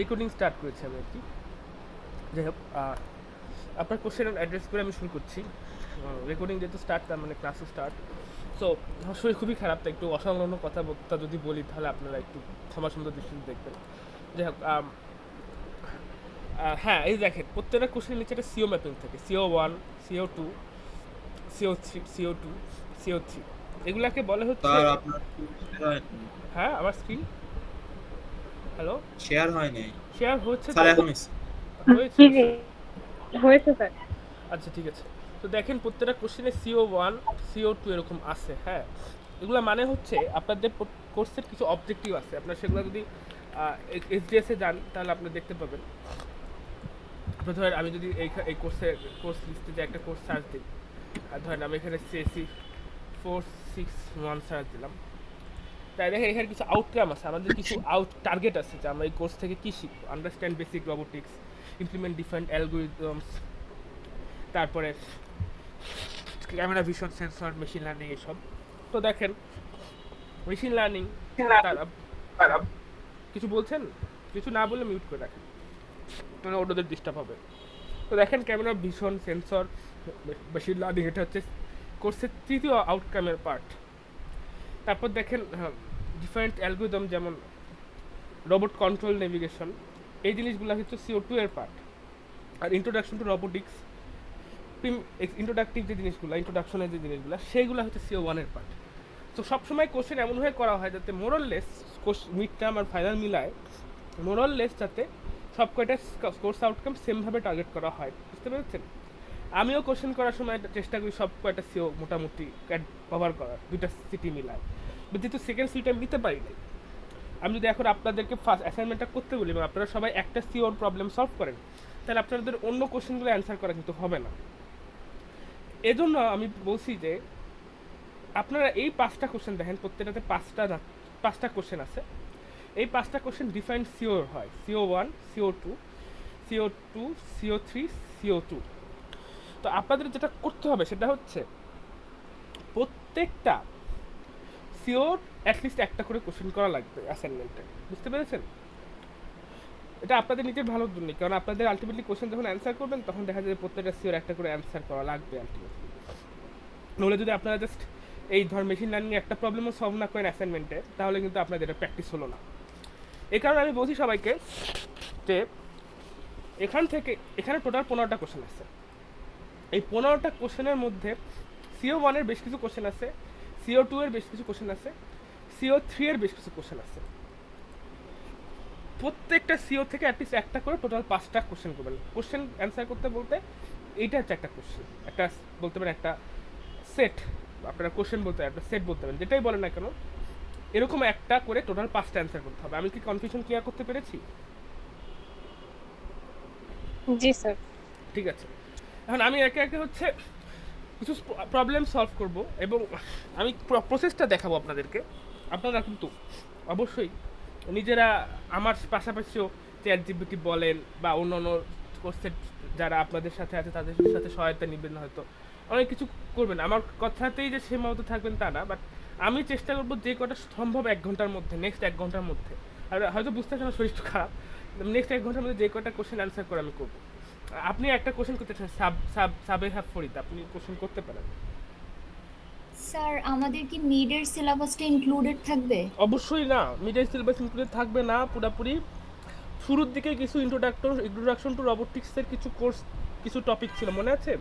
Recording start করেছি আমি আর কি। যাই হোক, আপনার কোশ্চেন অ্যাড্রেস করে আমি শুরু করছি। রেকর্ডিং যেহেতু স্টার্ট, তার মানে ক্লাসও স্টার্ট। সো আমার শরীর খুবই খারাপ, তাই একটু অসংলগ্ন কথাবার্তা যদি বলি তাহলে আপনারা একটু ক্ষমা সুন্দর দৃষ্টিতে দেখবেন। যাই হোক, হ্যাঁ, এই দেখেন প্রত্যেকটা কোশ্চেনের নিচে একটা সিও ম্যাপিং থাকে, CO1, CO2, CO3, CO2, CO3, এগুলাকে বলে হচ্ছে। স্যার আপনার শেয়ার হয় নাই। হ্যাঁ, আমার স্ক্রিন, হ্যালো, শেয়ার হয় নাই শেয়ার হচ্ছে স্যার, তো? এখন হইছে। হয়েছে? জি জি হয়েছে স্যার। আচ্ছা, ঠিক আছে। তো দেখেন প্রত্যেকটা কোশ্চেনে CO1, CO2 এরকম আছে, হ্যাঁ। এগুলো মানে হচ্ছে আপনাদের কোর্সের কিছু অবজেক্টিভ আছে, আপনার সেগুলো যদি SDSে যান তাহলে আপনি দেখতে পাবেন। আপনার ধরেন আমি যদি এই কোর্স লিস্টে যে একটা কোর্স সার্চ দিই, আর ধরেন আমি এখানে CSE 461 সার্চ দিলাম, তাই দেখেন এখানে কিছু আউটকাম আছে, আমাদের কিছু টার্গেট আছে যে আমরা এই কোর্স থেকে কী শিখবো। Understand basic robotics, implement different algorithms, তারপরে camera vision sensor, machine learning, এসব। তো দেখেন মেশিন লার্নিং, তারা কিছু বলছেন, কিছু না বললে মিউট করে রাখেন, মানে ওদের ডিস্টার্ব হবে। তো দেখেন camera vision sensor, machine learning, এটা হচ্ছে কোর্সের তৃতীয় আউটকামের পার্ট। তারপর দেখেন ডিফারেন্ট অ্যালগোরিদম, যেমন রোবট কন্ট্রোল, নেভিগেশন, এই জিনিসগুলো হচ্ছে CO2 এর পার্ট। আর ইন্ট্রোডাকশন টু রোবোটিক্স, ইন্ট্রোডাকটিভ যে জিনিসগুলো, ইন্ট্রোডাকশনের যে জিনিসগুলো, সেইগুলো হচ্ছে CO1 এর পার্ট। তো সবসময় কোশ্চেন এমনভাবে করা হয় যাতে মোরললেস মিড টার্ম আর ফাইনাল মিলায় মোরললেস যাতে সব কয়টা কোর্স আউটকাম সেমভাবে টার্গেট করা হয়, বুঝতে পেরেছেন? আমিও কোশ্চেন করার সময় চেষ্টা করি সব কয়টা সিও মোটামুটি কভার করার, দুইটা সিটি মিলায়। যেহেতু সেকেন্ড সিটি আমি দিতে পারি নাই, আমি যদি এখন আপনাদেরকে ফার্স্ট অ্যাসাইনমেন্টটা করতে বলি এবং আপনারা সবাই একটা সিওর প্রবলেম সলভ করেন, তাহলে আপনাদের অন্য কোশ্চেনগুলো অ্যান্সার করা কিন্তু হবে না। এজন্য আমি বলছি যে আপনারা এই 5টা কোশ্চেন দেখেন, প্রত্যেকটাতে 5টা কোশ্চেন আছে। এই 5টা কোশ্চেন ডিফাইন্ড সিওর হয়, CO1, CO2, CO2, CO3, CO2। তো আপনাদের যেটা করতে হবে সেটা হচ্ছে প্রত্যেকটা সিওর অ্যাটলিস্ট একটা করে কোশ্চেন করা লাগবে অ্যাসাইনমেন্টে, বুঝতে পেরেছেন? এটা আপনাদের নিজের ভালোর জন্য, কারণ আপনাদের আলটিমেটলি কোশ্চেন যখন অ্যান্সার করবেন তখন দেখা যায় প্রত্যেকটা সিওর একটা করে অ্যান্সার করা লাগবে আলটিমেটলি। নইলে যদি আপনারা জাস্ট এই ধর মেশিন লার্নিং একটা প্রবলেমও সলভ না করেন অ্যাসাইনমেন্টে, তাহলে কিন্তু আপনাদের এটা প্র্যাকটিস হলো না। এই কারণে আমি বলছি সবাইকে যে এখানে টোটাল 15টা কোশ্চেন আছে। এই 15টা কোশ্চেনের মধ্যে CO1 এর বেশ কিছু কোশ্চেন আছে, CO2 এর বেশ কিছু কোশ্চেন আছে, CO3 এর বেশ কিছু কোশ্চেন আছে। প্রত্যেকটা সিও থেকে অ্যাটলিস্ট একটা করে টোটাল 5টা কোশ্চেন করবেন। কোশ্চেন অ্যান্সার করতে বলতে এইটা হচ্ছে একটা কোশ্চেন, একটা বলতে পারেন একটা সেট, আপনারা কোশ্চেন বলতে একটা সেট বলতে পারেন, যেটাই বলেন না কেন, এরকম একটা করে টোটাল 5টা অ্যান্সার করতে হবে। আমি কি কনফিউশন ক্লিয়ার করতে পেরেছি? জি স্যার। ঠিক আছে, এখন আমি একে একে হচ্ছে কিছু প্রবলেম সলভ করব এবং আমি প্রসেসটা দেখাবো আপনাদেরকে। আপনারা কিন্তু অবশ্যই নিজেরা আমার পাশাপাশিও ChatGPT বলেন বা অন্য অন্য কোর্সের যারা আপনাদের সাথে আছে তাদের সাথে সহায়তা নেবেন, হয়তো অনেক কিছু করবেন। আমার কথাতেই যে সীমাবদ্ধ থাকবেন তা না, বাট আমি চেষ্টা করবো যে কটা সম্ভব 1 ঘন্টার মধ্যে, নেক্সট 1 ঘন্টার মধ্যে, আর হয়তো বুঝতে পারছেন আমার শরীর একটু খারাপ, নেক্সট 1 ঘন্টার মধ্যে যে কটা কোশ্চেন অ্যান্সার করে আমি করবো। আপনি একটা কোশ্চেন করতে চান, সাবে হাফ ফরিদ, আপনি কোশ্চেন করতে পারেন। স্যার আমাদের কি মিডের সিলেবাসটা ইনক্লুডেড থাকবে? অবশ্যই না, মিডল সিলেবাস ইনক্লুডেড থাকবে না পুরোপুরি। শুরুর দিকে কিছু ইন্ট্রোডাকশন টু রোবোটিক্সের কিছু কোর্স, কিছু টপিক ছিল, মনে আছে?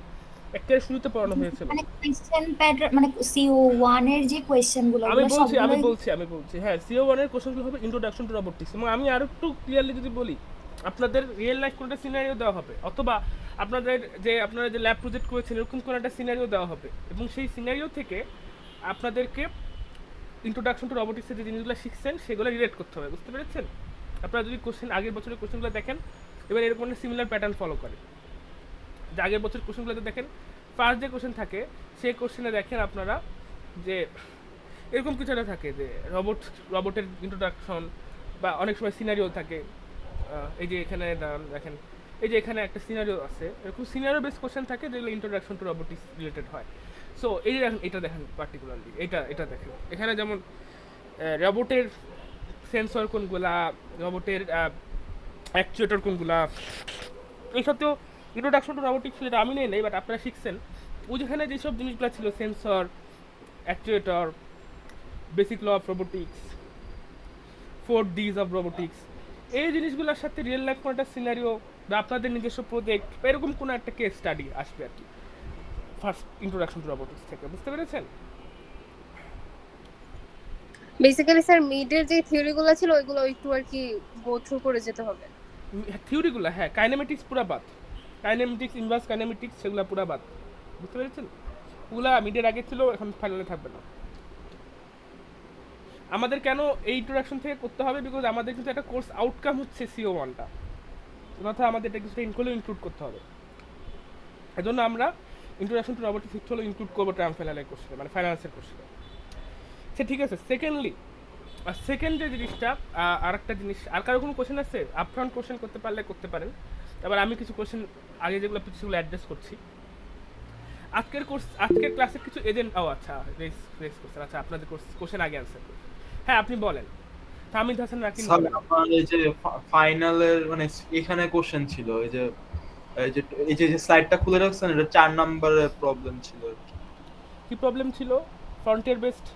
একটা শুরুতে পড়ানো হয়েছিল। মানে কোয়েশ্চেন প্যাটার্ন, মানে CO1 এর যে কোয়েশ্চেনগুলো আমি ওগুলো বলছি আমি সবগুলোই। বলছি আমি বলছি হ্যাঁ, CO1 এর কোশ্চেনগুলো হবে ইন্ট্রোডাকশন টু রোবোটিক্স। এবং আমি আরো একটু ক্লিয়ারলি যদি বলি, আপনাদের রিয়েল লাইফ কোনো একটা সিনারিও দেওয়া হবে, অথবা আপনারা যে ল্যাব প্রজেক্ট করেছেন এরকম কোনো একটা সিনারিও দেওয়া হবে, এবং সেই সিনারিও থেকে আপনাদেরকে ইন্ট্রোডাকশন টু রোবোটিক্সের যে জিনিসগুলো শিখছেন সেগুলো রিলেট করতে হবে, বুঝতে পেরেছেন? আপনারা যদি কোশ্চেন আগের বছরের কোশ্চেনগুলো দেখেন, এবার এরকম একটা সিমিলার প্যাটার্ন ফলো করে, যে আগের বছর কোশ্চেনগুলোতে দেখেন ফার্স্ট যে কোশ্চেন থাকে সেই কোশ্চেনে দেখেন আপনারা যে এরকম কিছু একটা থাকে যে রোবটের ইন্ট্রোডাকশন, বা অনেক সময় সিনারিও থাকে। এই যে এখানে দেখেন, এই যে এখানে একটা সিনারিও আছে, এরকম সিনারিও বেস কোশ্চেন থাকে যেগুলো ইন্ট্রোডাকশন টু রোবোটিক্স রিলেটেড হয়। সো এই যে দেখেন, এটা দেখেন পার্টিকুলারলি, এটা দেখেন এখানে যেমন রোবটের সেন্সর কোনগুলা, রোবটের অ্যাকচুয়েটর কোনগুলা, এইসব তো ইন্ট্রোডাকশন টু রোবোটিক্স যেটা আমি নেই বাট আপনারা শিখছেন, ওই যেখানে যেসব জিনিসগুলো ছিল sensor, actuator, basic law of robotics, 4Ds of robotics, এই জিনিসগুলোর সাথে রিয়েল লাইফ কোনো একটা সিনারিও বা আপনাদের নিজস্ব প্রজেক্ট বা এরকম কোনো একটা কেস স্টাডি আসবে আর কি ফার্স্ট ইন্ট্রোডাকশন টু রোবোটিক্স থেকে, বুঝতে পেরেছেন? বেসিক্যালি স্যার মিডের যে থিওরিগুলো ছিল ওইগুলো একটু আর কি গো থ্রু করে যেতে হবে। থিওরিগুলো হ্যাঁ, কাইনেমেটিক্স পুরা বাদ, কাইনেমেটিক্স, ইনভার্স কাইনেমেটিক্স সেগুলো পুরা বাদ, বুঝতে পেরেছেন? ওগুলা মিডের আগে ছিল, এখন ফাইনালে থাকবে না। আমাদের কেন এই ইন্ট্রোডাকশন থেকে করতে হবে, বিকজ আমাদের কিন্তু একটা কোর্স আউটকাম হচ্ছে CO1টা, অর্থাৎ আমাদের এটা কিছুটা ইনক্লুড করতে হবে। এজন্য আমরা ইন্ট্রোডাকশন টু রোবোটিক্স হলো ইনক্লুড করবো টার্ম ফাইনালের কোর্সে, মানে ফাইন্যান্সের কোর্সে। সে ঠিক আছে। সেকেন্ডলি, সেকেন্ড যে জিনিসটা, আর একটা জিনিস, আর কারো কোনো কোশ্চেন আছে? আপফ্রন্ট কোশ্চেন করতে পারলে করতে পারেন, এবার আমি কিছু কোশ্চেন আগে যেগুলো সেগুলো অ্যাড্রেস করছি। আজকের ক্লাসের কিছু এজেন্ট, ও আচ্ছা রেস করছেন, আচ্ছা আপনাদের কোশ্চেন আগে আনসার। হ্যাঁ আপনি বলেন, হামিদ হাসান রাকিন স্যার বলেন। আমার এই যে ফাইনালের মানে এখানে কোশ্চেন ছিল, এই যে স্লাইডটা খুলে রাখছেন, এটা 4 নম্বরের প্রবলেম ছিল আর কি। কি প্রবলেম ছিল? ফ্রন্টিয়ার বেসড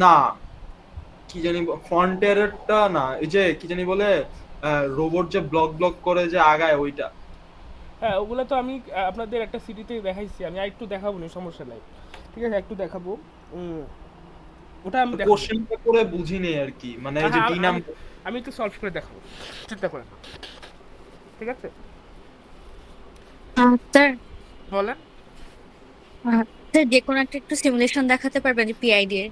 না, কি জানি ফ্রন্টিয়ারটা না, এই যে কি জানি বলে রোবট যে ব্লক করে যে আগায় ওইটা। হ্যাঁ ওগুলো তো আমি আপনাদের একটা সিটিতে দেখাইছি, আমি আর একটু দেখাবো না, সমস্যা নাই, ঠিক আছে একটু দেখাবো। ওটা আমি দেখাবো। কোশ্চেনটা করে বুঝিনি আর কি, মানে এই যে হ্যাঁ, ডি নাম্বার। আমি একটু সলভ করে দেখাবো, চিন্তা করেন না। ঠিক আছে স্যার বলেন। স্যার যে কোনো একটা একটু সিমুলেশন দেখাতে পারবেন যে পিআইডি এর?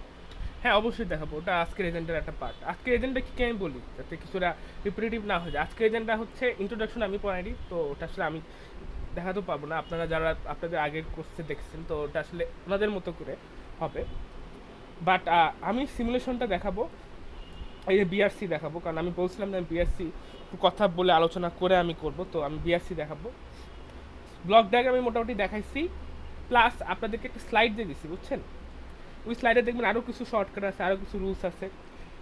হ্যাঁ অবশ্যই দেখাবো, ওটা আজকের এজেন্ডার একটা পার্ট। আজকের এজেন্ডা কি আমি বলি যাতে কিছুটা রিপিটেটিভ না হয়ে যায়। আজকের এজেন্ডা হচ্ছে ইন্ট্রোডাকশন, আমি পড়াইনি তো ওটা আসলে আমি দেখাতে পারবো না, আপনারা যারা আপনাদের আগের কোর্সে দেখছেন তো ওটা আসলে ওনাদের মতো করে হবে। বাট আমি সিমুলেশনটা দেখাবো, এই যে বিআরসি দেখাবো, কারণ আমি বলছিলাম যে আমি বিআরসি কথা বলে আলোচনা করে আমি করব, তো আমি বিআরসি দেখাবো। ব্লক ডায়াগ্রাম আমি মোটামুটি দেখাইছি, প্লাস আপনাদেরকে একটা স্লাইড দিয়ে দিচ্ছি, বুঝছেন? ওই স্লাইডে দেখবেন আরও কিছু শর্টকাট আছে, আরও কিছু রুলস আছে।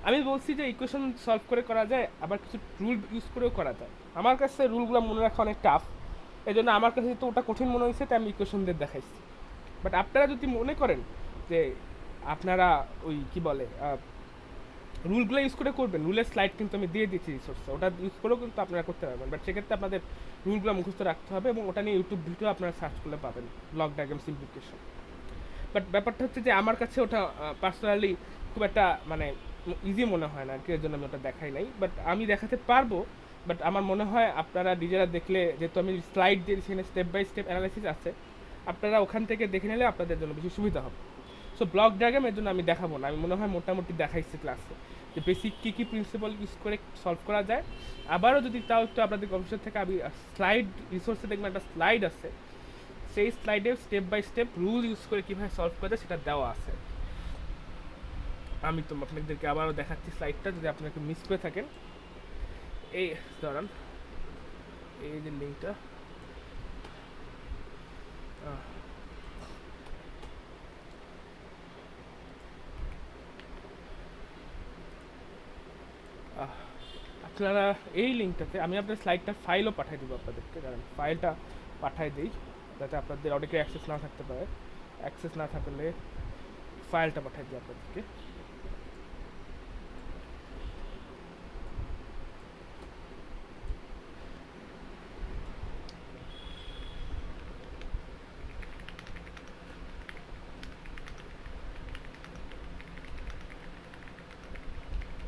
আমি বলছি যে ইকুয়েশন সলভ করে করা যায়, আবার কিছু রুল ইউজ করেও করা যায়। আমার কাছে রুলগুলো মনে রাখা অনেক টাফ, এই জন্য আমার কাছে তো ওটা কঠিন মনে হয়েছে, তাই আমি ইকুয়েশন দিয়ে দেখাইছি। বাট আপনারা যদি মনে করেন যে আপনারা ওই কি বলে রুলগুলো ইউজ করে করবেন, রুলের স্লাইড কিন্তু আমি দিয়ে দিচ্ছি রিসোর্সে, ওটা ইউজ করেও কিন্তু আপনারা করতে পারবেন। বাট সেক্ষেত্রে আপনাদের রুলগুলো মুখস্থ রাখতে হবে এবং ওটা নিয়ে ইউটিউব ভিডিও আপনারা সার্চ করলে পাবেন, ব্লক ডায়াগ্রাম সিম্পলিফিকেশন। বাট ব্যাপারটা হচ্ছে যে আমার কাছে ওটা পার্সোনালি খুব একটা মানে ইজি মনে হয় না আর কি, এর জন্য আমি ওটা দেখাই নাই। বাট আমি দেখাতে পারবো, বাট আমার মনে হয় আপনারা নিজেরা দেখলে, যেহেতু আমি স্লাইড দিয়ে সেখানে স্টেপ বাই স্টেপ অ্যানালাইসিস আছে, আপনারা ওখান থেকে দেখে নিলে আপনাদের জন্য বেশি সুবিধা হবে। সো ব্লক ডায়াগ্রাম এর জন্য আমি দেখাবো না, আমি মনে হয় মোটামুটি দেখাইছি ক্লাসে যে বেসিক কী কী প্রিন্সিপাল ইউজ করে সলভ করা যায়। আবারও যদি তাও একটু আপনাদের গবেষণা থেকে আমি স্লাইড রিসোর্সে দেখবেন একটা স্লাইড আছে, সেই স্লাইডে step by step rule use করে কীভাবে সলভ করা যায় সেটা দেওয়া আছে। আমি তো আপনাদেরকে আবারও দেখাচ্ছি স্লাইডটা, যদি আপনাকে মিস করে থাকেন। এই দাঁড়ান, এই যে লিঙ্কটা, আপনারা এই লিঙ্কটাতে আমি আপনার স্লাইডটা ফাইলও পাঠিয়ে দেবো আপনাদেরকে, কারণ ফাইলটা পাঠিয়ে দিই যাতে আপনাদের অনেকে অ্যাক্সেস না থাকতে পারে, অ্যাক্সেস না থাকলে ফাইলটা পাঠিয়ে দিই আপনাদেরকে।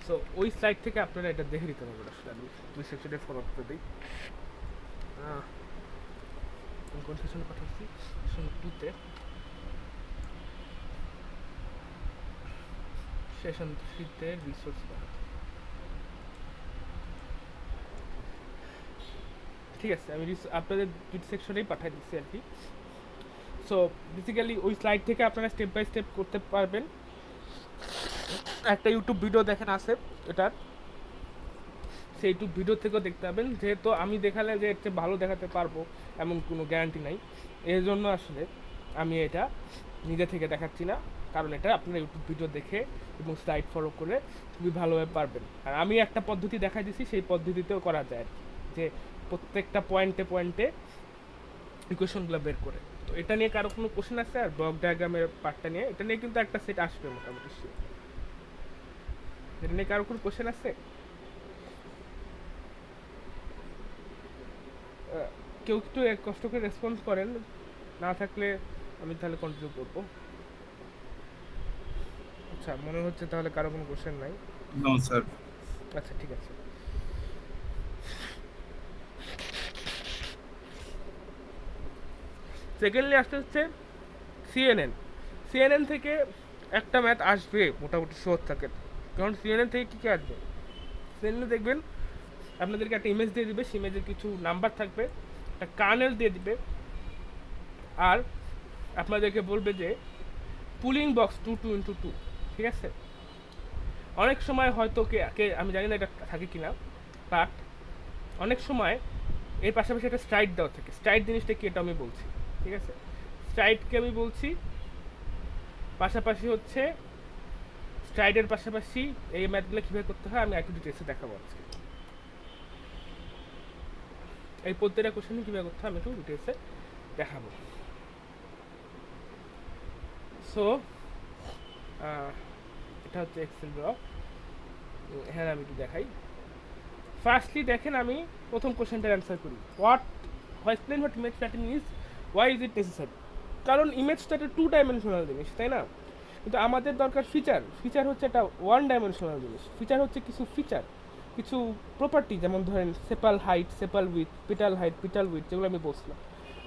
সো ওই স্লাইড থেকে আপনারা এটা দেখে নিতে পারবেন। আসলে আমি দুই সেকশনে ফরওয়ার্ড করে দিই। কোন সেকশনে পাঠাচ্ছি? সেকশন 2-তে, সেশন 3-তে রিসোর্স দেখাচ্ছি। ঠিক আছে, আমি আপনাদের দুই সেকশনেই পাঠিয়ে দিচ্ছি আর কি। সো বেসিক্যালি ওই স্লাইড থেকে আপনারা স্টেপ বাই স্টেপ করতে পারবেন। একটা ইউটিউব ভিডিও দেখেন আছে এটার, সেই ইউটিউব ভিডিও থেকেও দেখতে পাবেন। যেহেতু আমি দেখালে যে এর চেয়ে ভালো দেখাতে পারবো এমন কোনো গ্যারান্টি নাই, এর জন্য আসলে আমি এটা নিজে থেকে দেখাচ্ছি না, কারণ এটা আপনারা ইউটিউব ভিডিও দেখে এবং স্লাইড ফলো করে খুবই ভালোভাবে পারবেন। আর আমি একটা পদ্ধতি দেখাই দিছি, সেই পদ্ধতিতেও করা যায় আর কি, যে প্রত্যেকটা পয়েন্টে পয়েন্টে ইকুয়েশনগুলো বের করে। তো এটা নিয়ে কারো কোনো কোশ্চেন আছে? আর ব্লক ডায়াগ্রামের পার্টটা নিয়ে, এটা নিয়ে কিন্তু একটা সেট আসবে মোটামুটি sure। এটা নিয়ে কারো কোনো কোশ্চেন আছে? কেউ একটু এক কষ্ট করে রেসপন্স করেন, না থাকলে আমি তাহলে কন্টিনিউ করবো। আচ্ছা, মনে হচ্ছে তাহলে কারো কোনো কোশ্চেন নাই। No sir. আচ্ছা ঠিক আছে। সেকেন্ডলি আসতে হচ্ছে সিএনএন। সিএনএন থেকে একটা ম্যাথ আসবে মোটামুটি শোর থাকে, কারণ সিএনএন থেকে কী কী আসবে, সিএনএন দেখবেন আপনাদেরকে একটা ইমেজ দিয়ে দিবে, সেই ইমেজের কিছু নাম্বার থাকবে, একটা কার্নেল দিয়ে দিবে, আর আপনাদেরকে বলবে যে পুলিং বক্স 2 2 × 2, ঠিক আছে? অনেক সময় হয়তো কে আমি জানি না এটা থাকে কিনা, বাট অনেক সময় এর পাশাপাশি একটা স্ট্রাইট দেওয়া থাকে। স্ট্রাইট জিনিসটা কি এটা আমি বলছি, ঠিক আছে? স্ট্রাইটকে আমি বলছি, পাশাপাশি হচ্ছে স্ট্রাইডের পাশাপাশি এই ম্যাথগুলো কীভাবে করতে হয় আমি একটু ডিটেলসে দেখাবো আজকে। এই প্রত্যেকটা কোশ্চেন কীভাবে করতে হয় আমি একটু ডিটেলসে দেখাবো। সো এটা হচ্ছে এক্সেল ব্লক। হ্যাঁ, আমি একটু দেখাই। ফার্স্টলি দেখেন, আমি প্রথম কোশ্চেনটার অ্যান্সার করি। Explain what image pattern is, why is it necessary. কারণ ইমেজটা একটা 2 ডাইমেনশনাল জিনিস, তাই না? কিন্তু আমাদের দরকার ফিচার। ফিচার হচ্ছে একটা 1 ডাইমেনশনাল জিনিস। ফিচার হচ্ছে কিছু ফিচার, কিছু প্রপার্টি, যেমন ধরেন sepal height, sepal with, petal height, petal with, যেগুলো আমি বলছিলাম।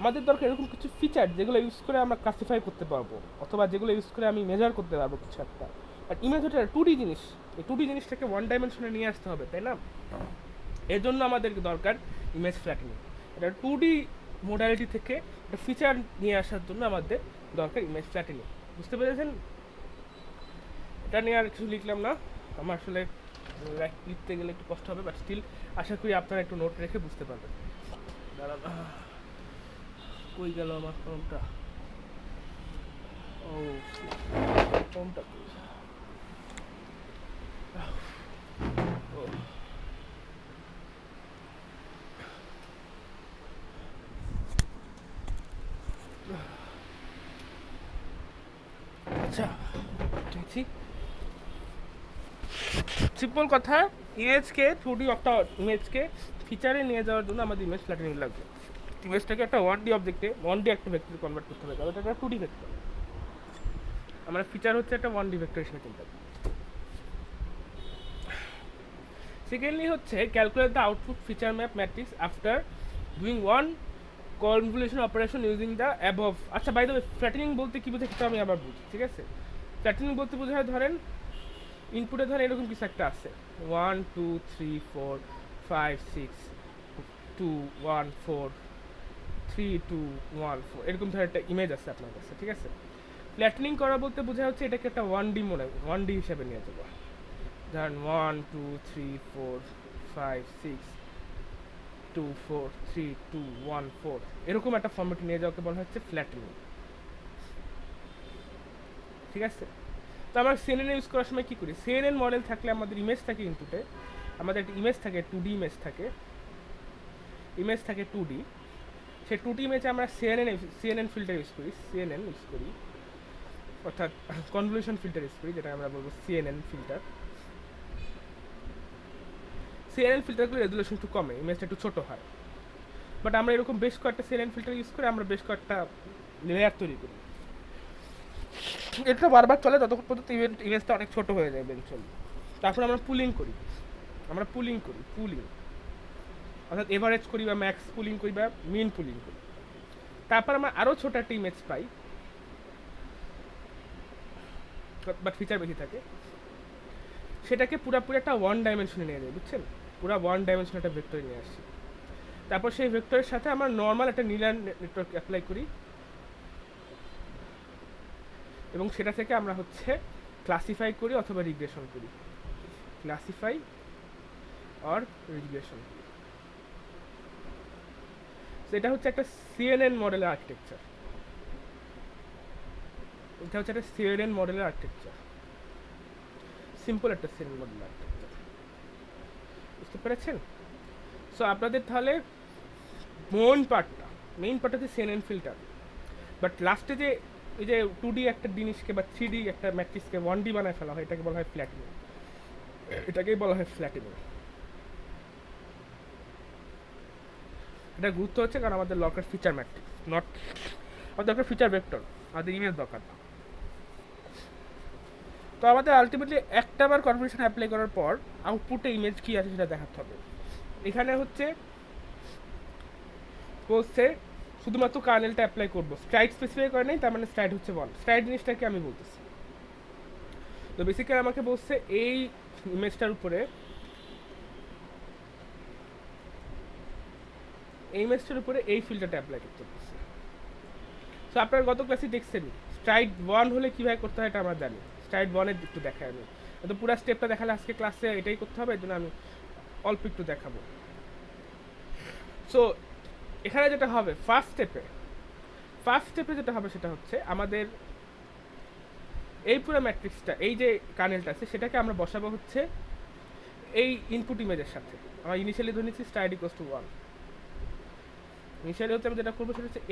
আমাদের দরকার এরকম কিছু ফিচার যেগুলো ইউজ করে আমরা ক্লাসিফাই করতে পারবো, অথবা যেগুলো ইউজ করে আমি মেজার করতে পারবো কিছু একটা। আর ইমেজ হচ্ছে 2D জিনিস, এই 2D জিনিসটাকে 1 ডাইমেনশনে নিয়ে আসতে হবে, তাই না? এর জন্য আমাদেরকে দরকার ইমেজ ফ্ল্যাটেনিং। এটা 2D মোডালিটি থেকে একটা ফিচার নিয়ে আসার জন্য আমাদের দরকার ইমেজ ফ্ল্যাটেনিং। বুঝতে পেরেছেন? এটা নিয়ে আর কিছু লিখলাম না, আমার আসলে লিখতে গেলে একটু কষ্ট হবে, বাট স্টিল আশা করি আপনারা একটু নোট রেখে বুঝতে পারবেন। দাঁড়ান, কই গেল আমার ফর্মটা? ও, ফর্মটা কই? ও, আচ্ছা দেখছি। সিম্পল কথা, ইমেজকে 2D একটা ইমেজকে ফিচারে নিয়ে যাওয়ার জন্য আমাদের ইমেজ ফ্ল্যাটেনিং লাগবে। ইমেজটাকে একটা 1D অবজেক্টে 1D একটা ভেক্টরে কনভার্ট করতে হবে, কারণ এটা একটা 2D ভেক্টর। আমার ফিচার হচ্ছে একটা 1D ভেক্টর হিসেবে চিন্তা করি। সেকেন্ডলি হচ্ছে calculate the output feature map matrix after doing one convolution operation using the above. আচ্ছা, বাই দ্য ওয়ে, ফ্ল্যাটেনিং বলতে কী বোঝায় সেটা আমি আবার বুঝি, ঠিক আছে? ফ্ল্যাটেনিং বলতে বোঝায়, ধরেন ইনপুটে ধরেন এরকম কিছু একটা আছে, 1 2 3 4 5 6 2 1 4 3 2 1 4, এরকম ধরেন একটা ইমেজ আছে আপনার কাছে, ঠিক আছে? ফ্ল্যাটেনিং করা বলতে বোঝা হচ্ছে এটাকে একটা 1D মনে 1D হিসেবে নিয়ে যাবো। ধরেন 1 2 3 4 5 6 2 4 3 2 1 4, এরকম একটা ফর্মেটে নিয়ে যাওয়াকে বলা হচ্ছে ফ্ল্যাটেনিং, ঠিক আছে? তো আমরা সিএনএন ইউজ করার সময় কী করি? সিএনএন মডেল থাকলে আমাদের ইমেজ থাকে ইনপুটে, আমাদের একটা ইমেজ থাকে 2D ইমেজ থাকে, ইমেজ থাকে 2D। সেই 2D ইমেজে আমরা সিএনএন ফিল্টার ইউজ করি, সিএনএন ইউজ করি, অর্থাৎ কনভলিউশন ফিল্টার ইউজ করি, যেটা আমরা বলবো সিএনএন ফিল্টার। সিএনএন ফিল্টারগুলো রেজুলেশন একটু কমে, ইমেজটা একটু ছোটো হয়, বাট আমরা এরকম বেশ কয়েকটা সিএনএন ফিল্টার ইউজ করে আমরা বেশ কয়েকটা লেয়ার তৈরি করি। এটা বারবার চলে যতক্ষণ পর্যন্ত ইমেজটা অনেক ছোট হয়ে যায় ইভেনচুয়ালি। তারপর আমরা পুলিং করি, পুলিং অর্থাৎ এভারেজ করি বা ম্যাক্স পুলিং করি বা মিন পুলিং করি। তারপর আমরা আরও ছোট একটা ইমেজ পাই, বাট ফিচার বেশি থাকে, সেটাকে পুরোপুরি একটা 1 ডাইমেনশনে নিয়ে যায়, বুঝছেন? পুরো 1 ডাইমেনশনে একটা ভেক্টরে নিয়ে আসি। তারপর সেই ভেক্টরের সাথে আমরা নর্মাল একটা নিউরাল নেটওয়ার্ক অ্যাপ্লাই করি, এবং সেটা থেকে আমরা হচ্ছে ক্লাসিফাই করি অথবা রিগ্রেশন করি, ক্লাসিফাই অর রিগ্রেশন। সেটা হচ্ছে একটা সিএনএন মডেলের আর্কিটেকচার। এটা হচ্ছে একটা সিএনএন মডেলের আর্কিটেকচার, সিম্পল একটা সিএনএন মডেলের আর্কিটেকচার, বুঝতে পেরেছেন? সো আপনাদের তাহলে মেইন পার্ট হচ্ছে সিএনএন ফিল্টার, বাট লাস্টে যে এই যে 2D একটা জিনিসকে বা 3D একটা ম্যাট্রিক্সকে 1D বানায় ফেলা হয়, এটাকে বলা হয় ফ্ল্যাটেনিং, এটাকেই বলা হয় ফ্ল্যাটেনিং। এটা গুরুত্ব হচ্ছে কারণ আমাদের দরকার ফিচার ম্যাট্রিক্স, নট আমাদের দরকার ফিচার ভেক্টর, আমাদের ইমেজ দরকার না। তো আমাদের আলটিমেটলি একটা বার কনফিগারেশন অ্যাপ্লাই করার পর আউটপুটে ইমেজ কী আছে সেটা দেখাতে হবে। এখানে হচ্ছে বলছে শুধুমাত্র কার্নেলটা অ্যাপ্লাই করবো, স্ট্রাইড স্পেসিফাই করে নেই, তার মানে স্ট্রাইড হচ্ছে 1। স্ট্রাইড জিনিসটাকে আমি বলতেছি। তো বেসিক্যালি আমাকে বলছে এই ইমেজটার উপরে এই ফিল্টারটা অ্যাপ্লাই করতে বলছে। সো আপনারা গত ক্লাসে দেখছেন স্ট্রাইড 1 হলে কীভাবে করতে হয় এটা আমরা জানি। স্ট্রাইড 1-এর একটু দেখাই আমি, তো পুরো স্টেপটা দেখালে আজকে ক্লাসে এটাই করতে হবে, এই জন্য আমি অল্প একটু দেখাবো। সো এখানে যেটা হবে ফার্স্ট স্টেপে যেটা হবে সেটা হচ্ছে আমাদের এই পুরো ম্যাট্রিক্সটা, এই যে কার্নেলটা আছে সেটাকে আমরা বসাবো হচ্ছে এই ইনপুট ইমেজের সাথে। আমরা ইনিশিয়ালি ধরে নিচ্ছি স্ট্রাইড ইকুয়ালস টু 1। ইনিশিয়ালি হচ্ছে আমি যেটা করবো সেটা হচ্ছে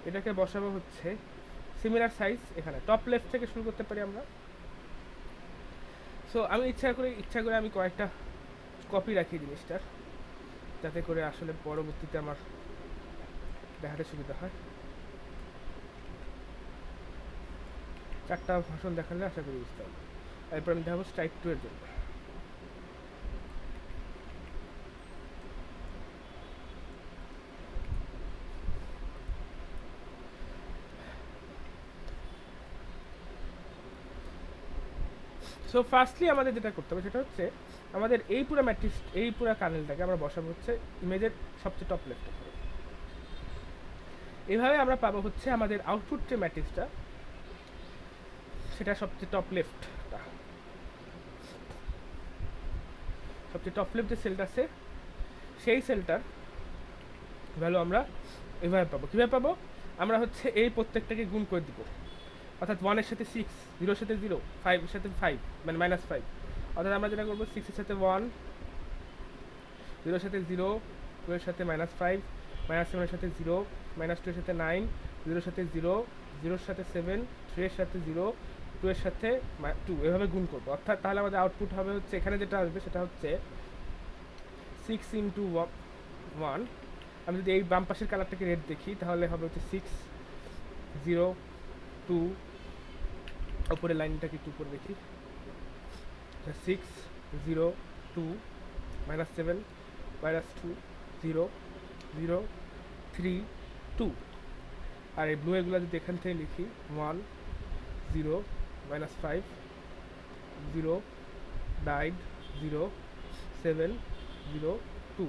এটাকে বসাবো হচ্ছে সিমিলার সাইজ, এখানে টপ লেফট থেকে শুরু করতে পারি আমরা। সো আমি ইচ্ছা করে আমি কয়েকটা কপি রাখি জিনিসটার, যাতে করে আসলে পরবর্তীতে আমার দেখাতে সুবিধা হয়। 4টা ভাষণ দেখালে আশা করি বুঝতে পারবো। এরপর আমি দেখাবো স্ট্রাইক 2 এর জন্য। সো ফার্স্টলি আমাদের যেটা করতে হবে সেটা হচ্ছে আমাদের এই পুরো ম্যাট্রিক্স, এই পুরো কার্নেলটাকে আমরা বসাবো হচ্ছে ইমেজের সবচেয়ে টপ লেফটে। এইভাবে আমরা পাবো হচ্ছে আমাদের আউটপুট যে ম্যাট্রিক্সটা সেটা সবচেয়ে টপ লেফটটা, সবচেয়ে টপ লেফট যে সেলটা আছে সেই সেলটার ভ্যালু আমরা এইভাবে পাবো। কীভাবে পাবো? আমরা হচ্ছে এই প্রত্যেকটাকে গুণ করে দিব, অর্থাৎ 1-এর সাথে 6, 0-এর সাথে 0, 5-এর সাথে 5 মানে -5। অর্থাৎ আমরা যেটা করবো 6-এর সাথে 1, 0-এর সাথে 0, 2-এর সাথে -5, -7-এর সাথে 0, -2-এর সাথে 9, 0-এর সাথে 0, 0-এর সাথে 7, 3-এর সাথে 0, 2-এর সাথে 2, এভাবে গুণ করবো। অর্থাৎ তাহলে আমাদের আউটপুট হবে হচ্ছে এখানে যেটা আসবে সেটা হচ্ছে 6 × 1। আমি যদি এই বাম পাশের কালারটাকে রেড দেখি তাহলে হবে হচ্ছে 6, 0, 2, উপরে লাইনটাকে একটু উপরে দেখি, 6, 0, 2, -7, -2, 0, 0, 3, 2। আর এই ব্লু এগুলো যদি এখান থেকে লিখি 1, 0, -5, 0, died, 0, 7, 0, 2।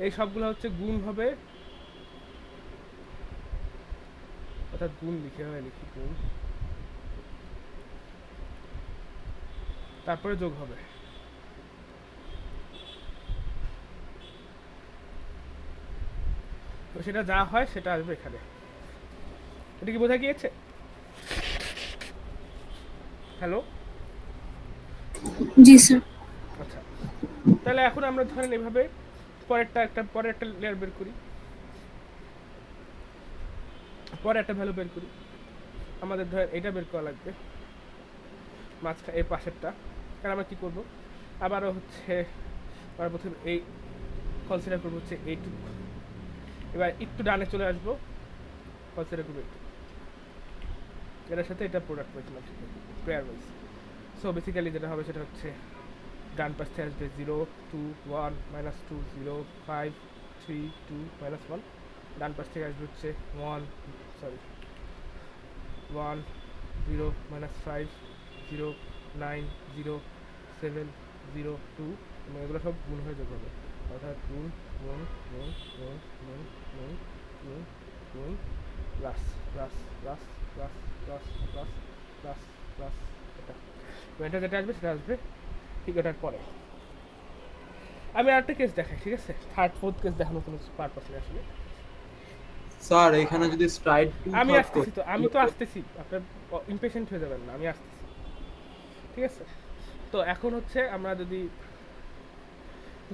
এই সবগুলো হচ্ছে গুণ হবে, অর্থাৎ গুণ লিখি গুণ, তারপরে যোগ হবে। তো সেটা যা হয় সেটা আসবে এখানে। এটা কি বোঝা গিয়েছে? হ্যালো, জি স্যার। আচ্ছা, তাহলে এখন আমরা ধরেন এভাবে পরের একটা লেয়ার বের করি, পরে একটা ভ্যালু বের করি। আমাদের ধরেন এটা বের করা লাগবে, মাঝখানে এই পাশেরটা। কারণ আমরা কী করবো, আবারও হচ্ছে আমরা প্রথমে এই কনসিডার করবো হচ্ছে এইটুকু। এবার একটু ডানে চলে আসবো, কনসিডার করবো একটু এটার সাথে এটা product wise pair wise. So basically যেটা হবে সেটা হচ্ছে ডান পাশ থেকে আসবে 0, 2, 1, -2, 0, 5, 3, 2, -1। ডান পাশ থেকে আসবে হচ্ছে 1, 0, -5, 0, 9, 0, 7, 0, 2। এবং এগুলো সব গুণ হয়ে যোগ হবে, অর্থাৎ গুণ গুণ গুণ গুণ গুণ গুণ গুণ গুণ plus plus plus plus plus plus plus plus. এটা যেটা আসবে সেটা আসবে ঠিক এটার পরে। আমি আরেকটা কেস দেখাই, ঠিক আছে? 3rd 4th কেস দেখানোর কোনো পারপাস নেই আসলে। স্যার এখানে যদি স্ট্রাইড 2 আমি থাকতো আসতেছি, তো আমি তো আসতেছি, আপনার ইমপেশেন্ট হয়ে যাবেন না, আমি আসতেছি, ঠিক আছে? তো এখন হচ্ছে আমরা যদি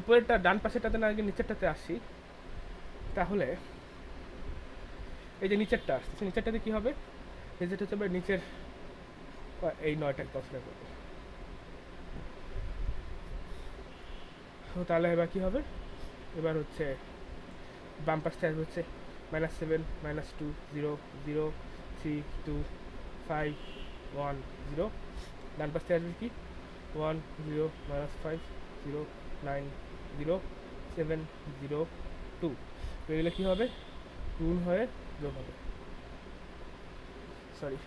উপরেরটা ডান পাশেরটাতে না গিয়ে নিচেরটাতে আসি, তাহলে এই যে নিচেরটা আসছে, নিচেরটাতে কি হবে? নিচেরটা হচ্ছে আমরা নিচের এই 9টা কনসিডার করবো। তো তাহলে এবার কি হবে? এবার হচ্ছে বাম পাশটা আসবে হচ্ছে -7 -2 0 0 3 2 5 1 0। ডান পাশটা আসবে কি 1 0 -5 0 9 0 7 0 2। তো এগুলো কী হবে? গুণ হয়ে যোগ হবে, সরি।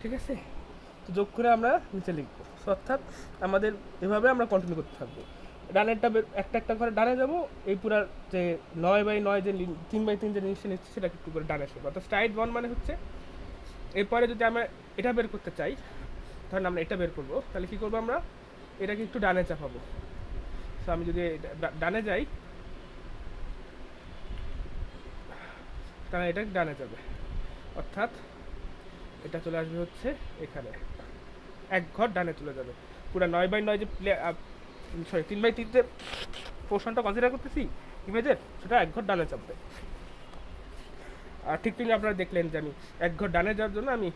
ঠিক আছে, তো যোগ করে আমরা নিচে লিখবো। So, অর্থাৎ আমাদের এভাবে আমরা কন্টিনিউ করতে থাকবো। ডানেরটা একটা একটা করে ডানে যাবো, এই পুরা যে 9/9 যে 3/3 যে জিনিসটা নিচ্ছে সেটা একটু করে ডানে আসবো। অর্থাৎ স্ট্রাইড 1 মানে হচ্ছে এরপরে যদি আমরা এটা বের করতে চাই, ধরেন আমরা এটা বের করবো, তাহলে কী করবো? আমরা এটাকে একটু ডানে চাপাবো। সো আমি যদি ডানে যাই, তাহলে এটা ডানে যাবে, অর্থাৎ এটা চলে আসবে হচ্ছে এখানে, এক ঘর ডানে চলে যাবে। পুরো 9/9 যে সরি 3/3 যে পোর্শনটা কনসিডার করতেছি ইমেজের, সেটা এক ঘর ডানে চাপবে। আর ঠিক তিনি আপনারা দেখলেন যে আমি এক ঘর ডানে যাওয়ার জন্য আমি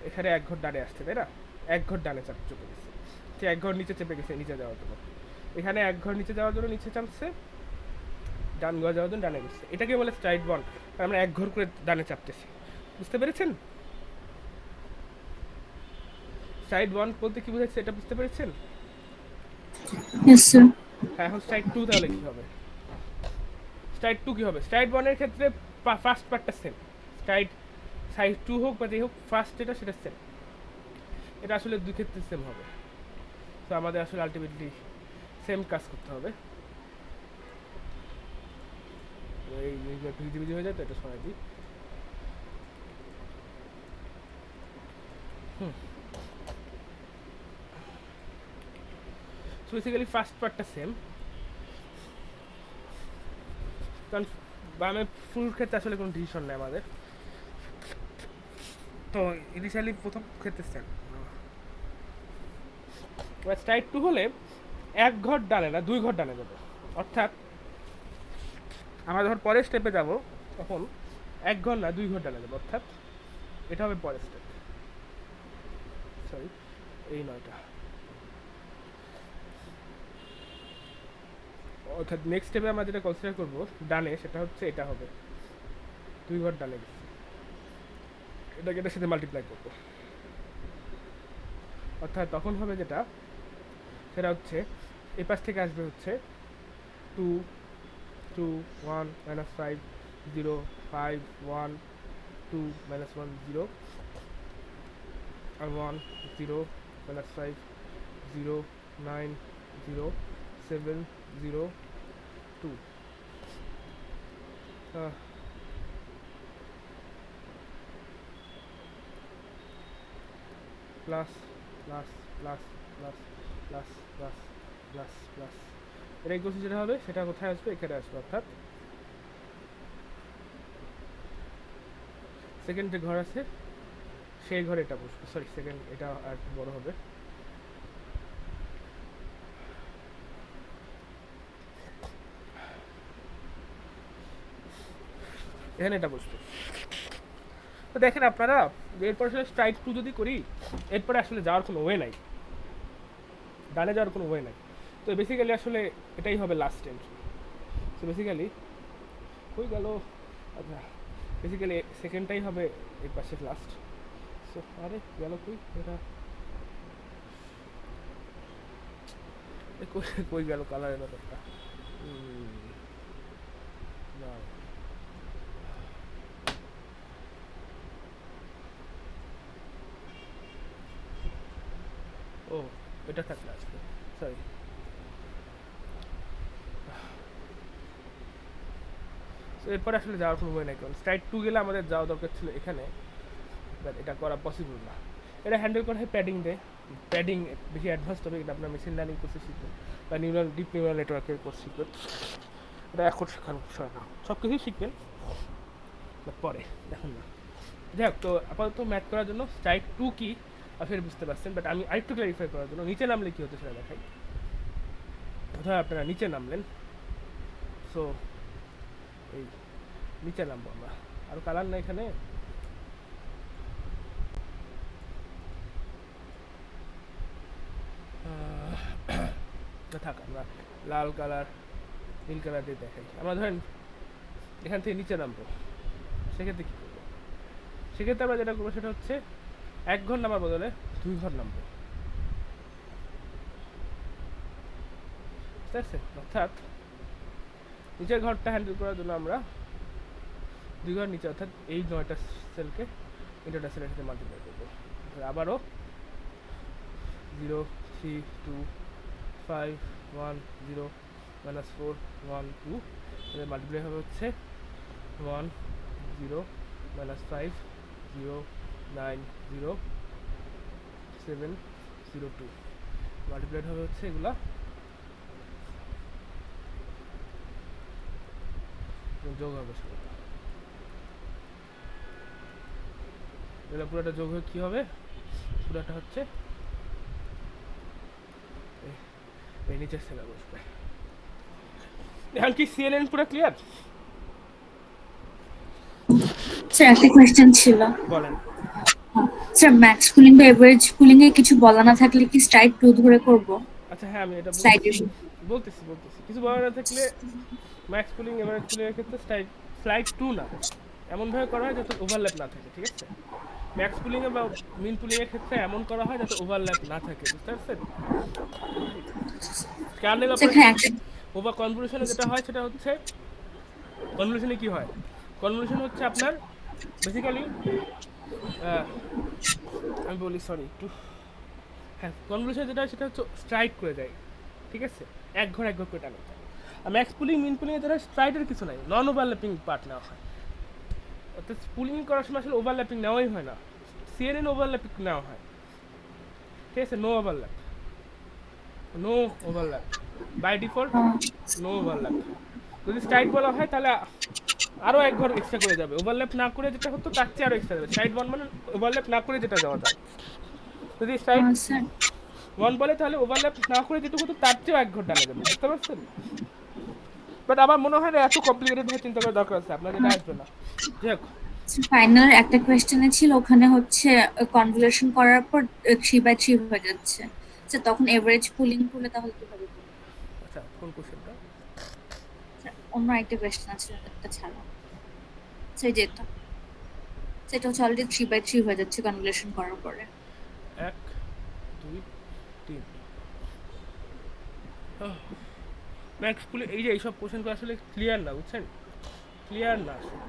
এখানে এক ঘর ডানে আসছে, তাই না? এক ঘর ডানে চেপে গেছে, সে এক ঘর নিচে চেপে গেছে নিচে যাওয়ার জন্য। এখানে এক ঘর নিচে যাওয়ার জন্য নিচে চাপছে, ডান ঘর যাওয়ার জন্য ডানে গেছে। এটাকে বলে স্ট্রাইড 1, আমরা এক ঘর করে ডানে চাপতেছি। বুঝতে পেরেছেন? স্ট্রাইড 1 বলতে কি বোঝাচ্ছে এটা বুঝতে পেরেছেন? Yes sir. হ্যাঁ, এখন স্ট্রাইড 2 তাহলে কি হবে? স্ট্রাইড 2 কি হবে? স্ট্রাইড 1 এর ক্ষেত্রে ফার্স্ট পার্টটা সেম, স্ট্রাইড 2 হোক বা যেই হোক, ফার্স্ট যেটা সেটা সেম। এটা আসলে দুই ক্ষেত্রে সেম হবে। তো আমাদের আসলে আলটিমেটলি সেম কাজ করতে হবে। এই জিনিসগুলো একটু হিজিবিজি হয়ে যায়, তো এটা সরাই দিই। সো বেসিক্যালি ফার্স্ট পার্টটা সেম, কারণ বামে ফুল ক্ষেত্রে আসলে কোনো ডিসিশন নেই আমাদের, তো ইনিশিয়ালি প্রথম ক্ষেত্রে সেম। এবার স্ট্রাইড 2 হলে এক ঘর ডানে না, দুই ঘর ডানে যাবে। অর্থাৎ আমরা যখন পরের স্টেপে যাব, তখন এক ঘর না দুই ঘর ডানে যাবে। অর্থাৎ এটা হবে পরের স্টেপ, সরি এই 9টা। অর্থাৎ নেক্সট স্টেপে আমরা যেটা কনসিডার করবো ডানে, সেটা হচ্ছে এটা হবে দুই ঘর ডানে গেছে, এটাকে এটার সাথে মাল্টিপ্লাই করবো। অর্থাৎ তখন হবে যেটা, সেটা হচ্ছে এই পাশ থেকে আসবে হচ্ছে 2 2 1 -5 0 5 1 2 -1 0 আর 1 0 -5 0 9 0 7 0 2 plus plus plus plus plus plus plus plus, এটা ইকুয়াল যেটা হবে সেটা কোথায় আসবে? এখানে আসবে। অর্থাৎ সেকেন্ড যে ঘর আছে সেই ঘরে এটা বসবে, সরি সেকেন্ড এটা আর বড় হবে। এখানে এটা বসবে। তো দেখেন আপনারা, এরপর আসলে স্ট্রাইড 2 যদি করি, এরপরে আসলে যাওয়ার কোনো ওয়ে নাই, ডানে যাওয়ার কোনো ওয়ে নাই। তো বেসিক্যালি আসলে এটাই হবে লাস্ট এন্ট্রি। সো বেসিক্যালি কই গেল, আচ্ছা বেসিক্যালি সেকেন্ডটাই হবে এই পাশে লাস্ট। সো আরে গেল কই এটা, কই গেল কালারের ব্যাপারটা? না ও, এটা থাকলে আসবে, সরি। এরপরে আসলে যাওয়ার কোনো ওয়ে নাই, কারণ স্ট্রাইড 2 গেলে আমাদের যাওয়া দরকার ছিল এখানে, বাট এটা করা পসিবল না। এটা হ্যান্ডেল করা হয় প্যাডিং দিয়ে। প্যাডিং বেশি অ্যাডভান্স হবে, এটা আপনার মেশিন লার্নিং কোর্সে শিখবেন বা ডিপ নিউরাল নেটওয়ার্কের কোর্স শিখবেন। এটা এখন শেখার বিষয় না, সব কিছুই শিখবেন বাট পরে, এখন না। যাই হোক, তো আপাতত ম্যাথ করার জন্য স্ট্রাইক 2 কি আসলে বুঝতে পারছেন, বাট আমি আরেকটু ক্লারিফাই করার জন্য নিচে নামলে কী হতে সেটা দেখাই। ধর আপনারা নিচে নামলেন, সো এই নিচে নামবো আমরা, আরও কালার না এখানে, থাক আমরা লাল কালার নীল কালার দিয়ে দেখাই। আমরা ধরেন এখান থেকে নিচে নামবো, সেক্ষেত্রে কী করবো? সেক্ষেত্রে আমরা যেটা করবো সেটা হচ্ছে 1 ঘর নামার বদলে 2 ঘর নামবো, বুঝতে পারছেন? অর্থাৎ নিচের ঘরটা হ্যান্ডেল করার জন্য আমরা 2 ঘর নিচে, অর্থাৎ এই 9টা সেলকে ইন্টারটা সেলের সাথে মাল্টিপ্লাই করবো। আবারও 0 3 2 5 1 0 -4 1 2, এদের মাল্টিপ্লাই হবে হচ্ছে 1 0 -5 0 9 0 7 0 2, মাল্টিপ্লাইড হবে হচ্ছে এগুলা যোগ হবে সেগুলো। এগুলো পুরোটা যোগ হয়ে কী হবে? পুরোটা হচ্ছে এই নিচের সেলে বসবে। এখন কি সিএনএন পুরো ক্লিয়ার? স্যার একটা কোয়েশ্চেন ছিল। বলেন। স্যার ম্যাক্স কুলিং বা এভারেজ কুলিং এ কিছু বলা না থাকলে কি স্ট্রাইড 2 ধরে করব? আচ্ছা হ্যাঁ, আমি এটা স্লাইডের বলতেছি কিছু বলা না থাকলে ম্যাক্স পুলিং এভারেজ পুলিং এর ক্ষেত্রে স্লাইড 2 না, এমনভাবে করা হয় যাতে ওভারল্যাপ না থাকে, ঠিক আছে? ম্যাক্স পুলিং এ বা মিন পুলিং এর ক্ষেত্রে এমন করা হয় যাতে ওভারল্যাপ না থাকে, বুঝতে পারছেন? কার্নেল অপারেশন ওভার কনভলিউশনে যেটা হয় সেটা হচ্ছে, কনভলিউশনে কি হয়? কনভলিউশন হচ্ছে আপনার বেসিক্যালি, আমি বলি সরি একটু, হ্যাঁ, কনভলিউশন যেটা হয় সেটা হচ্ছে স্ট্রাইক করে যায়, ঠিক আছে? এক ঘর করে টানা যায়। আর ম্যাক্স পুলিং মিন পুলিংয়ে যেটা স্ট্রাইডের কিছু নাই, নন ওভারল্যাপিং পার্ট নেওয়া হয়, অর্থাৎ পুলিং করার সময় আসলে ওভারল্যাপিং নেওয়াই হয় না, সিএনএন ওভারল্যাপিং নেওয়া হয়, ঠিক আছে? No overlap by default, no overlap. যদি স্ট্রাইড বলা হয় তাহলে আরও 1 ঘর এক্সট্রা করে যাবে, ওভারল্যাপ না করে যেটা হতো তার চেয়ে আরও এক্সট্রা যাবে। স্ট্রাইড 1 মানে ওভারল্যাপ না করে যেটা যাওয়া যায়, যদি স্ট্রাইড 1 বলে তাহলে ওভারল্যাপ না করে যেটা হতো তার চেয়েও 1 ঘর ডালা যাবে, বুঝতে পারছেন? বাট আমার মনে হয় না এত কমপ্লিকেটেড ভাবে চিন্তা করার দরকার আছে, আপনার যেটা আসবে না। যাই হোক, ফাইনাল একটা কোয়েশ্চেনে ছিল, ওখানে হচ্ছে কনভলিউশন করার পর 3/3 হয়ে যাচ্ছে, আচ্ছা তখন এভারেজ পুলিং করলে তাহলে কিভাবে করব? আচ্ছা কোন কোশ্চেনটা? অন্য একটা কোয়েশ্চেন আছে, একটা ছাড়া, সেই যেটা সেটা হচ্ছে অলরেডি 3/3 হয়ে যাচ্ছে কনভলিউশন করার পরে। 1 2 3 ম্যাক্স পুলিং, এই যে এইসব কোশ্চেনগুলো আসলে ক্লিয়ার না, বুঝছেন? ক্লিয়ার না আসলে।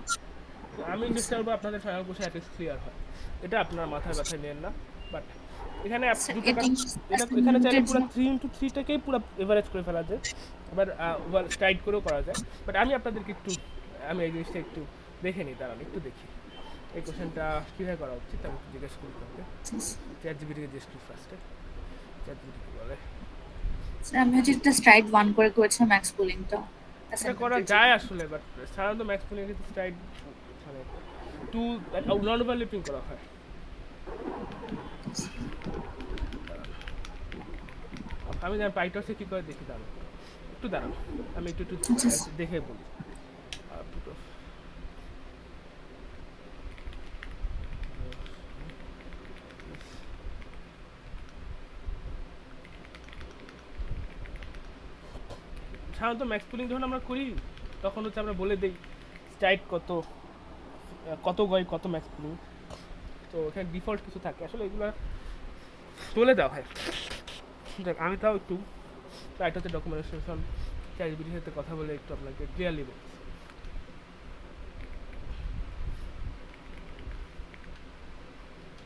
আমি চেষ্টা করবো আপনাদের ফাইনাল কোর্সে অ্যাটলিস্ট ক্লিয়ার হয়, এটা আপনার মাথায় ব্যথায় নেন না। বাট এখানে এখানে চাইলে পুরো 3x3টাকেই পুরো এভারেজ করে ফেলা যায়, আবার ওভার স্ট্রাইড করেও করা যায়। বাট আমি আপনাদেরকে একটু, আমি এই জিনিসটা একটু দেখে নিই, দাঁড়ান একটু দেখি এই কোশ্চেনটা কীভাবে করা উচিত, আমি একটু জিজ্ঞেস করতে হবে চ্যাটজিপিটিকে, জিজ্ঞেস করি ফার্স্টে চ্যাটজিপিটি কী বলে। আমি হচ্ছে একটা স্ট্রাইড 1 করে করেছিলাম ম্যাক্স পুলিংটা, এটা করা যায় আসলে, বাট সাধারণত ম্যাক্স পুলিং এর ক্ষেত্রে স্ট্রাইড মানে 2 নন ওভারল্যাপিং করা হয়। আমি জানি পাইটসে কী করে দেখি, দাঁড়ান একটু দাঁড়ান, আমি একটু দেখে বলি। সাধারণত ম্যাক্স পুলিং যখন আমরা করি তখন হচ্ছে আমরা বলে দিই স্ট্রাইড কত গয় কত ম্যাক্স পুলিং, তো এখানে ডিফল্ট কিছু থাকে, আসলে এগুলো বলে দেওয়া হয়। দেখ আমি তাও একটু রাইট হচ্ছে ডকুমেন্টেশন চ্যাটজিপিটির সাথে কথা বলে একটু আপনাকে ক্লিয়ারলি বলছি।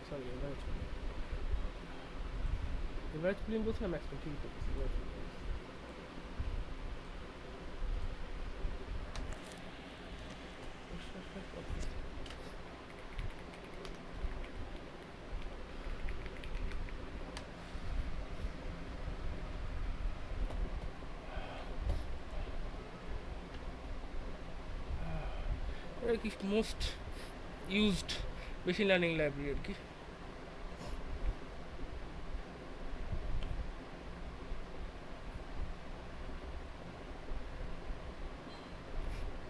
সরি এভারেজ পুলিং বলছি না ম্যাক্স পুলিং, ঠিকই বলছি। কি most used machine learning library আর কি।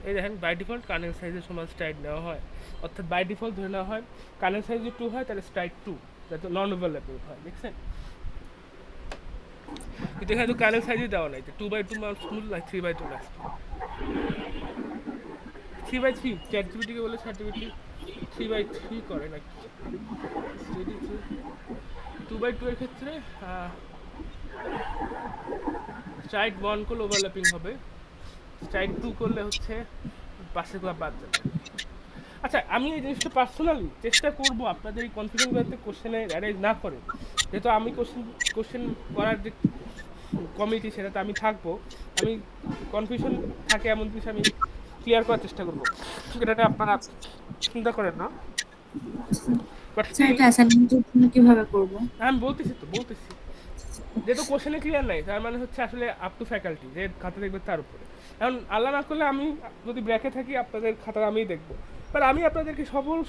এই দেখেন বাই ডিফল্ট কার্নেল সাইজের সমান স্ট্রাইড নেওয়া হয়, অর্থাৎ বাই ডিফল্ট ধরে নেওয়া হয় কার্নেল সাইজ যদি 2 হয় তাহলে স্ট্রাইড 2 যাতে নন ওভারল্যাপিং হয়, দেখছেন? কিন্তু এখানে তো কার্নেল সাইজই দেওয়া নাই, 2/2 ম্যাক্স ফুল না 3/2 ম্যাক্স ফুল। 3/3 চ্যাট জিপিটিকে বলে চ্যাট জিপিটি 3/3 করে নাকি, 2/2 এর ক্ষেত্রে স্ট্রাইড 1 করলে ওভারল্যাপিং হবে, স্ট্রাইড 2 করলে হচ্ছে পাশেগুলো বাদ যাবে। আচ্ছা, আমি এই জিনিসটা পার্সোনালি চেষ্টা করব আপনাদের এই কনফিউশনগুলোতে কোশ্চেনে অ্যারেঞ্জ না করে, যেহেতু আমি কোশ্চেন করার যে কমিটি সেটাতে আমি থাকবো, আমি কনফিউশন থাকে এমন কিছু আমি ক্লিয়ার করার চেষ্টা করবো, এটাতে আপনারা চিন্তা করেন না। বাট স্যার এটা অ্যাসাইনমেন্টের জন্য কিভাবে করব? আমি বলতেছি যেহেতু কোশ্চেনে ক্লিয়ার নাই তার মানে হচ্ছে আসলে আপ টু ফ্যাকাল্টি যে খাতা দেখবে তার উপরে। এখন আল্লাহ না করলে আমি যদি ব্র্যাকে থাকি আপনাদের খাতা আমিই দেখবো, বাট আমি আপনাদেরকে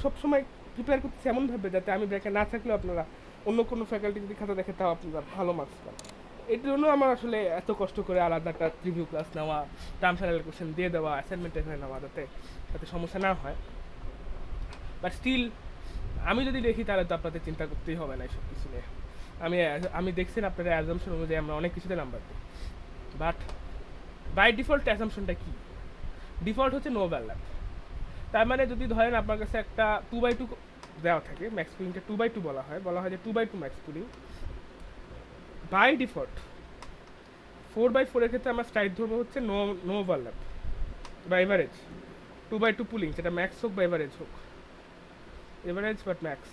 সবসময় প্রিপেয়ার করতেছি এমনভাবে যাতে আমি ব্র্যাকে না থাকলেও আপনারা অন্য কোনো ফ্যাকাল্টি যদি খাতা দেখে তাও আপনারা ভালো মার্কস পান। এর জন্য আমার আসলে এত কষ্ট করে আলাদা একটা রিভিউ ক্লাস নেওয়া, টার্ম ফাইনাল কোশ্চেন দিয়ে দেওয়া, অ্যাসাইনমেন্ট এখানে নেওয়া, যাতে সমস্যা না হয়। বাট স্টিল আমি যদি দেখি তাহলে তো আপনাদের চিন্তা করতেই হবে না এসব কিছু নিয়ে। আমি দেখছেন আপনাদের অ্যাজাম্পশন অনুযায়ী আমরা অনেক কিছুতে নাম্বার দিই, বাট বাই ডিফল্ট অ্যাজাম্পশনটা কি? ডিফল্ট হচ্ছে নো ওভারল্যাপ। তার মানে যদি ধরেন আপনার কাছে একটা 2/2 দেওয়া থাকে, ম্যাক্স পুলিংটা 2/2 বলা হয় যে 2/2 ম্যাক্স পুলিং। বাই ডিফল্ট 4/4 এর ক্ষেত্রে আমরা স্ট্রাইক ধরবো হচ্ছে নো ওভারল্যাপ বা এভারেজ 2/2 পুলিং, সেটা ম্যাক্স হোক বা এভারেজ হোক, average but max.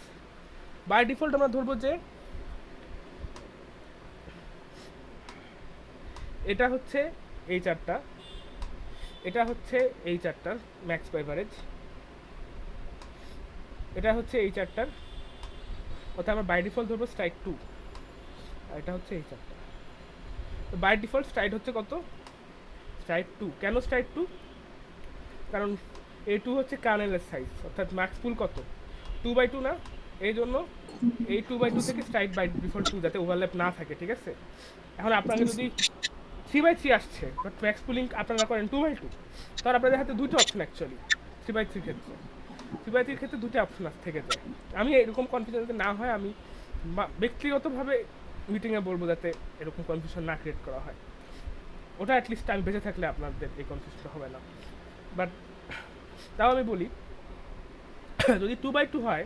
By default আমরা ধরবো যে এটা হচ্ছে এই চারটা, এটা হচ্ছে এই চারটার ম্যাক্স বা এভারেজ, এটা হচ্ছে এই চারটার, অর্থাৎ আমরা বাই ডিফল্ট ধরবো স্ট্রাইক 2, আর এটা হচ্ছে এই চারটা। তো বাই ডিফল্ট স্ট্রাইক হচ্ছে কত? স্ট্রাইক 2। কেন স্ট্রাইক 2? কারণ এই 2 হচ্ছে কার্নেলের সাইজ, অর্থাৎ ম্যাক্স পুল কত 2/2 না, এই জন্য এই 2/2 থেকে স্ট্রাইক বাই ডিফল্ট 2 যাতে ওভারল্যাপ না থাকে, ঠিক আছে? এখন আপনাকে যদি 3/3 আসছে বাট ম্যাক্স পুলিং আপনারা করেন 2/2, তাহলে আপনাদের হাতে দুটো অপশন অ্যাকচুয়ালি 3/3 ক্ষেত্রে 3/3 ক্ষেত্রে দুটো অপশন থেকে যায়। আমি এরকম কনফিউশন যাতে না হয় আমি ব্যক্তিগতভাবে মিটিংয়ে বলবো যাতে এরকম কনফিউশন না ক্রিয়েট করা হয়, ওটা অ্যাটলিস্ট আমি বেঁচে থাকলে আপনাদের এই কনফিউশনটা হবে না। বাট তাও আমি বলি যদি 2/2 হয়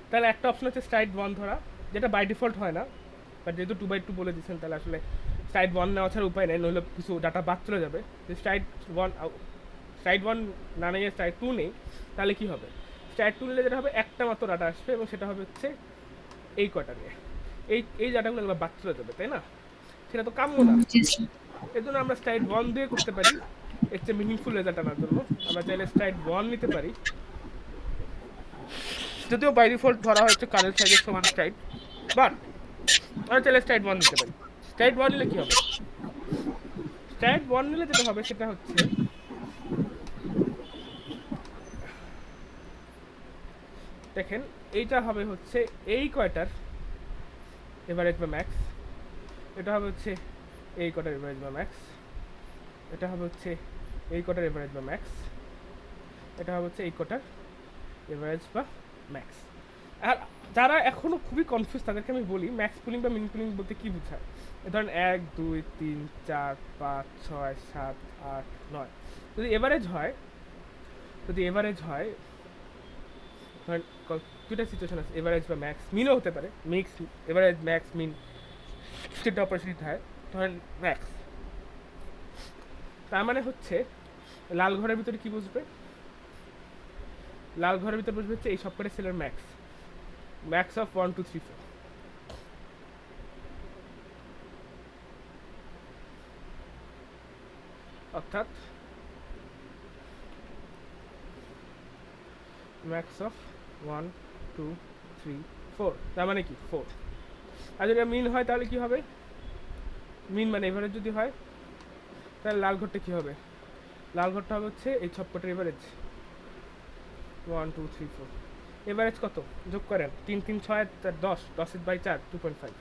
তাহলে একটা অপশন হচ্ছে স্ট্রাইড 1 ধরা, যেটা বাই ডিফল্ট হয় না, বাট যেহেতু 2/2 বলে দিচ্ছেন তাহলে আসলে স্ট্রাইড 1 নেওয়া ছাড়া উপায় নেই, নইলে কিছু ডাটা বাদ চলে যাবে। স্ট্রাইড 1 না নিয়ে স্ট্রাইড 2 নেই, তাহলে কী হবে? স্ট্রাইড 2 নিলে যেটা হবে একটা মাত্র ডাটা আসবে এবং সেটা হবে হচ্ছে এই কটা নিয়ে, এই ডাটাগুলো এগুলো বাদ চলে যাবে, তাই না? সেটা তো কাম্য না। এর জন্য আমরা স্ট্রাইড 1 দিয়ে করতে পারি, এর চেয়ে মিনিংফুল রেজাল্ট আনার জন্য আমরা চাইলে স্ট্রাইড 1 নিতে পারি, যদিও বাই ডিফল্ট ধরা হচ্ছে কারেন্ট সাইজের সমান স্ট্রাইড, বাট আমরা চাইলে স্ট্রাইড 1 নিতে পারি। স্ট্রাইড 1 নিলে কী হবে? স্ট্রাইড 1 নিলে যেটা হবে সেটা হচ্ছে দেখেন এইটা হবে হচ্ছে এই কয়টার এভারেজ বা ম্যাক্স, এটা হবে হচ্ছে এই কটার এভারেজ বা ম্যাক্স, এটা হবে হচ্ছে এই কটার এভারেজ বা ম্যাক্স, এটা হবে হচ্ছে এই কটার এভারেজ বা ম্যাক্স। আর যারা এখনও খুবই কনফিউজ তাদেরকে আমি বলি ম্যাক্স পুলিং বা মিনি পুলিং বলতে কী বোঝায়। ধরেন 1 2 3 4 5 6 7 8 9 যদি এভারেজ হয় ধরেন দুটা সিচুয়েশন আছে, এভারেজ বা ম্যাক্স, মিনও হতে পারে, মিক্স এভারেজ ম্যাক্স মিন সেটা অপরচুনিটি হয়, ধরেন ম্যাক্স। তার মানে হচ্ছে লাল ঘরের ভিতরে কি বুঝবে? লাল ঘরের ভিতরে বুঝবে হচ্ছে এই সবকটা সেলের ম্যাক্স অফ 1 2 3 4, অর্থাৎ ম্যাক্স অফ 1 2 3 4, তার মানে কি 4। আর যদি মিন হয় তাহলে কি হবে? মিন মানে এভারেজ যদি হয় তাহলে লাল ঘরটা কী হবে? লাল ঘরটা হবে হচ্ছে এই সবকটার এভারেজ, 1 2 3 4 এভারেজ কত যোগ করেন 3 3 6 10 10 বাই 4 2.5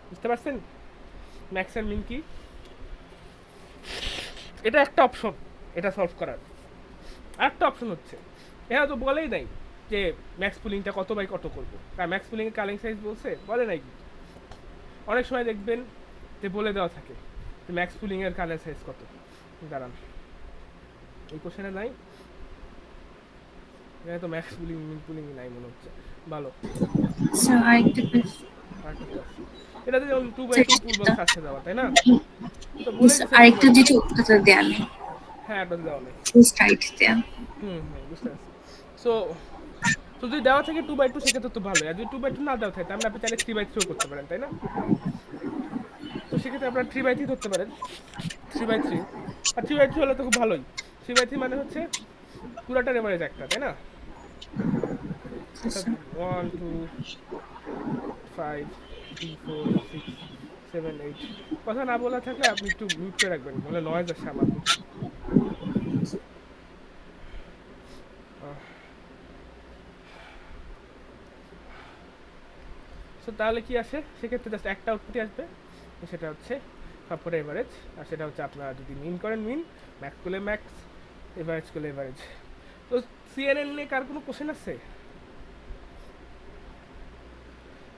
বুঝতে পারছেন ম্যাক্স এর মিন কি এটা একটা অপশন এটা সলভ করার আরেকটা অপশন হচ্ছে এটা তো বলেই নাই যে ম্যাক্স পুলিংটা কত বাই কত করবো কারণ ম্যাক্স পুলিংয়ের কালিং সাইজ বলছে বলে নাই কি অনেক সময় দেখবেন যে বলে দেওয়া থাকে যে ম্যাক্স পুলিংয়ের কালিং সাইজ কত দাঁড়ান এই কোশ্চেনে নাই এখানে তো ম্যাক্স পুলিং মিন পুলিং নাই মনে হচ্ছে ভালো স্যার আরেকটা question। আরেকটা আছে। এটা তো যেমন 2/2 পুল বক্স আসছে দেওয়া তাই না তো বলে স্যার, আরেকটা যেটা উত্তরটা দেয়া নেই হ্যাঁ এটা দেওয়া নেই রাইট দেয়া বুঝতে পারছি সো তো যদি দেওয়া থাকে 2/2 সেক্ষেত্রে তো ভালো আর যদি 2/2 না দেওয়া থাকে তাহলে আপনি চাইলে 3/3 করতে পারেন তাই না তো সেক্ষেত্রে আপনারা 3/3 ধরতে পারেন 3/3 আর 3/3 হলে তো খুব ভালোই 3/3 মানে হচ্ছে পুরাটার এভারেজ একটা তাই না 1 2 5 3 4 6 7 8 কথা না বলা থাকলে আপনি একটু মিউট করে রাখবেন বলে নয়েজ আসে আমার সো তাহলে কি আসে সেক্ষেত্রে জাস্ট একটা আউটপুটই আসবে তো সেটা হচ্ছে সবকটা এভারেজ আর সেটা হচ্ছে আপনারা যদি মিন করেন মিন ম্যাক্স করলে ম্যাক্স এভারেজ করলে এভারেজ তো সিএনএন নিয়ে কার কোনো কোশ্চেন আছে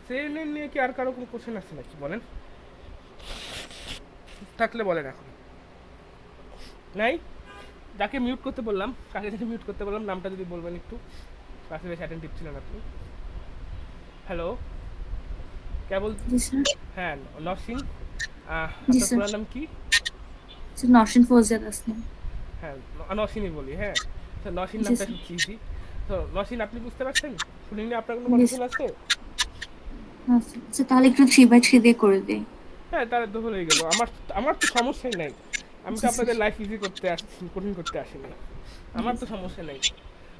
সিএনএন নিয়ে কি আর কারো কোনো কোশ্চেন আছে নাকি বলেন থাকলে বলেন এখন নাই যাকে মিউট করতে বললাম কাকে যাকে মিউট করতে বললাম নামটা যদি বলবেন একটু ক্লাসে বেশ অ্যাটেন্টিভ ছিলেন আপনি হ্যালো কে বল জি স্যার হ্যাঁ নসিন জি, আপনার স্যার। পুরো নাম কি স্যার নওশিন ফৌজিয়াত আসলাম হ্যাঁ নসিনই বলি হ্যাঁ তো নসিন জি, নামটা স্যার। খুব ইজি তো নসিন আপনি বুঝতে পারছেন শুনি নিয়ে আপনার কোনো জি, কনফিউশন আছে আচ্ছা তাহলে একটু 3/3 দিয়ে করে দিই হ্যাঁ তাহলে তো হয়ে গেল আমার তো সমস্যাই নাই আমি তো জি, আপনাদের স্যার। লাইফ ইজি করতে আসছি কঠিন করতে আসিনি আমার তো সমস্যা নেই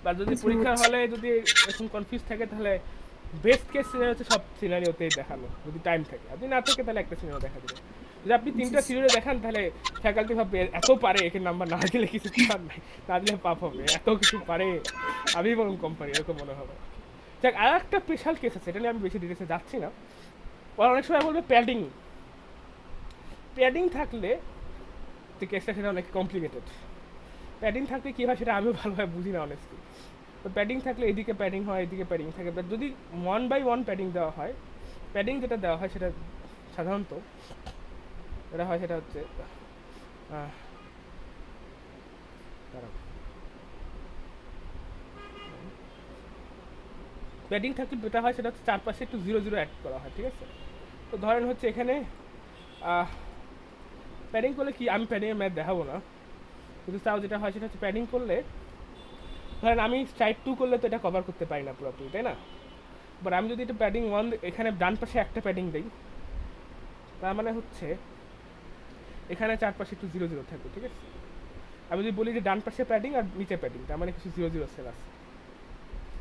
বা যদি আচ্ছা, পরীক্ষার বুঝছি। হলে যদি এরকম কনফিউজ থাকে তাহলে বেস্ট কেস সিনারিও হচ্ছে সব সিনারিওতেই দেখানো যদি টাইম থাকে যদি না থাকে তাহলে একটা সিনারিও দেখা দেবে যদি আপনি তিনটা সিনারিও দেখান তাহলে ফ্যাকাল্টি ভাববে এত পারে একে নাম্বার না দিলে কিছু করার নাই না দিলে পাপ হবে এত কিছু পারে আমি বরং কম পারি এরকম মনে হবে দেখ আর একটা স্পেশাল কেস আছে এটা নিয়ে আমি বেশি ডিটেলসে যাচ্ছি না ওরা অনেক সময় বলবে প্যাডিং থাকলে যে কেসটা সেটা অনেক কমপ্লিকেটেড প্যাডিং থাকলে কী হয় সেটা আমিও ভালোভাবে বুঝি না অনেস্টলি তো প্যাডিং থাকলে এদিকে প্যাডিং হয় এদিকে প্যাডিং থাকে বাট যদি 1/1 প্যাডিং দেওয়া হয় প্যাডিং যেটা দেওয়া হয় সেটা সাধারণত যেটা হয় সেটা হচ্ছে দাঁড়াও প্যাডিং থাকলে যেটা হয় সেটা হচ্ছে চারপাশে একটু 0 0 অ্যাড করা হয় ঠিক আছে তো ধরেন হচ্ছে এখানে প্যাডিং করলে কি আমি প্যাডিংয়ের ম্যাথ দেখাবো না কিন্তু তাও যেটা হয় সেটা হচ্ছে প্যাডিং করলে ধরেন আমি সাইড 2 করলে তো এটা কভার করতে পারি না পুরোপুরি তাই না বাট আমি যদি এটা প্যাডিং 1 এখানে ডান পাশে একটা প্যাডিং দিই তার মানে হচ্ছে এখানে চারপাশে একটু 0 0 থাকবে ঠিক আছে আমি যদি বলি যে ডান পাশে প্যাডিং আর নিচে প্যাডিং তার মানে কিছু 0 0 সেল আছে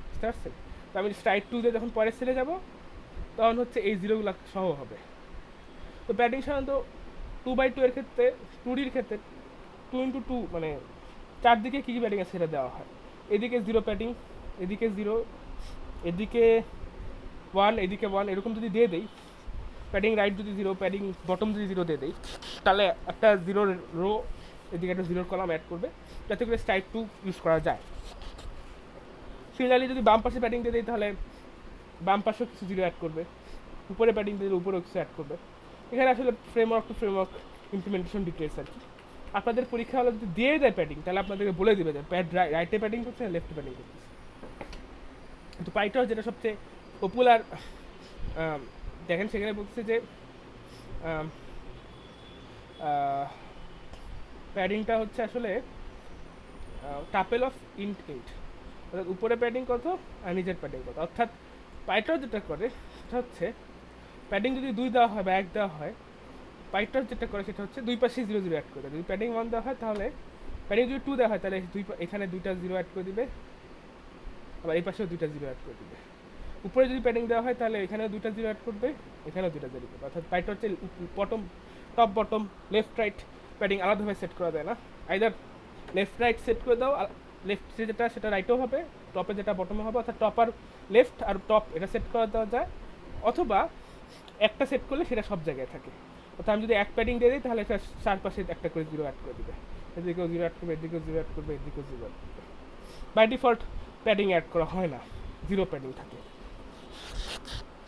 বুঝতে পারছেন তো আমি সাইড 2 দিয়ে যখন পরের সেলে যাব তখন হচ্ছে এই জিরোগুলো সহ হবে তো প্যাডিং সাধারণত 2/2 এর ক্ষেত্রে 2Dর ক্ষেত্রে 2 × 2 মানে চারদিকে কী কী প্যাডিং আছে সেটা দেওয়া হয় এদিকে 0 প্যাডিং এদিকে 0 এদিকে 1 এদিকে 1 এরকম যদি দিয়ে দেই প্যাডিং রাইট যদি 0 প্যাডিং বটম যদি 0 দিয়ে দেই তাহলে একটা 0 রো এদিকে একটা 0 কলাম অ্যাড করবে যাতে করে সাইড 2 ইউজ করা যায় সিমিলারলি যদি বাম পাশে প্যাডিং দিয়ে দিই তাহলে বাম পাশেও কিছু 0 অ্যাড করবে উপরে প্যাডিং দিয়ে দিলে উপরেও কিছু অ্যাড করবে এখানে আসলে framework to framework implementation details আর কি আপনাদের পরীক্ষা হলে যদি দিয়ে দেয় প্যাডিং তাহলে আপনাদেরকে বলে দেবে যে রাইটে প্যাডিং করছে না লেফটে প্যাডিং করছে কিন্তু পাইটর যেটা সবচেয়ে পপুলার দেখেন সেখানে বলছে যে প্যাডিংটা হচ্ছে আসলে টাপেল অফ ইন্ট অর্থাৎ উপরে প্যাডিং কত আর নিচের প্যাডিং কত অর্থাৎ পাইটর যেটা করে সেটা হচ্ছে প্যাডিং যদি 2 দেওয়া হয় বা 1 দেওয়া হয় পাইটর যেটা করে সেটা হচ্ছে দুই পাশে 0 0 অ্যাড করে দেয় যদি প্যাডিং 1 দেওয়া হয় তাহলে প্যাডিং যদি 2 দেওয়া হয় তাহলে এখানে 2টা 0 অ্যাড করে দিবে আবার এই পাশেও 2টা 0 অ্যাড করে দিবে উপরে যদি প্যাডিং দেওয়া হয় তাহলে এখানেও 2টা 0 অ্যাড করবে এখানেও 2টা 0 করবে অর্থাৎ পাইটর হচ্ছে top bottom left right padding আলাদাভাবে সেট করা যায় না আইদার লেফট রাইট সেট করে দাও লেফট যেটা সেটা রাইটও হবে, টপে যেটা বটমে হবে, অর্থাৎ টপ আর লেফট আর টপ এটা সেট করা দেওয়া যায়, অথবা একটা সেট করলে সেটা সব জায়গায় থাকে। অর্থাৎ আমি যদি এক প্যাডিং দিয়ে দিই তাহলে এটা চারপাশে একটা করে জিরো অ্যাড করে দিবে, এদিকেও জিরো অ্যাড করবে, এদিকেও জিরো অ্যাড করবে, এদিকেও জিরো অ্যাড করবে। বাই ডিফল্ট প্যাডিং অ্যাড করা হয় না, জিরো প্যাডিং থাকে।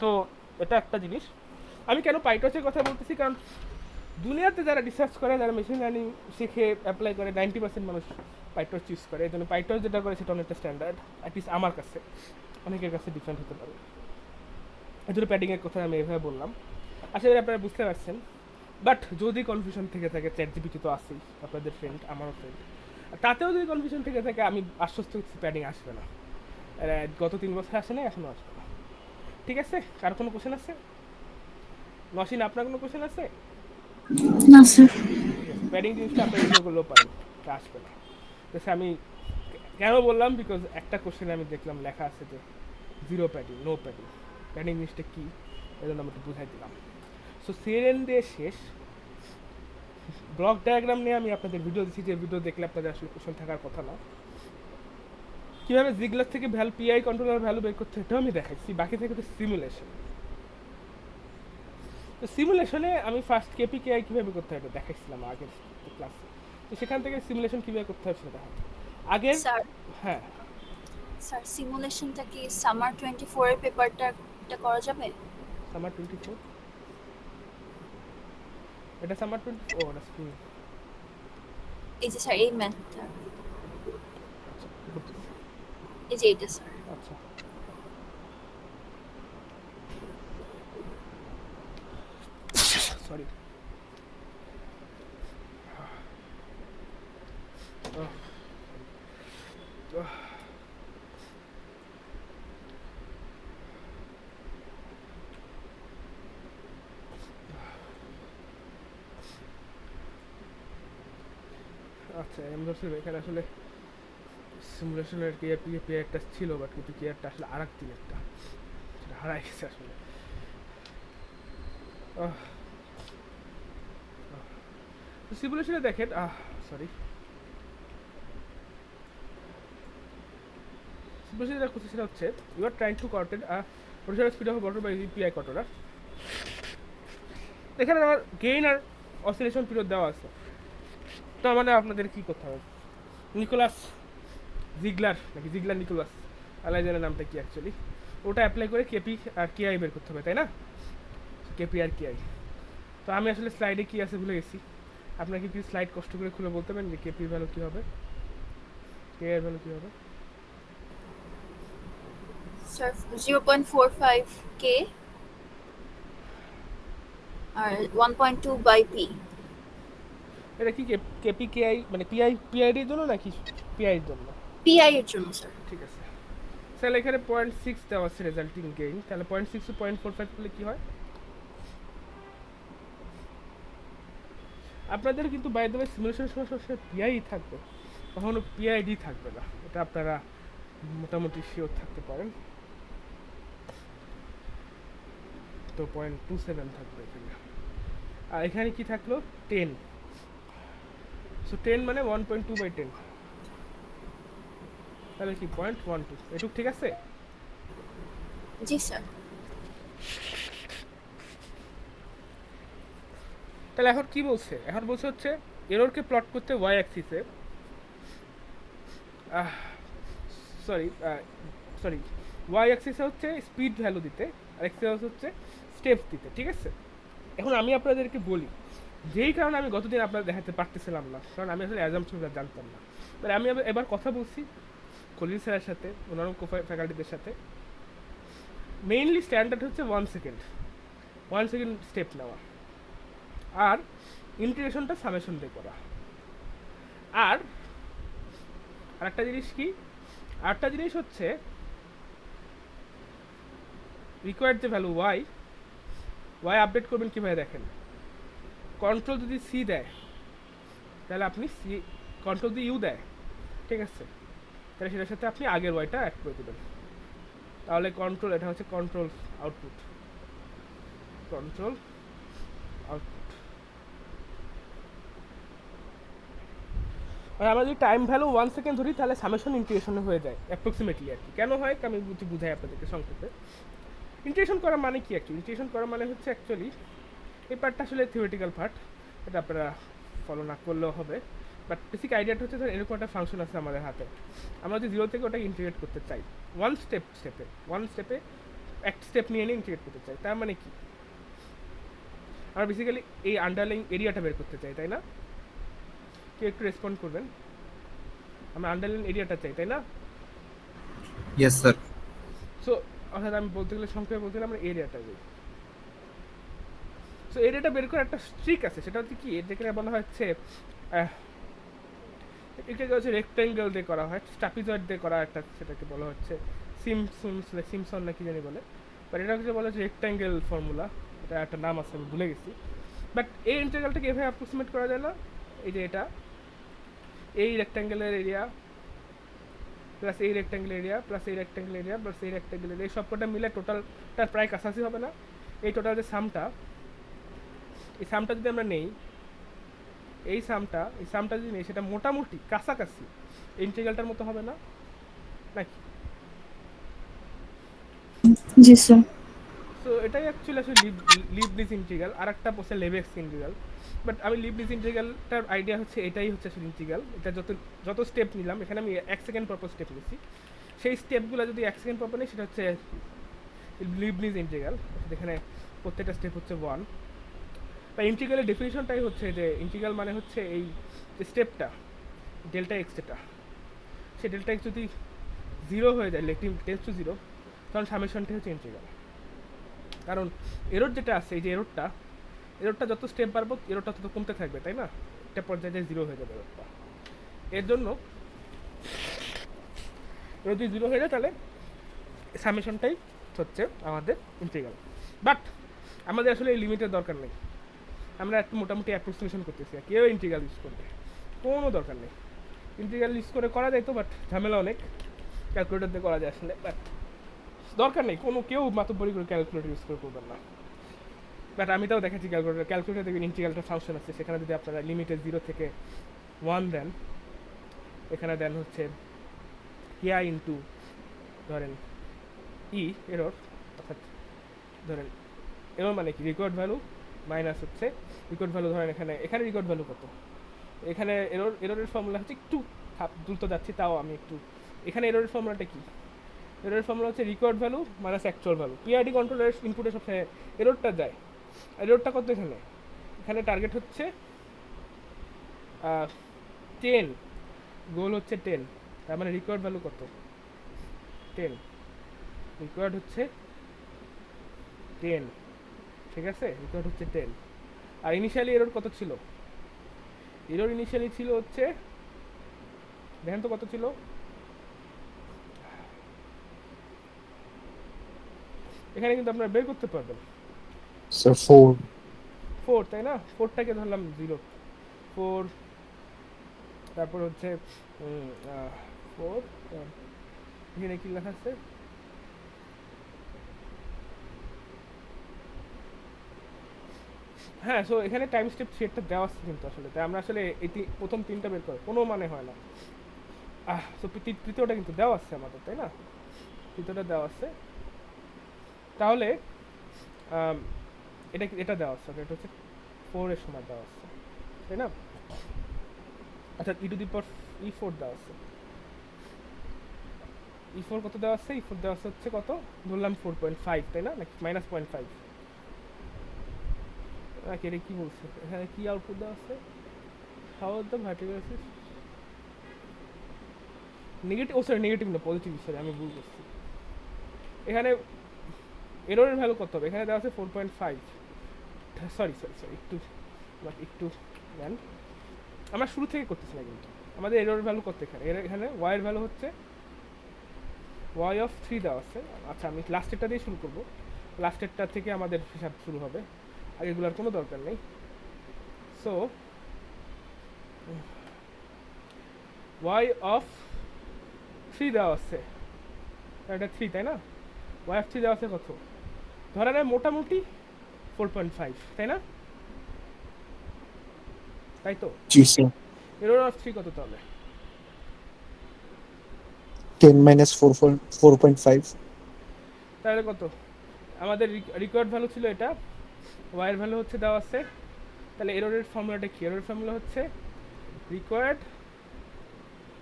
তো এটা একটা জিনিস। আমি কেন পাইটসের কথা বলতেছি, কারণ দুনিয়াতে যারা রিসার্চ করে, যারা মেশিন লার্নিং শিখে অ্যাপ্লাই করে, 90% মানুষ পাইটস চুজ করে। এই জন্য পাইটস যেটা করে সেটা অনেকটা স্ট্যান্ডার্ড, অ্যাটলিস্ট আমার কাছে, অনেকের কাছে ডিফারেন্ট হতে পারে। এই জন্য প্যাডিংয়ের কথা আমি এভাবে বললাম, আশা করি আপনারা বুঝতে পারছেন। বাট যদি কনফিউশন থেকে থাকে, চ্যাটজিপিটি তো আছেই, আপনাদের ফ্রেন্ড, আমারও ফ্রেন্ড, তাতেও যদি কনফিউশন থেকে থাকে, আমি আশ্বস্ত করছি প্যাডিং আসবে না। গত 3 বছর আসে না, এখনও আসবে না। ঠিক আছে, কার কোনো কোশ্চেন আছে? নসীন, আপনার কোনো কোশ্চেন আছে? না স্যার। ঠিক আছে, প্যাডিং জিনিসটা আপনি ইগনোর করলেও পারেন, এটা আসবে না। ঠিক আমি কেন বললাম, বিকজ একটা কোশ্চেনে আমি দেখলাম লেখা আছে যে zero padding, no padding. Padding জিনিসটা কী, এই জন্য আমি একটু বুঝাই দিলাম। সো সিএনএন দিয়ে শেষ। ব্লক ডায়াগ্রাম নিয়ে আমি আপনাদের ভিডিও দিচ্ছি, যে ভিডিও দেখলে আপনাদের আসলে কোশ্চেন থাকার কথা না। কীভাবে জিগলার থেকে পিআই কন্ট্রোলার ভ্যালু বের করতে, এটাও আমি দেখাচ্ছি। বাকি থেকে তো সিমুলেশন। তো সিমুলেশনে আমি ফার্স্ট কেপিকেআই কীভাবে করতে হবে দেখাইছিলাম আগের ক্লাসে। তো সেখান থেকে সিমুলেশন কীভাবে করতে হবে সেটা দেখাচ্ছি আগের। স্যার হ্যাঁ স্যার সিমুলেশনটা কি সামার 24 এর পেপারটা করা যাবে? সামার 24, এটা সামার 24, ও এটা স্প্রিং। এই যে স্যার এই ম্যাথটা, আচ্ছা করতেছি। এই যে এটা স্যার। আচ্ছা সরি। আচ্ছা এখানে আসলে সিমুলেশনের পিআই একটা ছিল, বাট কিন্তু পিআইটা আসলে আর এক দিন একটা সেটা হারাই গেছে আসলে। সিমুলেশনে দেখেন, সরি, সিমুলেশনে যেটা করছে সেটা হচ্ছে you are trying to content rotational speed of motor by PI controller. এখানে আমার গেইন আর অসিলেশন পিরিয়ড দেওয়া আছে। তো মানে আপনাদের কী করতে হবে, নিকোলাস জিগলার নাকি জিগলার নিকোলাস, আলাই জানার নামটা কি অ্যাকচুয়ালি, ওটা অ্যাপ্লাই করে কেপি আর কেআই বের করতে হবে, তাই না? কেপি আর কেআই। তো আমি আসলে স্লাইডে কী আছে ভুলে গেছি। আপনারা কি স্লাইড কষ্ট করে খুলে বলতে পারেন যে কেপির ভ্যালু কী হবে, কেআই এর ভ্যালু কী হবে? স্যার 0.45 কে আর 1.2 বাই পি। এটা কি কেপি কেআই মানে পিআইডির জন্য নাকি পিআইয়ের জন্য? পিআই এর জন্য স্যার। ঠিক আছে স্যার, এখানে 0.6 দেওয়া আছে রেজাল্টিং গেইন, তাহলে 0.6 টু 0.45 করলে কী হয়? আপনাদের কিন্তু বাই দ্য ওয়ে সিমুলেশনের সময় সবসময় পিআই থাকবে, কখনো পিআইডি থাকবে না, এটা আপনারা মোটামুটি শিওর থাকতে পারেন। তো 0.27 থাকবে এখানে, আর এখানে কি থাকলো 10। সো 10 মানে 1.2/10, তাহলে কি 0.12, এটুক ঠিক আছে? জি স্যার। তাহলে এখন কি বলছে, এখন বলছে হচ্ছে এররকে প্লট করতে ওয়াই অ্যাক্সিসে, সরি ওয়াই অ্যাক্সিসে হচ্ছে স্পিড ভ্যালু দিতে, আর এক্সিস হচ্ছে স্টেপস দিতে, ঠিক আছে? এখন আমি আপনাদেরকে বলি, যেই কারণে আমি গতদিন আপনাদের দেখাতে পারতেছিলাম না, কারণ আমি আসলে অ্যাজাম্পশনটা জানতাম না। মানে আমি এবার কথা বলছি কলিন স্যারের সাথে, অন্যান্য ফ্যাকাল্টিদের সাথে। মেইনলি স্ট্যান্ডার্ড হচ্ছে 1 সেকেন্ড স্টেপ নেওয়া, আর ইন্টিগ্রেশনটা সামেশন দিয়ে করা। আর আরেকটা জিনিস কি, আরেকটা জিনিস হচ্ছে রিকোয়ার্ড যে ভ্যালু ওয়াই আপডেট করবেন কীভাবে দেখেন। কন্ট্রোল যদি সি দেয় তাহলে আপনি সি, কন্ট্রোল যদি ইউ দেয়, ঠিক আছে, তাহলে সেটার সাথে আপনি আগের ওয়াইটা অ্যাড করে দেবেন। তাহলে কন্ট্রোল, এটা হচ্ছে কন্ট্রোল আউটপুট, আর আমরা যদি টাইম ভ্যালু 1 সেকেন্ড ধরি তাহলে সামেশন ইন্টিগ্রেশন হয়ে যায় অ্যাপ্রক্সিমেটলি আর কি। কেন হয় আমি বুঝাই আপনাদেরকে সংক্ষেপে। ইন্টিগ্রেশন করা মানে কি অ্যাকচুয়ালি? ইন্টিগ্রেশন করা মানে হচ্ছে অ্যাকচুয়ালি এই পার্টটা আসলে থিওরিটিক্যাল পার্ট, এটা আপনারা ফলো না করলেও হবে, বাট বেসিক আইডিয়াটা হচ্ছে ধর এরকম একটা ফাংশন আছে আমাদের হাতে, আমরা যদি 0 থেকে ওটাকে ইন্টিগ্রেট করতে চাই ওয়ান স্টেপে এক স্টেপ নিয়ে ইন্টিগ্রেট করতে চাই, তার মানে কি আমরা বেসিক্যালি এই আন্ডারলাইং এরিয়াটা বের করতে চাই, তাই না? কেউ একটু রেসপন্ড করবেন। আমরা আন্ডারলাইন এরিয়াটা চাই, তাই না? Yes sir. সো অর্থাৎ আমি বলতে গেলে সংক্ষেপে বলতে গেলে আমরা এরিয়াটা যাই। সো এরিয়াটা বের করার একটা ট্রিক আছে, সেটা হচ্ছে কি, যেখানে বলা হচ্ছে এটাকে হচ্ছে রেক্ট্যাঙ্গেল দিয়ে করা হয়, ট্রাপিজয়েড দিয়ে করা একটা, সেটাকে বলা হচ্ছে সিমসন না কি জানি বলে, বাট এটা হচ্ছে বলা হচ্ছে রেক্ট্যাঙ্গেল ফর্মুলা, এটা একটা নাম আছে আমি ভুলে গেছি। বাট এই ইন্টিগ্রালটাকে এভাবে অ্যাপ্রক্সিমেট করা যায় না, এই যে এটা এই রেক্ট্যাঙ্গেলের এরিয়া প্লাস এই রেক্ট্যাঙ্গেল এরিয়া প্লাস এই রেক্ট্যাঙ্গেল এরিয়া প্লাস এই রেক্ট্যাঙ্গেল এরিয়া, এই সবকটা মিলে টোটালটার প্রায় কাছাকাছি হবে না? এই টোটাল যে সামটা, এই সামটা যদি আমরা নেই, এই সামটা যদি নেই, সেটা মোটামুটি কাছাকাছি ইন্টিগ্রালটার মতো হবে না নাকি? জি স্যার। সো এটাই অ্যাকচুয়ালি আসলে লিবনিজ ইন্টিগ্রাল, আর একটা বসে লেবেক্স ইন্টিগ্রাল। বাট আমি লিবনিজ ইন্টিগ্রালটার আইডিয়া হচ্ছে এটাই হচ্ছে আসলে ইন্টিগ্রাল, এটা যত স্টেপ নিলাম, এখানে আমি 1 সেকেন্ড পর স্টেপ নিয়েছি, সেই স্টেপগুলো যদি 1 সেকেন্ড পর নিই সেটা হচ্ছে লিবনিজ ইন্টিগ্রাল, এখানে প্রত্যেকটা স্টেপ হচ্ছে 1। বা ইন্টিগ্রালের ডেফিনিশনটাই হচ্ছে যে ইন্টিগ্রাল মানে হচ্ছে এই যে স্টেপটা ডেল্টা এক্স, যেটা সেই ডেল্টা এক্স যদি 0 হয়ে যায়, টেন্স টু 0, তখন সামেশনটাই হচ্ছে ইন্টিগ্রাল। কারণ এরর যেটা আছে, এই যে এররটা যত স্টেপ বাড়বো এররটা তত কমতে থাকবে, তাই না? একটা পর্যায়ে 0 হয়ে যাবে এররটা। এর জন্য এরর যদি 0 হয়ে যায় তাহলে সামেশনটাই হচ্ছে আমাদের ইন্টিগ্রাল। বাট আমাদের আসলে এই লিমিটের দরকার নেই, আমরা একটু মোটামুটি অ্যাপ্রক্সিমেশন করতেছি, আর কেউ ইন্টিগ্রাল ইউজ করবে কোনো দরকার নেই। ইন্টিগ্রাল ইউজ করে করা যায় তো, বাট ঝামেলা অনেক, ক্যালকুলেটর দিয়ে করা যায় আসলে, বাট দরকার নেই, কেউ মাতব্বরি করে ক্যালকুলেটর ইউজ করে করবেন না। বাট আমি তাও দেখাচ্ছি ক্যালকুলেটর দেখবেন ইন্টিগ্রালটা ফাংশন আছে, সেখানে যদি আপনারা লিমিটের 0 থেকে 1 দেন, এখানে দেন হচ্ছে হিয়া ইন্টু ধরেন এরর, অর্থাৎ ধরেন এরর মানে কি রেকর্ড ভ্যালু মাইনাস হচ্ছে রেকর্ড ভ্যালু, ধরেন এখানে রেকর্ড ভ্যালু কত, এখানে এররের ফর্মুলা হচ্ছে একটু দ্রুত যাচ্ছি তাও আমি একটু, এখানে এররের ফর্মুলাটা কি, এররের ফর্মুলা হচ্ছে record value minus actual value. PID কন্ট্রোলের ইনপুটে সবসময় এররটা যায়, এররটা কত এখানে টার্গেট হচ্ছে 10, গোল হচ্ছে 10, তার মানে রিকোয়ার্ড ভ্যালু কত 10, রিকোয়ার্ড হচ্ছে 10, ঠিক আছে, রিকোয়ার্ড হচ্ছে 10। আর ইনিশিয়ালি এরর কত ছিল, এরর ইনিশিয়ালি ছিল হচ্ছে, দেখেন তো কত ছিল, এখানে কিন্তু আপনারা বের করতে পারবেন স্যার 4, তাই না? 4টাকে ধরলাম 0, 4, তারপর হচ্ছে 4, এখানে কি লেখা আছে, হ্যাঁ। সো এখানে টাইম স্টেপ 3 দেওয়া আছে কিন্তু আসলে, তাই আমরা আসলে এই প্রথম 3টা বের করে কোনো মানে হয় না। সো তৃতীয়টা কিন্তু দেওয়া আছে আমাদের, তাই না? তৃতীয়টা দেওয়া আছে, তাহলে এটা দেওয়া আছে, এটা হচ্ছে 4 এর সময় দেওয়া আছে, তাই না? আচ্ছা e4 দেওয়া আছে, e4 কত দেওয়া আছে, e4 দেওয়া আছে হচ্ছে কত বললাম 4.5, তাই না, নাকি -0.5, নাকি এটা কি বলছে, এখানে কি আউটপুট দেওয়া আছে, how the vertical Axis negative, sorry negative না পজিটিভ, সরি আমি ভুল করছি, এখানে এররের ভ্যালু কত হবে, এখানে দেওয়া আছে 4.5, সরি একটু দেন, আমরা শুরু থেকে করতেছি না কিন্তু, আমাদের এররের ভ্যালু কত এখানে y এর ভ্যালু হচ্ছে y অফ 3 দেওয়া আছে। আচ্ছা আমি লাস্টেরটা দিয়ে শুরু করব, লাস্টেরটা থেকে আমাদের হিসাব শুরু হবে, আগেগুলোর কোনো দরকার নেই। সো y অফ 3 দেওয়া আছে, এটা 3 তাই না, y অফ 3 দেওয়া আছে কত, ধরা নেয় মোটামুটি 4.5, তাই না, তাই তো? জি স্যার। এরর অফ 3 কত তাহলে? 10 minus 4.5. তাহলে কত? আমাদের রিকোয়ার্ড ভ্যালু ছিল এটা, y এর ভ্যালু হচ্ছে দেওয়া আছে। তাহলে এররের ফর্মুলাটা কি? এররের ফর্মুলা হচ্ছে রিকোয়ার্ড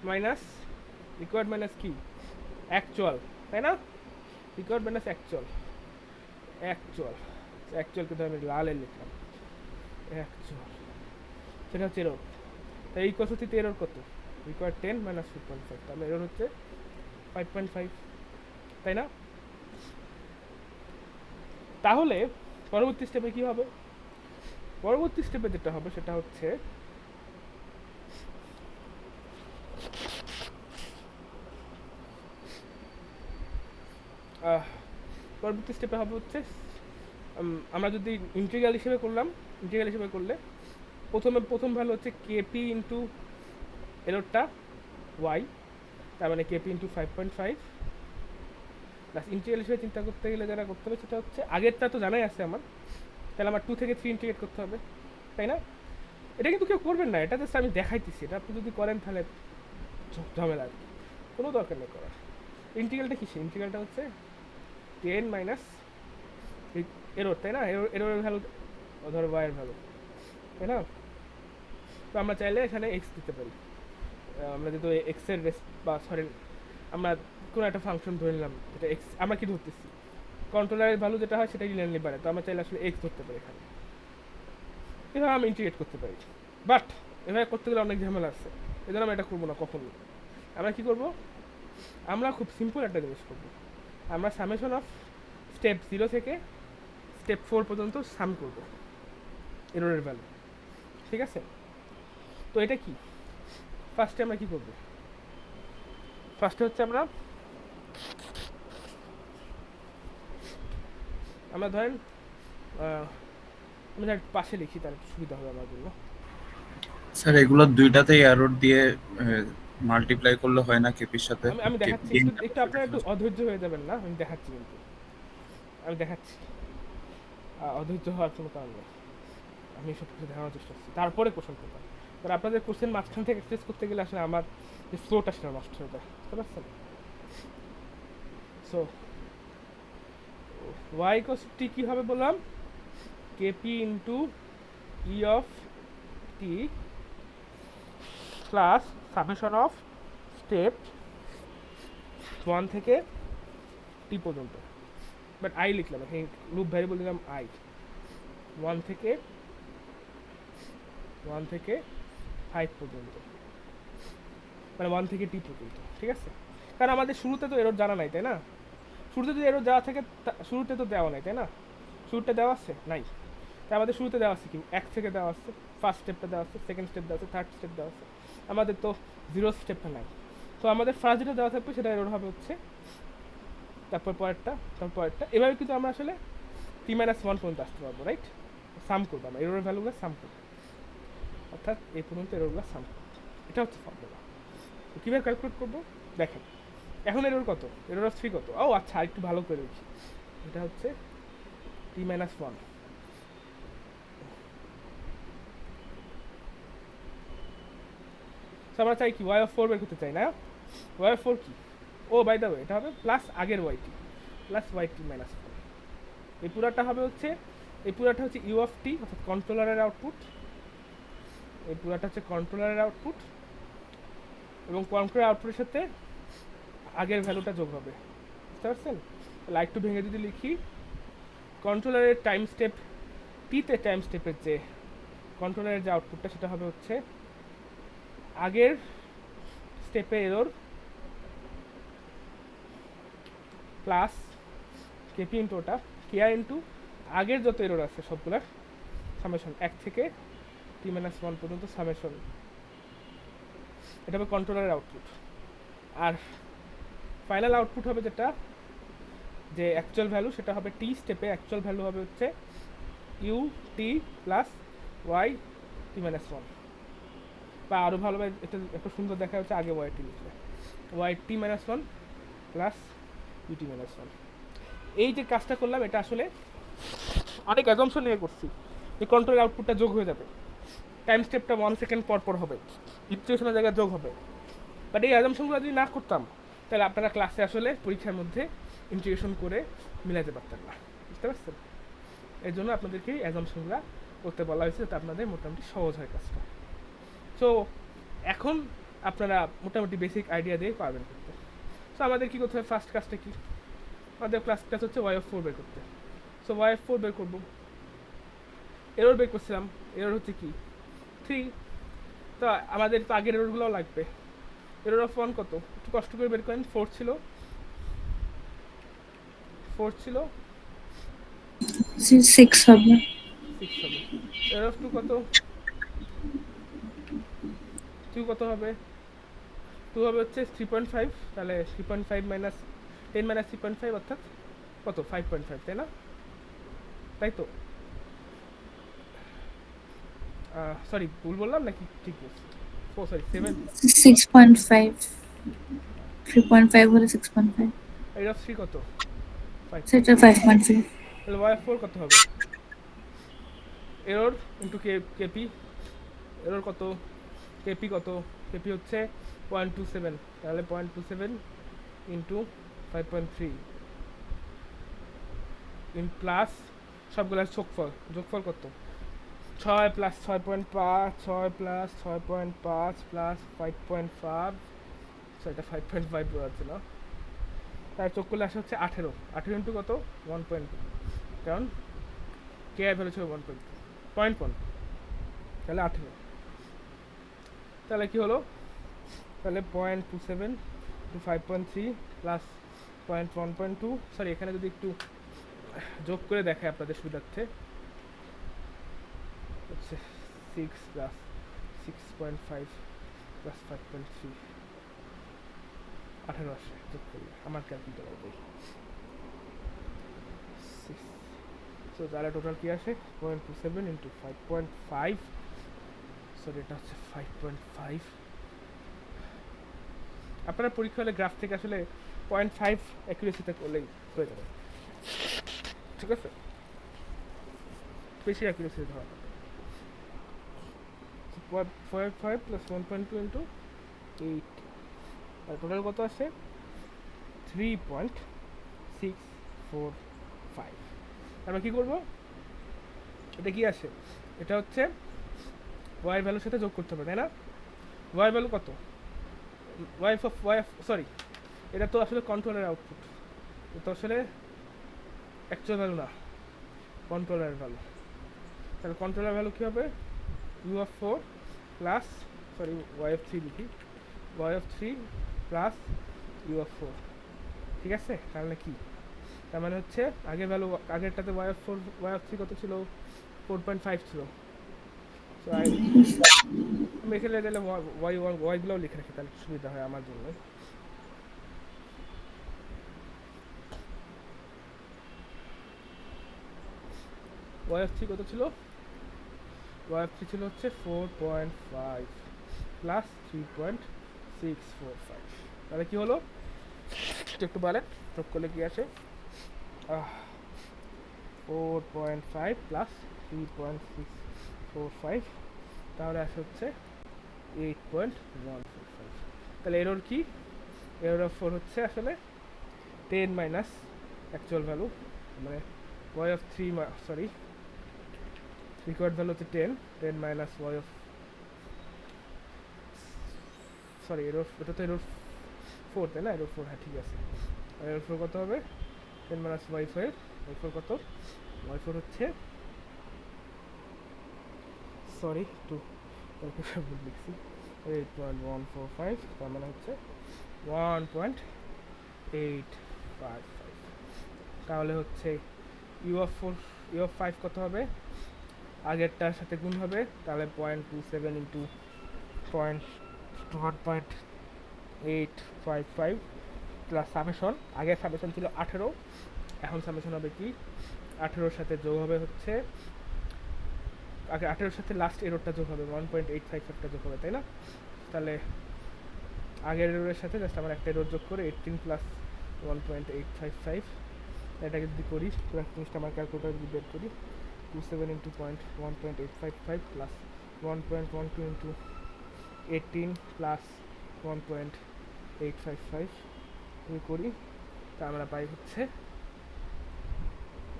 মাইনাস কি অ্যাকচুয়াল, তাই না? রিকোয়ার্ড মাইনাস অ্যাকচুয়াল কিন্তু আমি লালে লিখলাম অ্যাকচুয়াল, সেটা হচ্ছে এরর। তাই এই কসতিতে এরর কত? রিকোয়ার্ড 10 মাইনাস 4.5, তাহলে এরর হচ্ছে 5.5, তাই না? তাহলে পরবর্তী স্টেপে কি হবে? পরবর্তী স্টেপে যেটা হবে সেটা হচ্ছে পরবর্তী স্টেপে হবে হচ্ছে আমরা যদি ইন্টিগ্রাল হিসেবে করলে প্রথম ভ্যালু হচ্ছে কেপি ইন্টু এররটা ওয়াই, তার মানে কেপি ইন্টু 5.5 প্লাস ইন্টিগ্রাল হিসেবে চিন্তা করতে গেলে যারা করতে হবে সেটা হচ্ছে আগেরটা তো জানাই আছে আমার, তাহলে আমার 2 থেকে 3 ইন্টিগ্রেট করতে হবে, তাই না? এটা কিন্তু কেউ করবেন না, এটা জাস্ট আমি দেখাইতেছি। এটা আপনি যদি করেন তাহলে ঝামেলা আর কি, কোনো দরকার নেই করার। ইন্টিগ্রালটা কিসে? ইন্টিগ্রালটা হচ্ছে 10 মাইনাস এরর, তাই না? এররের ভ্যালু ধরো y এর ভ্যালু, তাই না? তো আমরা চাইলে এখানে x দিতে পারি। আমরা যেহেতু x এর আমরা কোনো একটা ফাংশন ধরে নিলাম, যেটা x আমরা কি ধরতেছি, কন্ট্রোলারের ভ্যালু যেটা হয় সেটা লিনিয়ারলি বাড়ে, তো আমরা চাইলে আসলে x ধরতে পারি এখানে। এভাবে আমি ইন্টিগ্রেট করতে পারি, বাট এভাবে করতে গেলে অনেক ঝামেলা আছে, এই জন্য আমরা এটা করবো না কখনোই। আমরা কি করব? আমরা খুব সিম্পল একটা জিনিস করবো, আমরা সামেশন অফ স্টেপ 0 থেকে স্টেপ 4 পর্যন্ত সাম করব এররের ভ্যালু, ঠিক আছে? তো এটা কি, ফার্স্টে আমরা কি করব? ফার্স্টে হচ্ছে আমরা ধরেন আমি পাশে লিখি, তার সুবিধা হবে আমার জন্য। স্যার এগুলো দুইটাতেই এরর দিয়ে মাল্টিপ্লাই করলে হয় না কেপির সাথে? আমি দেখাচ্ছি, একটু আপনারা একটু অধৈর্য হয়ে যাবেন না, আমি দেখাচ্ছি, কিন্তু আমি দেখাচ্ছি, অধৈর্য হওয়ার কোনো কারণ নেই, আমি সব কিছু দেখানোর চেষ্টা করছি, তারপরে কোশ্চেন করবেন। কারণ আপনাদের কোশ্চেন মাঝখান থেকে এক্সপ্রেস করতে গেলে আসলে আমার যে ফ্লোটা সেটা নষ্ট হয়ে যায়, বুঝতে পারছেন? সো y ইকুয়ালস টি কি হবে বললাম? KP into E of T plus summation of step 1 থেকে টি পর্যন্ত, বাট আই লিখলাম এখানে, লুপ ভ্যারিয়েবল দিলাম আই, 1 থেকে 5 পর্যন্ত, মানে 1 থেকে টি পর্যন্ত, ঠিক আছে? কারণ আমাদের শুরুতে তো এরর জানা নাই, তাই না? শুরুতে যদি এরর দেওয়া থাকে, শুরুতে তো দেওয়া নাই, তাই না? শুরুতে দেওয়া আছে নাই, তাই আমাদের শুরুতে দেওয়া আছে কি 1 থেকে দেওয়া আছে, ফার্স্ট স্টেপটা দেওয়া আছে, সেকেন্ড স্টেপ দেওয়া আছে, থার্ড স্টেপ দেওয়া আছে, আমাদের তো 0 স্টেপটা নাই। তো আমাদের ফার্স্ট যেটা দেওয়া থাকবে সেটা এরর হবে হচ্ছে, তারপর পরেরটা, এভাবে কিন্তু আমরা আসলে t-1 পর্যন্ত আসতে পারবো, রাইট? সাম করবো আমরা এররের ভ্যালুগুলো সাম করবো, অর্থাৎ এই পর্যন্ত এররগুলো সাম করবো, এটা হচ্ছে ফর্মুলা। তো কীভাবে ক্যালকুলেট করবো দেখেন। এখন এরর কত? এরর অফ 3 কত? ও আচ্ছা, একটু ভালো করে দেখি, এটা হচ্ছে t-1। আমরা চাই কি y4 বের করতে চাই না? y4 কি? ও বাই দ্য ওয়ে, এটা হবে প্লাস আগের yt প্লাস yt মাইনাস 4। এই পুরাটা হচ্ছে ইউ অফ টি, অর্থাৎ কন্ট্রোলারের আউটপুট। এই পুরাটা হচ্ছে কন্ট্রোলারের আউটপুট, এবং কন্ট্রোলার আউটপুটের সাথে আগের ভ্যালুটা যোগ হবে, বুঝতে পারছেন? তাহলে একটু ভেঙে যদি লিখি, কন্ট্রোলারের টাইম স্টেপ টিতে টাইম স্টেপের যে কন্ট্রোলারের যে আউটপুটটা সেটা হবে হচ্ছে আগের স্টেপে এরর প্লাস কেপি ইন্টু ওটা কেআর ইন্টু আগের যত এরর আছে সবগুলার সামেশন 1 থেকে t-1 পর্যন্ত সামেশন, এটা হবে কন্ট্রোলারের আউটপুট। আর ফাইনাল আউটপুট হবে যেটা, যে অ্যাকচুয়াল ভ্যালু, সেটা হবে টি স্টেপে অ্যাকচুয়াল ভ্যালু হবে হচ্ছে U T plus Y t-1, বা আরও ভালোভাবে এটা একটু সুন্দর দেখা হচ্ছে আগে ওয়াই টি লিখলে yt-1 প্লাস ut-1। এই যে কাজটা করলাম এটা আসলে অনেক অ্যাজাম্পশন নিয়ে করছি, এই কন্ট্রোল আউটপুটটা যোগ হয়ে যাবে, টাইম স্টেপটা 1 সেকেন্ড পর পর হবে, ইন্টিগ্রেশনের জায়গায় যোগ হবে। বাট এই অ্যাজাম্পশনগুলো যদি না করতাম তাহলে আপনারা ক্লাসে আসলে পরীক্ষার মধ্যে ইন্টিগ্রেশন করে মিলাতে পারতেন না, বুঝতে পারছেন? এই জন্য আপনাদেরকে অ্যাজাম্পশনগুলো করতে বলা হয়েছে যাতে আপনাদের মোটামুটি সহজ হয় কাজটা। সো এখন আপনারা মোটামুটি বেসিক আইডিয়া দিয়ে পারবেন করতে। সো আমাদের কী করতে হবে, ফার্স্ট কাজটা কি, আমাদের ক্লাস হচ্ছে y(4) বের করতে। সো y(4) বের করবো, এরর বের করছিলাম, এরর হচ্ছে কি 3। তো আমাদের তো আগের এররগুলোও লাগবে। এরর অফ 1 কত, একটু কষ্ট করে বের করেন। 4 ছিল, 4 ছিল, 6 হবে। 6 হবে। এরর অফ 2 কত, 2 কত হবে, 2 হবে হচ্ছে 3.5। তাহলে 3.5 মাইনাস 10 মাইনাস 3.5 অর্থাৎ কত, 5.5, তাই না? তাই তো, সরি ভুল বললাম নাকি ঠিক বলছি? 4 সরি 7। 6.5 3.5 হলে 6.5, এর অফ 3 কত, 5। সেটা 5.5। তাহলে y(4) কত হবে, এরর ইন্টু কেপি, এরর কত, কেপি কত, কেপি হচ্ছে 0.27। তাহলে 0.27 ইন্টু 5.3 ইন প্লাস সবগুলোর যোগফল কত, 6 প্লাস 6.5, 6 প্লাস 6.5 প্লাস 5.5, এটা 5.5 বোঝাচ্ছে না, তার যোগ করলে আসে হচ্ছে 18। 18 ইন্টু কত, 1.2, কারণ কে আই ভ্যালু ছিল 1.1, তাহলে 18। তাহলে কি হলো, তাহলে 0.27 টু 5.3 প্লাস 1.2, সরি এখানে যদি একটু যোগ করে দেখায় আপনাদের সুবিধার্থে, হচ্ছে 6 প্লাস 6.5 প্লাস 5.3, 18 আসে যোগ করলে, আমার ক্যালকুলেটার বই। সো তাহলে টোটাল কি আসে, 0.27 ইন্টু 5.5, সরি এটা হচ্ছে 5.5। আপনারা পরীক্ষা হলে গ্রাফ থেকে আসলে 0.5 অ্যাকুরেসিতে করলেই হয়ে যাবে, ঠিক আছে? বেশি অ্যাকুরেসি ধরা 0.5 প্লাস 1.2 ইন্টু 8, আর টোটাল কত আসে 3.645। আমরা কী করবো, এটা কি আসে, এটা হচ্ছে ওয়াই ভ্যালুর সাথে যোগ করতে হবে, তাই না? ওয়াই ভ্যালু কত, সরি এটা তো আসলে কন্ট্রোলের আউটপুট, এটা তো আসলে অ্যাকচুয়াল ভ্যালু না, কন্ট্রোলার ভ্যালু। তাহলে কন্ট্রোলার ভ্যালু কী হবে, u(4) প্লাস, সরি y(3) লিখি, y(3) প্লাস u(4), ঠিক আছে? তাহলে কি, তার মানে হচ্ছে আগের ভ্যালু, আগেরটাতে y(3) কত ছিল, 4.5 ছিল। সো আমি এখানে তাহলে ওয়াইগুলোও লিখে রাখি, তাহলে সুবিধা হয় আমার জন্য। y(3) কত ছিল, y(3) ছিল হচ্ছে 4.5 প্লাস 3.645। তাহলে কি হলো, একটু বলেন, যোগ করলে কি আসে, 4.5 প্লাস 3.645, তাহলে আসে হচ্ছে 8.145। তাহলে এরর কি, এরর অফ 4 হচ্ছে আসলে 10 মাইনাস অ্যাকচুয়াল ভ্যালু, মানে y(3), সরি রিকোয়ার্ড ভ্যালু হচ্ছে 10 মাইনাস সরি এরর, এটা তো এরর 4, তাই না? এরর 4, হ্যাঁ ঠিক আছে। এরর 4 কত হবে, 10 মাইনাস y4, y4 কত, y4 হচ্ছে, সরি একটু ভুল লিখছি, 8.145, তার মানে হচ্ছে 1.855। তাহলে হচ্ছে u(5) কত হবে, আগেরটার সাথে গুণ হবে, তাহলে 0.27 ইন্টু 1.855 প্লাস সামেশন, আগের সামেশন ছিল 18, এখন সামেশন হবে কি, 18-র সাথে যোগ হবে হচ্ছে, আগে 18-র সাথে লাস্ট এররটা যোগ হবে, 1.855টা যোগ হবে, তাই না? তাহলে আগের এররের সাথে জাস্ট আমার একটা এরর যোগ করে 18 প্লাস 1.855, এটাকে যদি করি, পুরো জিনিসটা আমার ক্যালকুলেটার যদি বের করি, 27 ইন্টু 1.855 প্লাস 1.12 ইন্টু 18 প্লাস 1.855 যদি করি তা আমরা পাই হচ্ছে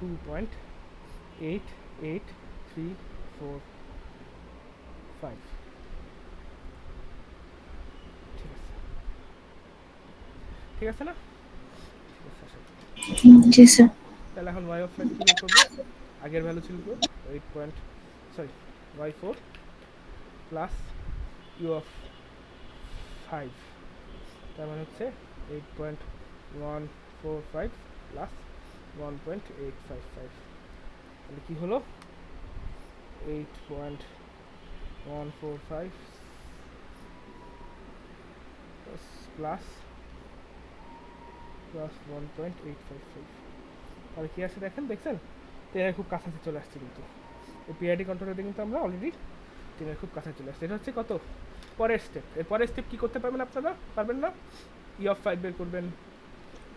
2.88345। ঠিক আছে না? ঠিক আছে আশা করি। জি স্যার। তাহলে এখন y অফ 5 কি বের করবো? আগের ভ্যালু ছিল তো y4 প্লাস u অফ 5, তার মানে হচ্ছে 8.145 প্লাস 1.855, তাহলে কি হলো 8.145 প্লাস 1.855, তাহলে কি আছে দেখছেন 10 খুব কাছাকাছি চলে আসছে। কিন্তু এই পিআইডি কন্ট্রোলারে কিন্তু আমরা অলরেডি 10 খুব কাছাকাছি চলে আসছে। এটা হচ্ছে কত পরের স্টেপ। এর পরের স্টেপ কি করতে পারবেন আপনারা? পারবেন না? ই অফ 5 বের করবেন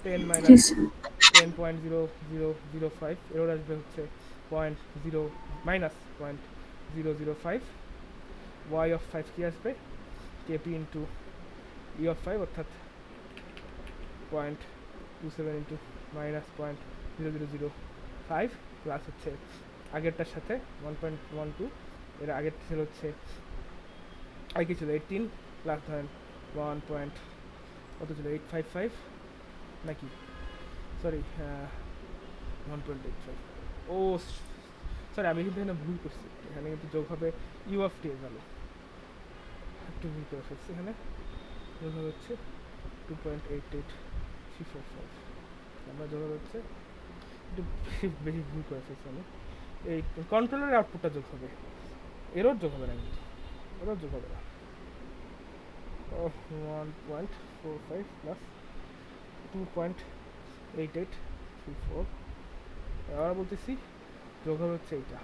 10 জি মাইনাস স্যার। 10.0005, এরর আসবে হচ্ছে 0.0 মাইনাস 0.005। y অফ 5 কি আসবে? kp ইন্টু ই অফ 5 অর্থাৎ 0.27 ইন্টু মাইনাস 0.0005 প্লাস হচ্ছে আগেরটার সাথে 1.12, এর আগের ছিল হচ্ছে আগে কি ছিল 18 প্লাস ধরেন 1. কত ছিল 855 নাকি সরি 1.85। ও সরি আমি কিন্তু এখানে ভুল করছি, এখানে কিন্তু যোগ হবে ইউ অফ টি এর ভ্যালু, একটু ভুল করে ফেলছি। এখানে যোগ হবে হচ্ছে 2.88345, আমরা যোগ হবে হচ্ছে একটু বেশি ভুল করে ফেলছি আমি। এই কন্ট্রোলের আউটপুটটা যোগ হবে, এরর যোগ হবে না, কিন্তু এরর যোগ হবে না। 1.45 প্লাস 2.8834, আবার বলতেছি যোগ হবে হচ্ছে এইটা,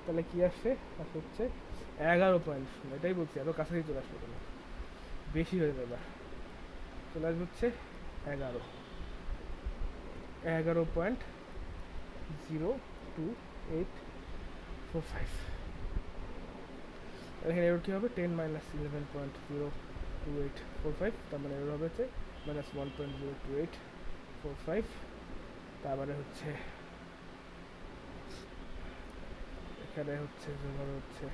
তাহলে কি আসছে? হচ্ছে 11.0, এটাই বলছি আরও কাছাকাছি চলে আসবে, কেন বেশি হয়ে যাবে, এবার চলে আসবে হচ্ছে 11.02845। এখানে এরর কী হবে? 10 মাইনাস 11.02845, তার মানে এরর হবে হচ্ছে মাইনাস 1.02845, তারপরে হচ্ছে এখানে হচ্ছে যেভাবে হচ্ছে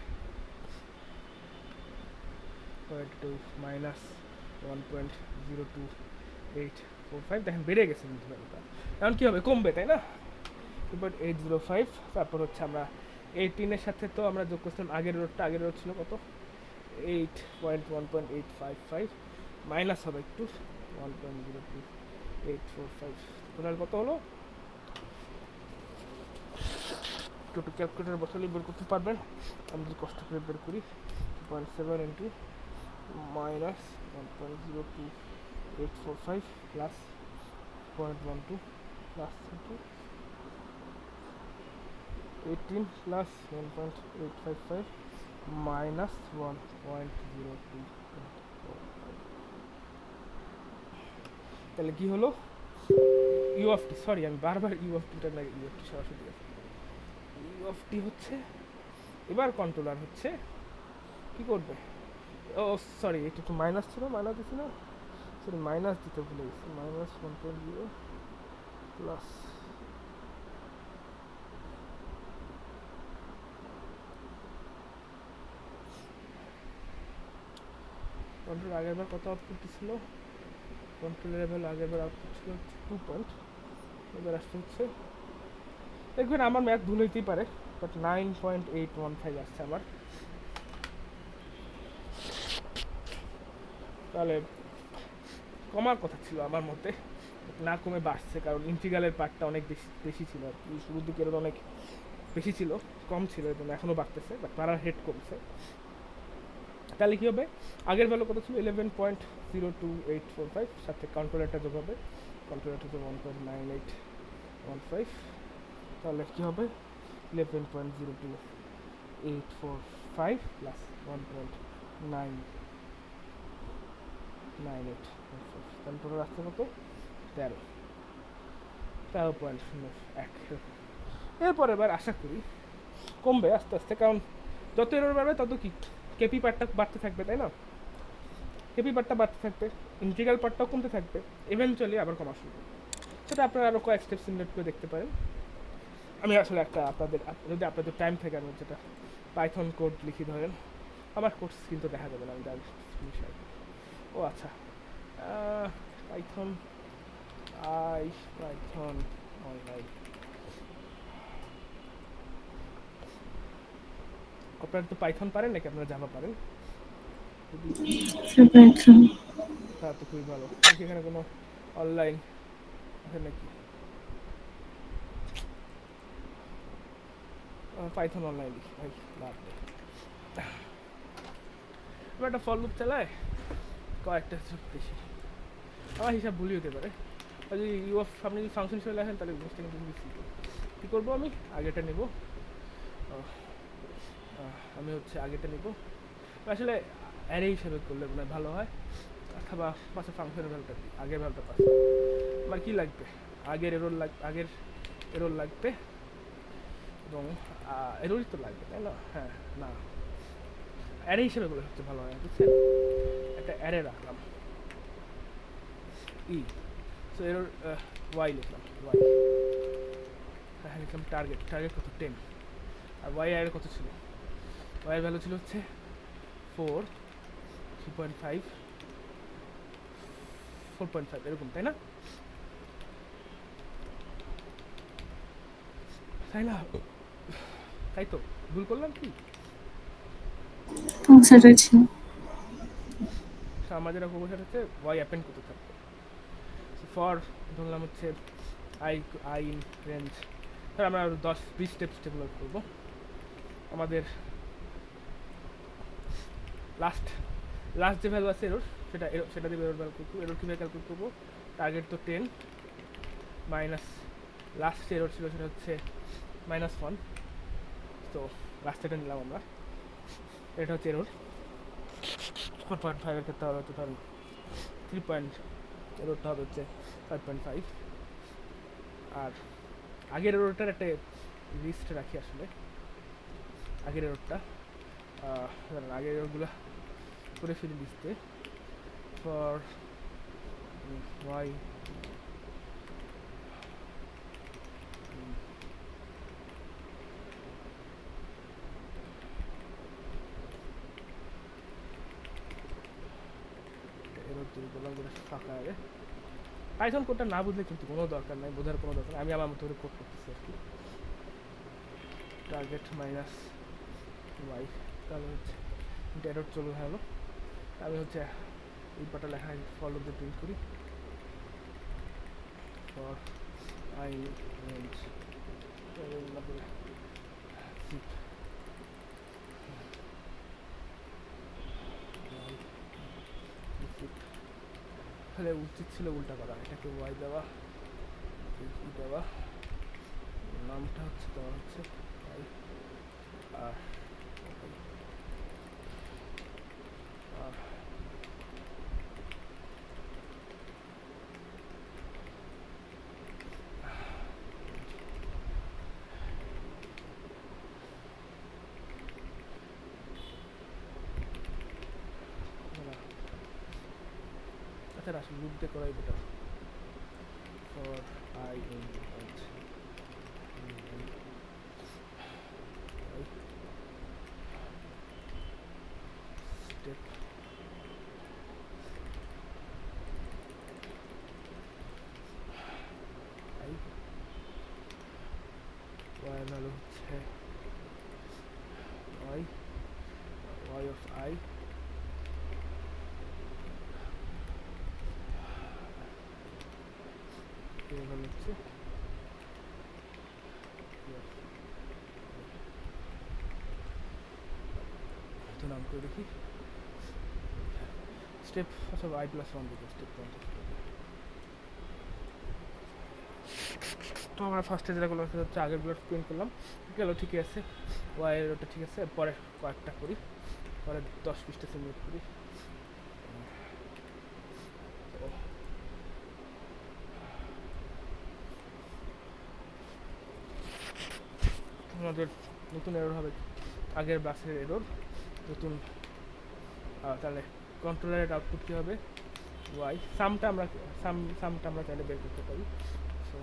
মাইনাস 1.02845, দেখেন বেড়ে গেছে কিন্তু ভ্যালুটা। এখন কী হবে? কমবে, তাই না? 2.805, তারপর হচ্ছে আমরা 18-এর সাথে তো আমরা যোগ করছিলাম আগের রোডটা, আগের রোড ছিল কত 8.1.855, মাইনাস হবে একটু 1.02845, টোটাল কত হলো? একটু ক্যালকুলেটার বসালে বের করতে পারবেন, আমি যদি কষ্ট করে বের করি 2.7 into minus 1.02845 plus 0.12 plus 18 plus 1.855 minus 1.02, তাহলে কি হলো? ইউ অফ টি, সরি আমি বারবার ইউ অফ টিটা লাগে, ইউ অফ টি সরাসরি আছে, ইউ অফ টি হচ্ছে এবার কন্ট্রোলার হচ্ছে কি করবে? ও সরি এটা একটু মাইনাস ছিল, মাইনাস দিচ্ছি না, সরি মাইনাস দিতে ভুলে গেছি, মাইনাস 1.0 প্লাস কন্ট্রোল আগের বার কত আউটপুট ছিল? কন্ট্রোল লেভেল আগের বার আউটপুট ছিল হচ্ছে 2 পয়েন্ট, এবার আসছে হচ্ছে দেখবেন আমার ম্যাথ ভুল হইতেই পারে, বাট 9.815 আসছে আমার। তাহলে কমার কথা ছিল আমার মতে, না কমে বাড়ছে, কারণ ইন্টিগ্রালের পার্টটা অনেক বেশি ছিল আর কি, শুরুর দিকে এর অনেক বেশি ছিল, কম ছিল এবং এখনও বাড়তেছে, বাট পাড়ার হেড কমছে। তাহলে কী হবে? আগের ভ্যালু কত ছিল? 11.02845, সাথে কন্ট্রোলারটা যোগ হবে, কন্ট্রোলারটা যোগ 1.9815, তাহলে কী হবে? 11.02845 প্লাস 1.99815, তাহলে টোটাল আসছে কত? 13.01। এরপর এবার আশা করি কমবে আস্তে আস্তে, কারণ যত এরর বাড়বে তত কি কেপি পার্টটা বাড়তে থাকবে, তাই না? কেপি পার্টটা বাড়তে থাকবে, ইন্টিগ্রাল পার্টটাও কমতে থাকবে, ইভেনচুয়ালি আবার কমা শুরু করবে। সেটা আপনারা আরও কয়েক স্টেপ সিমুলেট করে দেখতে পারেন। আমি আসলে একটা যদি আপনাদের টাইম থাকে আমি যেটা পাইথন কোড লিখি ধরেন, আমার কোর্স কিন্তু দেখা যাবে না, আমি ও আচ্ছা, পাইথন পাইথন অনলাইন। আপনারা তো পাইথন পারেন নাকি আপনারা জাভা পারেন? তা তো খুবই ভালো। দেখি এখানে কোনো অনলাইন আছে নাকি? পাইথন অনলাইন লিখি ভাই, লাভ নেই। আমি একটা ফল লুপ চালায় কয়েকটা দেখি, আমার হিসাব ভুলই হতে পারে। আর যদি আপনি যদি ফাংশন হিসেবে লেখেন তাহলে জিনিসটা কিন্তু খুবই সিম্পল। কী করবো, আমি আগেটা নেব, আমি হচ্ছে আগেটা নেব আসলে অ্যারে হিসেবে করলে মানে ভালো হয়, অথবা পাশে ফাংশনের ভ্যালুটা দিই, আগের ভ্যালুটা পাশে। আমার কী লাগবে, আগের এরর লাগবে এবং এররই তো লাগবে, তাই না? হ্যাঁ, না, অ্যারে হিসেবে করলে সবচেয়ে ভালো হয়, বুঝছেন? একটা অ্যারে রাখলাম সো এরর ওয়াই লিখলাম, ওয়াই হ্যাঁ লিখলাম টার্গেট কত 10, আর ওয়াই অ্যারে কত ছিল, ওয়াই এর ভ্যালু ছিল হচ্ছে 4, 3.5, 4.5 এরকম, তাই না? তাই তো, ভুল করলাম কি? সেটাই ছিল। আমাদের অবস্থা হচ্ছে ওয়াই অ্যাপেন্ড করতে থাকবে। ফর ধরলাম হচ্ছে আই ইন রেঞ্জ, স্যার আমরা 10-20 স্টেপ ডেভেলপ করবো। আমাদের লাস্ট যে ভ্যালু আছে এরর, সেটা দিয়ে এরর ক্যালকুলেট করবো। এরর কীভাবে ক্যালকুলেট করবো, টার্গেট তো 10 মাইনাস লাস্ট এরর ছিল সেটা হচ্ছে -1, তো লাস্টেটা নিলাম আমরা, এটা হচ্ছে এরর 4.5 এর ক্ষেত্রে হবে হচ্ছে ধরুন 3 এররটা হবে হচ্ছে 5.5। আর আগের এররটার একটা লিস্ট রাখি, আসলে আগের এররটা আগের এররগুলো করে ফেলি লিস্টে। ফর ওয়াই এরর তৈরি করলাম যেটা ফাঁকা আগে। পাইথন কোডটা না বুঝলে কিন্তু কোনো দরকার নাই, বোঝার কোনো দরকার, আমি আমার মতো করে কোড করতেছি আর কি। টার্গেট মাইনাস ওয়াই, তাহলে হচ্ছে এরর চলে গেলো। আমি হচ্ছে এই পাটা লেখা ফলো দিয়ে প্রিন্ট করি, ফর আই রেঞ্জ জিপ তাহলে উচিত ছিল উল্টা করা, এটাকে ওয়াই দেওয়া, দেওয়া, নামটা হচ্ছে দেওয়া হচ্ছে ওয়াই, আর আচ্ছা আসলে লুপ দিয়ে করাই better. For I in range step I, Y value হচ্ছে ওয়াই অফ আই, ভ্যালু হচ্ছে তো নাম করে দেখি স্টেপ, আচ্ছা i+1 দিকে স্টেপ 1। তো আমরা ফার্স্টে যেটা করলাম সেটা হচ্ছে আগেরগুলো প্রিন্ট করলাম, গেল ঠিকই আছে, ওয়াইয়ের ওটা ঠিক আছে, পরে কয়েকটা করি, পরে 10-20টা সিমুলেট করি। আমাদের নতুন এরর হবে, আগের বাসের এরর, নতুন তাহলে কন্ট্রোলারের আউটপুট কী হবে ওয়াই সামটা আমরা চাইলে বের করতে পারি। সো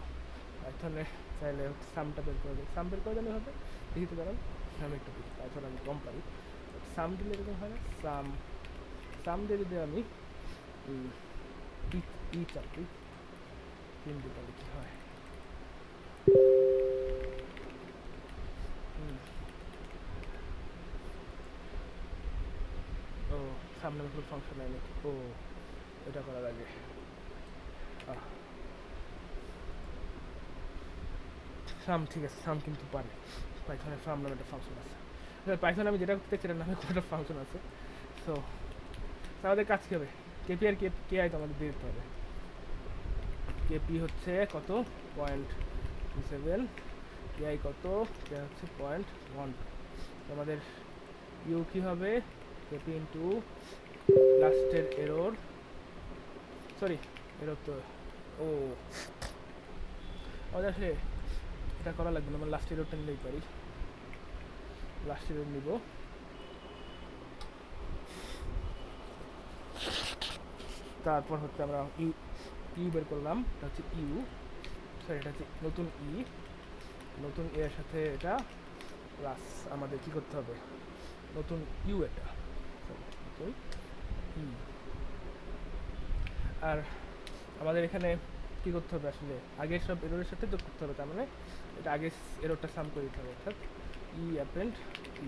পাইথনে চাইলে সামটা বের করে দেয়, সাম বের করে দিলে হবে দেখিতে পারেন। আমি একটু দেখি পাইথন আমি কম পারি, সাম দিলে এরকম হয় না। সাম দিয়ে যদি আমি চাপি তিন দিই তাহলে কী হয় ও সামনে কোনো ফাংশন নাই নাকি, ও এটা করার আগে সাম ঠিক আছে, সাম কিন্তু পারে। পাইথনের সাম নামে একটা ফাংশন আছে, পাইথন আমি যেটা করতে সেটার নামে কোনো একটা ফাংশন আছে। সো আমাদের কাজ কী হবে, কেপি আর কেআই তো আমাদের দিয়ে দিতে হবে। কেপি হচ্ছে কত 0.27, কেআই কত, কেআই হচ্ছে 0.1। আমাদের ইউ কী হবে কেপি ইন্টু লাস্টের এরর, সরি এরর তো ও আমাদের আসলে এটা করা লাগবে না, আমরা লাস্ট এররটা নিলেই পারি। লাস্ট এরর নিব, তারপর হচ্ছে আমরা ইউ বের করলাম, এটা হচ্ছে ইউ, সরি এটা হচ্ছে নতুন এর সাথে এটা প্লাস আমাদের কি করতে হবে নতুন ইউ, এটা নতুন ই। আর আমাদের এখানে কি করতে হবে আসলে আগের সব এররের সাথে যোগ করতে হবে, তার মানে এটা আগে এররটা সাম করে দিতে হবে, অর্থাৎ ই অ্যাপেন্ড ই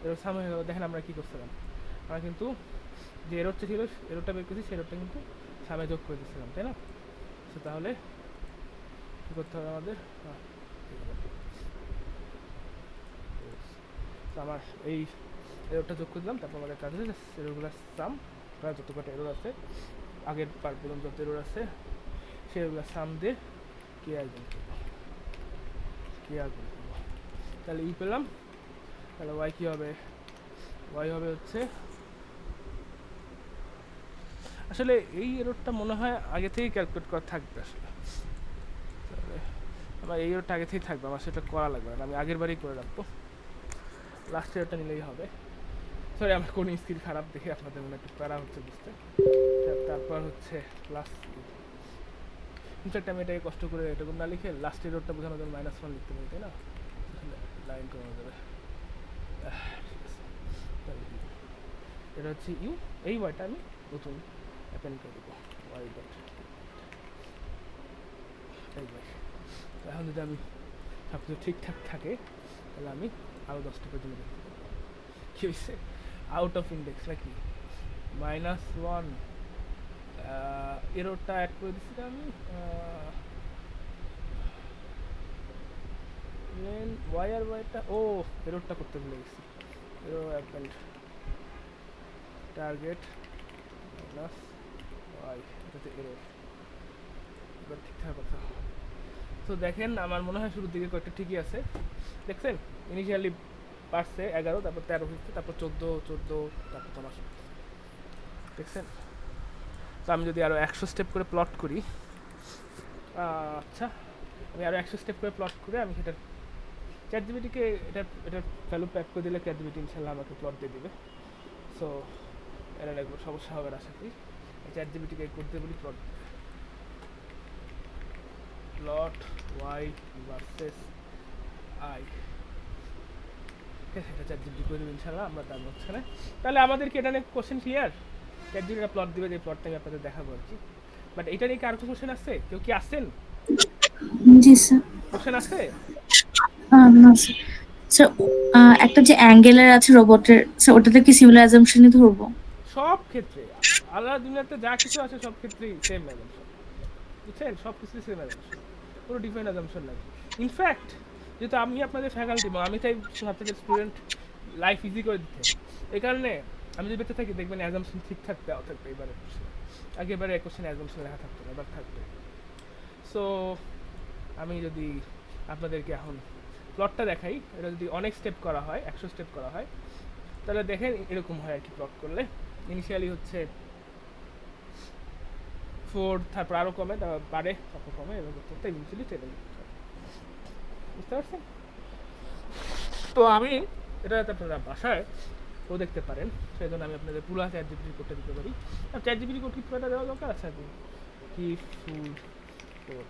এরর সাম হয়ে গেল। দেখেন আমরা কী করছিলাম, আমরা কিন্তু যে এররটা ছিল এররটা বের করেছি, সেই এররটা কিন্তু সামনে যোগ করে দিচ্ছিলাম, তাই না? সো তাহলে কী করতে হবে আমাদের, তো আমার এই এররটা যোগ করে দিলাম, তারপর আমাদের কাজ হচ্ছে এররগুলোর সাম, যত কটা এরর আছে আগের পার পর্যন্ত যত এরর আছে সেগুলো সাম দিয়ে কে আই গুণ করবো, তাহলে ই পেলাম। তাহলে ওয়াই কী হবে, ওয়াই হবে হচ্ছে আসলে এই এররটা মনে হয় আগে থেকেই ক্যালকুলেট করা থাকবে আসলে, তাহলে আমার এই এররটা আগে থেকেই থাকবে, আমার সেটা করা লাগবে না, আমি আগের বারেই করে রাখবো। লাস্ট এররটা নিলেই হবে। সরি আমার কোন স্কিল খারাপ দেখে আপনাদের মনে একটু প্যারা হচ্ছে বুঝতে। তারপর হচ্ছে লাস্ট, ইনফ্যাক্ট আমি এটাকে কষ্ট করে এটুকু না লিখে লাস্ট এররটা বোঝানোর জন্য -1 লিখতে পারি, তাই না? লাইন কমানো যাবে, ঠিক আছে। এটা হচ্ছে ইউ, এই ওয়াইটা আমি নতুন অ্যাপেন্ড করে দেবো ওয়াই ডট এই ওয়াই। এখন যদি আমি সব কিছু ঠিকঠাক থাকে তাহলে আমি আরও 10টা পেজে দেখতে পাবো কী হয়েছে, আউট অফ ইন্ডেক্স নাকি -1 এররটা অ্যাড করে দিচ্ছি আমি ওয়াই আর ওয়াইটা, ও এররটা করতে ভুলে গেছি, error append target minus Y, এটাতে এরর, এবার ঠিকঠাক কথা। তো দেখেন আমার মনে হয় শুরুর দিকে কয়েকটা ঠিকই আছে, দেখছেন ইনিশিয়ালি পারছে 11, তারপর 13 হচ্ছে, তারপর 14, তারপর তোমার দেখছেন। তো আমি যদি আরও 100 স্টেপ করে প্লট করি, আচ্ছা আমি আরও 100 স্টেপ করে প্লট করে আমি সেটার চ্যাটজিপিটিকে এটার ভ্যালু প্যাক করে দিলে চ্যাটজিপিটি ইনশাল্লাহ আমাকে প্লট দিয়ে দিবে। সো এটা একটু সমস্যা হবে না আশা করি। চ্যাটজিপিটিকে করতে বলি প্লট ওয়াই ভার্সেস আই, ঠিক আছে, এটা চ্যাটজিপিটি করে দেবে ইনশাল্লাহ, আমরা তার মাঝখানে। তাহলে আমাদের কি এটা নিয়ে কোশ্চেন ক্লিয়ার? চ্যাটজিপিটি একটা প্লট দিবে, যে প্লটটা আমি আপনাদের দেখাবো আর কি। বাট এটা নিয়ে কি আর কোনো কোশ্চেন আছে? কেউ কি আসছেন? জি স্যার। কোশ্চেন আছে? না স্যার। স্যার একটা যে অ্যাঙ্গেলের আছে রোবটের, স্যার ওটাতে কি সিমিলার অ্যাজাম্পশনই ধরবো? সব ক্ষেত্রে আল্লাহ দুনিয়াতে যা কিছু আছে সব ক্ষেত্রেই সেম অ্যাজাম্পশন, বুঝছেন? সব কিছুই সেম অ্যাজাম্পশন, কোনো ডিফারেন্ট অ্যাজাম্পশন নাই। ইনফ্যাক্ট যেহেতু আমি আপনাদের ফ্যাকাল্টি এবং আমি চাই ছাত্রদের স্টুডেন্ট লাইফ ইজি করে দিতে, এই কারণে আমি যদি বেঁচে থাকি দেখবেন অ্যাজাম্পশন ঠিকঠাক দেওয়া থাকবে। এবারে আগেবারে কোশ্চেন অ্যাজাম্পশন লেখা থাকতো না, এবার থাকবে। সো আমি যদি আপনাদেরকে এখন প্লটটা দেখাই, এটা যদি অনেক স্টেপ করা হয়, 100 স্টেপ করা হয়, তাহলে দেখেন এরকম হয় আর কি। প্লট করলে ইনিশিয়ালি হচ্ছে 4, তারপর আরও কমে, তারপর বাড়ে, তারপর কমে, এবার করতে করতে ইভেন্চুয়ালি 10 বুঝতে পারছেন? তো আমি এটা আপনারা বাসায় ও দেখতে পারেন। সেই জন্য আমি আপনাদের পুরো চ্যাট জিপিটি কোডটা দিতে পারি। আর চ্যাট জিপিটি কোড কি পুরোটা দেওয়া দরকার আছে নাকি? কি ফুল কোড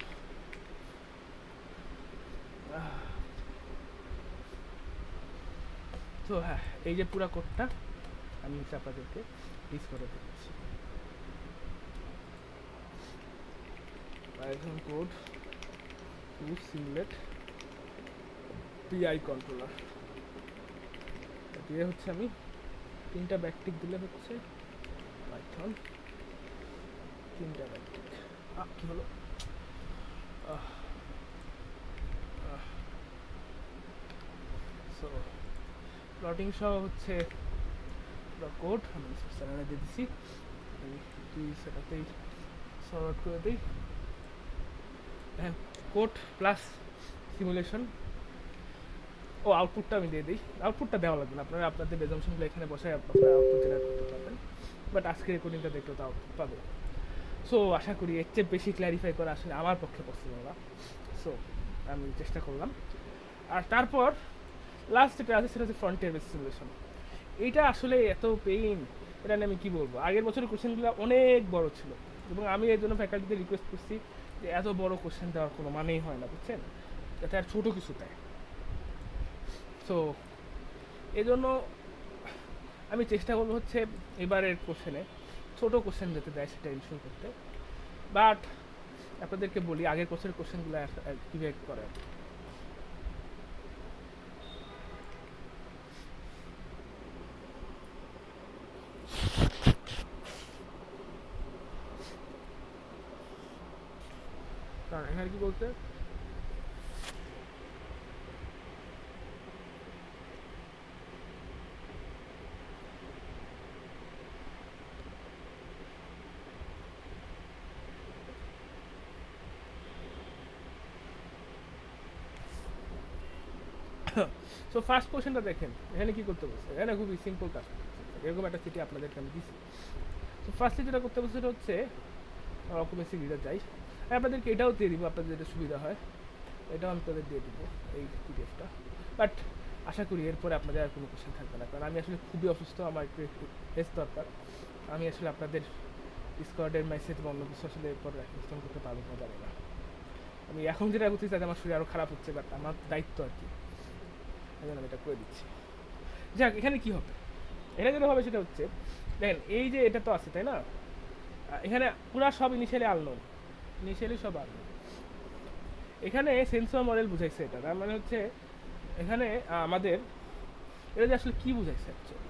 তো হ্যাঁ, এই যে পুরো কোডটা আমি হচ্ছে আপনাদেরকে ইউজ করে দিচ্ছি। Python code to simulate PI controller দিয়ে হচ্ছে আমি 3টা ব্যাকটিক দিলে হচ্ছে পাইথন 3টা ব্যাকটিক কি হলো সো প্লটিং সহ হচ্ছে কোড আমি চ্যানেলে দিয়ে দিচ্ছি। সেটাতেই সর্ট করে দিই। হ্যাঁ, কোড প্লাস সিমুলেশন ও আউটপুটটা আমি দিয়ে দিই। আউটপুটটা দেওয়া লাগবে না, আপনারা আপনাদের বেজমশনগুলো এখানে বসায় আপনারা আউটপুট জেনারেট করতে পারবেন, বাট আজকের রেকর্ডিংটা দেখলেও তো আউটপুট পাবে। সো আশা করি এর চেয়ে বেশি ক্ল্যারিফাই করা আসলে আমার পক্ষে পসিবল না। সো আমি চেষ্টা করলাম। আর তারপর লাস্ট যেটা আছে সেটা হচ্ছে ফ্রন্টিয়ার বেস সিমুলেশন। এইটা আসলে এত পেইন, এটা নিয়ে আমি কী বলবো। আগের বছরের কোশ্চেনগুলো অনেক বড় ছিল এবং আমি এর জন্য ফ্যাকাল্টিতে রিকোয়েস্ট করছি যে এত বড় কোশ্চেন দেওয়ার কোনো মানেই হয় না, বুঝছেন, যাতে আর ছোটো কিছু দেয়। সো এই জন্য আমি চেষ্টা করবো হচ্ছে এবারের কোশ্চেনে ছোটো কোশ্চেন যাতে দেয় সেটা ইনশিওর করতে। বাট আপনাদেরকে বলি আগের কোশ্চেনের কোশ্চেনগুলো কীভাবে করে। কারণ এখানে কি বলতে সো ফার্স্ট কোশ্চেনটা দেখেন, এখানে কি করতে বলছে। এখানে খুবই সিম্পল কাজ করতে বলছে। এরকম একটা সিটি আপনাদেরকে আমি দিচ্ছি। তো ফার্স্টে যেটা করতে বলছে সেটা হচ্ছে অকুপেন্সি রিডার যাই। আর আপনাদেরকে এটাও দিয়ে দিব, আপনাদের যেটা সুবিধা হয় এটাও আমি তাদের দিয়ে দেবো এই পিডিএফটা। বাট আশা করি এরপরে আপনাদের আর কোনো কোশ্চেন থাকবে না, কারণ আমি আসলে খুবই অসুস্থ, আমার একটু রেস্ট দরকার। আমি আসলে আপনাদের ডিসকর্ডের মেসেজ বা অন্য কিছু আসলে এরপর রেসপন্ড করতে পারবো না, জানি না। আমি এখন যেটা করতেছি তাতে আমার শরীর আরও খারাপ হচ্ছে, বাট আমার দায়িত্ব আর কি, এই জন্য আমি এটা করে দিচ্ছি। যাক, এখানে কী হবে, এটা যেটা হবে সেটা হচ্ছে দেখেন, এই যে এটা তো আছে তাই না, এখানে পুরা সব ইনিশিয়ালি আননোন, ইনিশিয়ালি সব আননোন। এখানে সেন্সর মডেল বুঝাইছে এটা, তার মানে হচ্ছে এখানে আমাদের এটা যে আসলে কী বুঝাইছে অ্যাকচুয়ালি,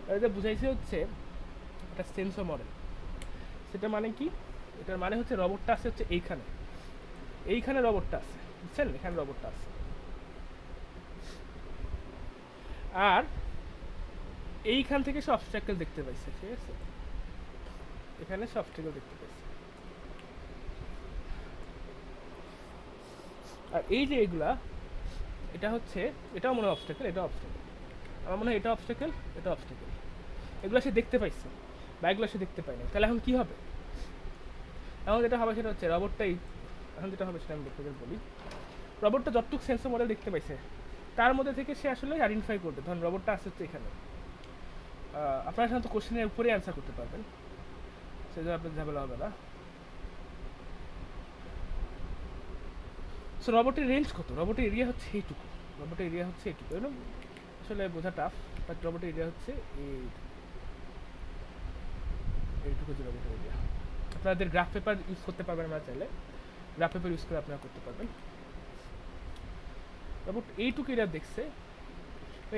এটা যে বুঝাইছে হচ্ছে একটা সেন্সর মডেল। সেটা মানে কি, এটার মানে হচ্ছে রবটটা আছে হচ্ছে এইখানে, এইখানে রবটটা আছে, বুঝছেন, এখানে রবটটা আছে। আর এইখান থেকে সে অবস্ট্রাকল দেখতে পাইছে, ঠিক আছে, এখানে সে অবস্ট্রাকল দেখতে পাইছে। আর এই যে এগুলা, এটা হচ্ছে, এটাও মনে হয় অবস্ট্রাকল, এটা অবস্ট্রাকল, আমার মনে হয় এটা অবস্ট্রাকল, এটা অবস্ট্রাকল। এগুলো সে দেখতে পাইছে বা এগুলো সে দেখতে পায়নি। তাহলে এখন কী হবে, এখন যেটা হবে সেটা হচ্ছে রবটটাই, এখন যেটা হবে সেটা আমি আপনাদের বলি। রবটটা যতটুকু সেন্সর মডেল দেখতে পাইছে তার মধ্যে থেকে সে আসলে আইডেন্টিফাই করবে, ধরুন রবটটা আসছে হচ্ছে এখানে। আপনারা সাধারণত কোশ্চেনের উপরে অ্যান্সার করতে পারবেন, সেই জন্য আপনার ঝামেলা হবে না। সো রবটের রেঞ্জ কত, রবটের এরিয়া হচ্ছে এইটুকু, রবটের এরিয়া হচ্ছে এইটুকু, এরকম আসলে বোঝা টাফ, বাট রবটের এরিয়া হচ্ছে এইটুকু যে রবটের এরিয়া। আপনাদের গ্রাফ পেপার ইউজ করতে পারবেন, আমরা চাইলে গ্রাফ পেপার ইউজ করে আপনারা করতে পারবেন। রবট এইটুকু এরিয়া দেখছে,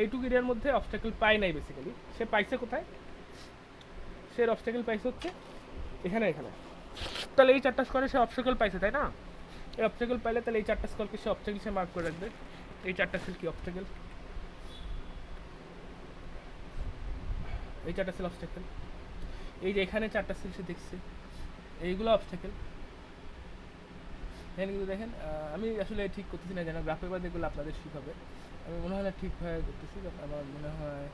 এইটুকু এরিয়ার মধ্যে অবস্ট্রাকল পায় নাই বেসিক্যালি। সে পাইছে কোথায়, সে অবস্ট্রাকল পাইছে হচ্ছে এখানে, এখানে। তাহলে এই 4টা স্কোরে সে অবস্ট্রাকল পাইছে তাই না, এই অবস্ট্রাকল পাইলে তাহলে এই 4টা স্কোরকে সে অবস্ট্রাকল সে মার্ক করে রাখবে। এই 4টা সেল কি অবস্ট্রাকল, এই 4টা সেল অবস্ট্রাকল। এই যে এখানে 4টা সেল সে দেখছে, এইগুলো অবস্ট্রাকল। এখানে কিন্তু দেখেন, আমি আসলে ঠিক করতেছি না, যেন গ্রাফ পেপার দেখলে আপনাদের ঠিক হবে। আমি মনে হয় না ঠিকভাবে করতেছি, আমার মনে হয়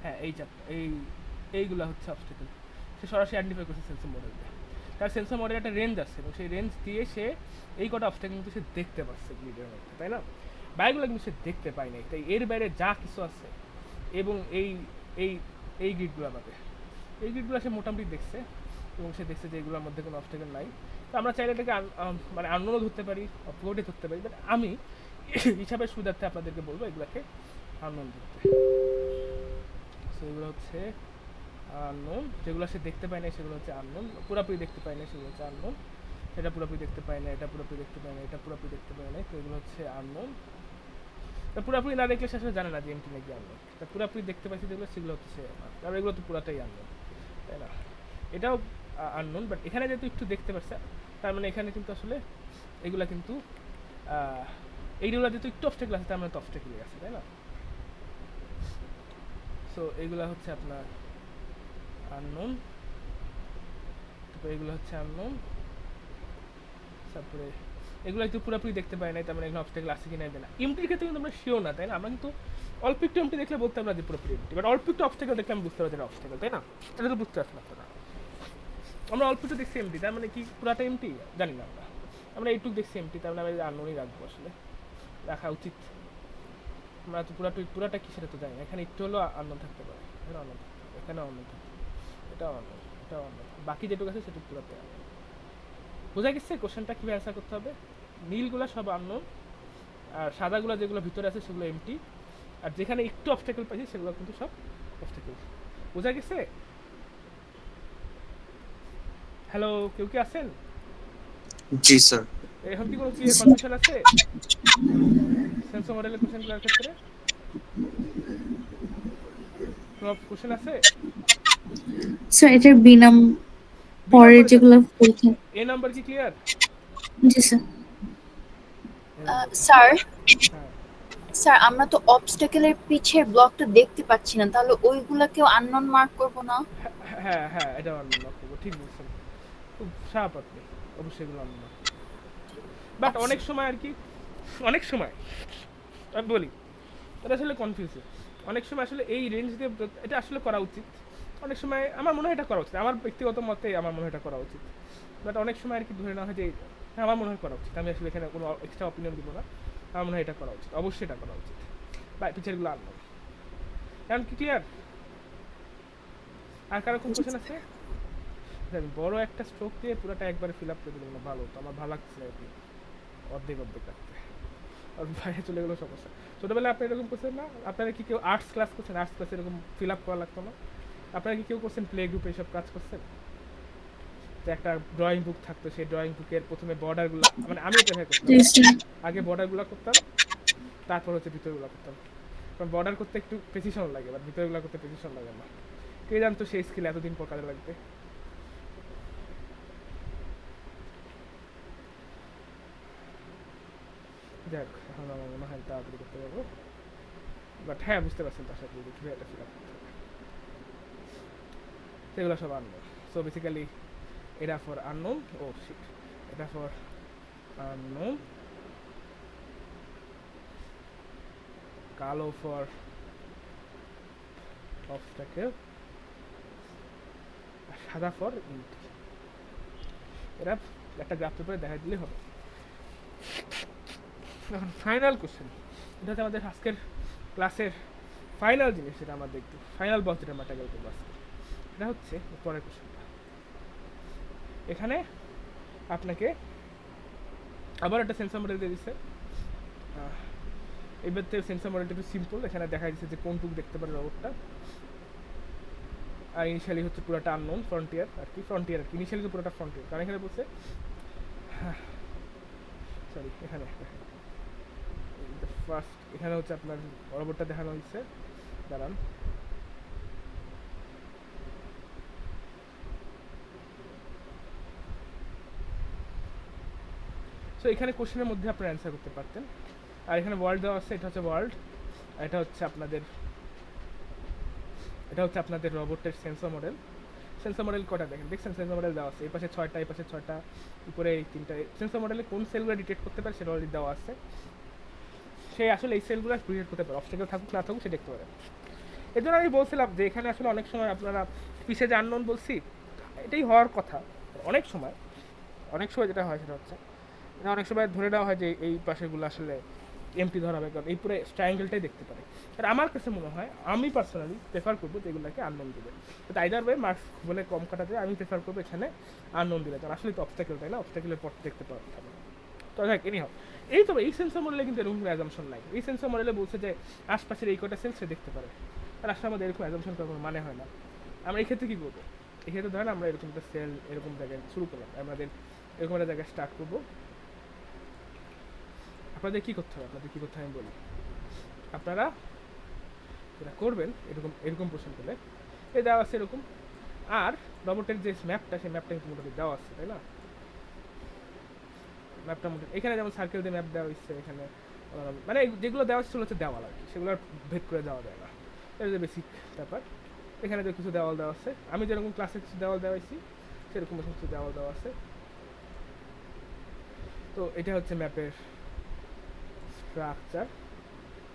হ্যাঁ এই 4টা, এইগুলো হচ্ছে অবস্ট্রাকল। সে সরাসরি আইডেন্টিফাই করছে সেন্সর মডেল দিয়ে। তার সেন্সর মডেল একটা রেঞ্জ আছে এবং সেই রেঞ্জ দিয়ে সে এই কটা অবস্ট্রাকল কিন্তু সে দেখতে পাচ্ছে গ্রিডের মধ্যে, তাই না। বাইকগুলো কিন্তু সে দেখতে পায় নাই, তাই এর বাইরে যা কিছু আছে এবং এই এই এই গ্রিডগুলো আমাকে এই গ্রিডগুলো সে মোটামুটি দেখছে এবং সে দেখছে যে এগুলোর মধ্যে কোনো অবস্টাকেল নাই। তো আমরা চাইলে এটাকে মানে আননোনও ধরতে পারি, অফরোডে ধরতে পারি, বাট আমি হিসাবের সুবিধার্থে আপনাদেরকে বলবো এগুলোকে আননোন ধরতে। সো এগুলো হচ্ছে আননোন, যেগুলো সে দেখতে পায় না সেগুলো হচ্ছে আননোন, পুরোপুরি দেখতে পায় না সেগুলো হচ্ছে আননোন, এটা পুরোপুরি দেখতে পায় না, এটা পুরোপুরি দেখতে পায় না, এটা পুরোপুরি দেখতে পায় না, তো এগুলো হচ্ছে আননোন। তা পুরোপুরি না দেখলে সে আসলে জানে না যে এমটি নাকি আননোন। তা পুরোপুরি দেখতে পাচ্ছি যেগুলো সেগুলো হচ্ছে সে, আর এগুলো তো পুরাটাই আননোন, তাই না? এটাও আননোন, বাট এখানে যেহেতু একটু দেখতে পাচ্ছে তার মানে এখানে কিন্তু আসলে এগুলা কিন্তু এইগুলো যেহেতু একটু অবস্টাকেল আছে তার মানে তো অবস্টাকেলই আছে, তাই না? সো এগুলা হচ্ছে আপনার আননোন, তারপরে এগুলো হচ্ছে আননোন, তারপরে এগুলো একটু পুরোপুরি দেখতে পাই নাই, তার মানে এখানে অবস্টাকেল আছে কি না না। এমটির ক্ষেত্রে কিন্তু আমরা শিওর না, তাই না? আমরা কিন্তু অল্প একটু এমটি দেখলে বলতে আমরা যে পুরোপুরি এমটি, বাট অল্প একটু অবস্টাকেল দেখলে আমি বুঝতে পারছি এটা অবস্টাকেল, তাই না? এটা তো বুঝতে পারছি না আপনারা। আমরা অল্প একটু দেখছি এমটি, তার মানে কি পুরাটা এমটি জানি না আমরা, আমরা এইটুকু দেখছি এমটি, তার মানে আমি আননোনই রাখবো, আসলে রাখা উচিত। আমরা তো পুরাটা কি সেটা তো জানি না, এখানে একটু হলেও আননোন থাকতে পারে, এখানে আননোন থাকতে পারে, এখানে আননোন থাকতে পারে, এটাও আননোন, এটাও আননোন, বাকি যেটুকু আছে সেটুকু পুরাতে আননোন। বোঝা গেছে কোশ্চেনটা কীভাবে অ্যান্সার করতে হবে? নীলগুলো সব আননোন, আর সাদাগুলো যেগুলো ভিতরে আছে সেগুলো এমটি, আর যেখানে একটু অবস্টাকেল পাইছি সেগুলো কিন্তু সব অবস্টাকেল। বোঝা গেছে? হ্যালো, কেউ কি আছেন? জি স্যার। এখন কি কোনো ক্লিয়ার কনফিউশন আছে সেন্সর মডেলের কোশ্চেনগুলোর ক্ষেত্রে? কোনো কোশ্চেন আছে? স্যার এটার বিনাম পরে যেগুলো বলছেন। এ নাম্বার কি ক্লিয়ার? জি স্যার। স্যার হ্যাঁ, স্যার আমরা তো অবস্টাকেলের পিছের ব্লকটা দেখতে পাচ্ছি না, তাহলে ওইগুলাকেও আননোন মার্ক করব না? হ্যাঁ হ্যাঁ, এটা আননোন করবো, ঠিক বলছেন, খুব সাপ আপনি, অবশ্যই এগুলো আননোন। বাট অনেক সময় আর কি, অনেক সময় আমি বলি এটা আসলে কনফিউজিং, অনেক সময় আসলে এই রেঞ্জ দিয়ে এটা আসলে করা উচিত, অনেক সময় আমার মনে হয় এটা করা উচিত, আমার ব্যক্তিগত মতে আমার মনে হয় এটা করা উচিত, বাট অনেক সময় আর কি ধরে নেওয়া হয় যে হ্যাঁ আমার মনে হয় করা উচিত, আমি আসলে এখানে কোনো এক্সট্রা অপিনিয়ন দিব না, আমার মনে হয় এটা করা উচিত, অবশ্যই এটা করা উচিত, বা পিছারগুলো আননোন। এখন কি ক্লিয়ার? আর কারো কোন কোশ্চেন আছে? আমি বড় একটা স্ট্রোক দিয়ে পুরোটা একবারে ফিল আপ করে দিলাম না, ভালো তো, আমার ভালো লাগছে আর কি অর্ধেক রাখতে, আর বাইরে চলে গেলেও সমস্যা। ছোটোবেলায় আপনি এরকম করছেন না? আপনারা কি কেউ আর্টস ক্লাস করছেন? আর্টস ক্লাসে এরকম ফিল আপ করা লাগতো না? আপনারা কি কেউ করছেন প্লে গ্রুপে এইসব কাজ করছেন? যে একটা ড্রয়িং বুক থাকতো, সেই ড্রয়িং বুকের প্রথমে বর্ডারগুলো, মানে আমি এটা করতাম, জি স্যার। আগে বর্ডারগুলো করতাম, তারপর হচ্ছে ভিতরগুলো করতাম, কারণ বর্ডার করতে একটু প্রেসিশন লাগে, বাট ভিতরগুলো করতে প্রেসিশন লাগে না। কে জানতো সেই স্কিল এতদিন পর কাজে লাগবে? যাক, এখন আমার মনে হয় তাড়াতাড়ি করতে পারবো, বাট হ্যাঁ বুঝতে পারছেন তার সাথে কীভাবে এটা ফিল আপ করতে হবে, সেগুলো সব আননোন। সো বেসিক্যালি এটা ফর আননোন, ও শিট, এটা ফর আননোন, কালো ফর অবস্টাকেল, আর সাদা ফর ইন্টি। এরা একটা গ্রাফ পেপারে দেখা দিলেই হবে। এখন ফাইনাল কোশ্চেন, এটা হচ্ছে আমাদের আজকের ক্লাসের ফাইনাল জিনিস, যেটা আমরা দেখব, ফাইনাল বস যেটা আমরা ট্যাকেল করবো আজকে, এটা হচ্ছে পরের কোশ্চেনটা। এখানে আপনাকে আবার একটা সেন্সর মডেল দিয়ে দিচ্ছে, এবার থেকে সেন্সর মডেলটা একটু সিম্পল, এখানে দেখা যাচ্ছে যে কোনটুকু দেখতে পারে রোবটটা, আর ইনিশিয়ালি হচ্ছে পুরোটা আননোন, ফ্রন্টিয়ার আর কি, ইনিশিয়ালি তো পুরোটা ফ্রন্টিয়ার, কারণ এখানে বলছে সরি এখানে ফার্স্ট, এখানে হচ্ছে আপনার রোবটটা দেখানো হচ্ছে, দাঁড়ান, সো এখানে কোশ্চেনের মধ্যে আপনারা অ্যান্সার করতে পারতেন, আর এখানে ওয়ার্ল্ড দেওয়া আছে, এটা হচ্ছে ওয়ার্ল্ড, এটা হচ্ছে আপনাদের রোবটের সেন্সর মডেল। সেন্সর মডেল কটা দেখছেন? সেন্সর মডেল দেওয়া আছে, এই পাশে 6টা, এই পাশে 6টা, উপরে এই 3টা। সেন্সর মডেলে কোন সেলগুলো ডিটেক্ট করতে পারে সেটা অলরেডি দেওয়া আছে, সে আসলে এই সেলগুলো ডিটেক্ট করতে পারে, অবস্টাকেল থাকুক না থাকুক সে দেখতে পারে। এই জন্য আমি বলছিলাম যে এখানে আসলে অনেক সময় আপনারা পিছিয়ে যে আননোন বলছি, এটাই হওয়ার কথা, অনেক সময় যেটা হয় সেটা হচ্ছে অনেক সময় ধরে নেওয়া হয় যে এই পাশেগুলো আসলে এমটি ধরা হবে, কারণ এই পুরো ট্রায়াঙ্গেলটাই দেখতে পারে। আর আমার কাছে মনে হয়, আমি পার্সোনালি প্রেফার করবো যে এগুলোকে আননোন দিবে, তো আইদার ওয়ে মার্কস বলে কম কাটাতে আমি প্রেফার করবো এখানে আননোন দিলে, কারণ আসলে তো অবস্টাকেল, তাই না, অবস্টাকেলের পর দেখতে পাওয়া যাবে। তো দেখ এনি হোক, এই তবে এই সেন্সর মডেলে কিন্তু এরকম কোনো অ্যাজাম্পশন নাই। এই সেন্সর মডেলে বলছে যে আশপাশের এই কটা সেল সে দেখতে পারে, আর আসলে আমাদের এরকম অ্যাজাম্পশন করার কোনো মানে হয় না। আমরা এই ক্ষেত্রে কী করবো, এই ক্ষেত্রে ধরেন আমরা এরকম একটা সেল এরকম জায়গায় শুরু করলাম, আমাদের এরকম একটা জায়গায় স্টার্ট করবো। আপনাদের কী করতে হবে, আপনাদের কী করতে হবে আমি বলি। আপনারা যেটা করবেন, এরকম এরকম পোর্শন পেলে এই দেওয়া আছে এরকম, আর রোবটের যে ম্যাপটা, সেই ম্যাপটা কিন্তু মোটামুটি দেওয়া আছে, তাই না, ম্যাপটা মোটামুটি এখানে যেমন সার্কেল দিয়ে ম্যাপ দেওয়া হচ্ছে, এখানে মানে যেগুলো দেওয়া হচ্ছে সেগুলো হচ্ছে দেওয়াল আর কি, সেগুলো আর ভেদ করে দেওয়া যায় না, এটা যে বেসিক ব্যাপার। এখানে যে কিছু দেওয়াল দেওয়া আছে, আমি যেরকম ক্লাসে কিছু দেওয়াল দেওয়াইছি সেরকম কিছু দেওয়াল দেওয়া আছে। তো এটা হচ্ছে ম্যাপের স্ট্রাকচার।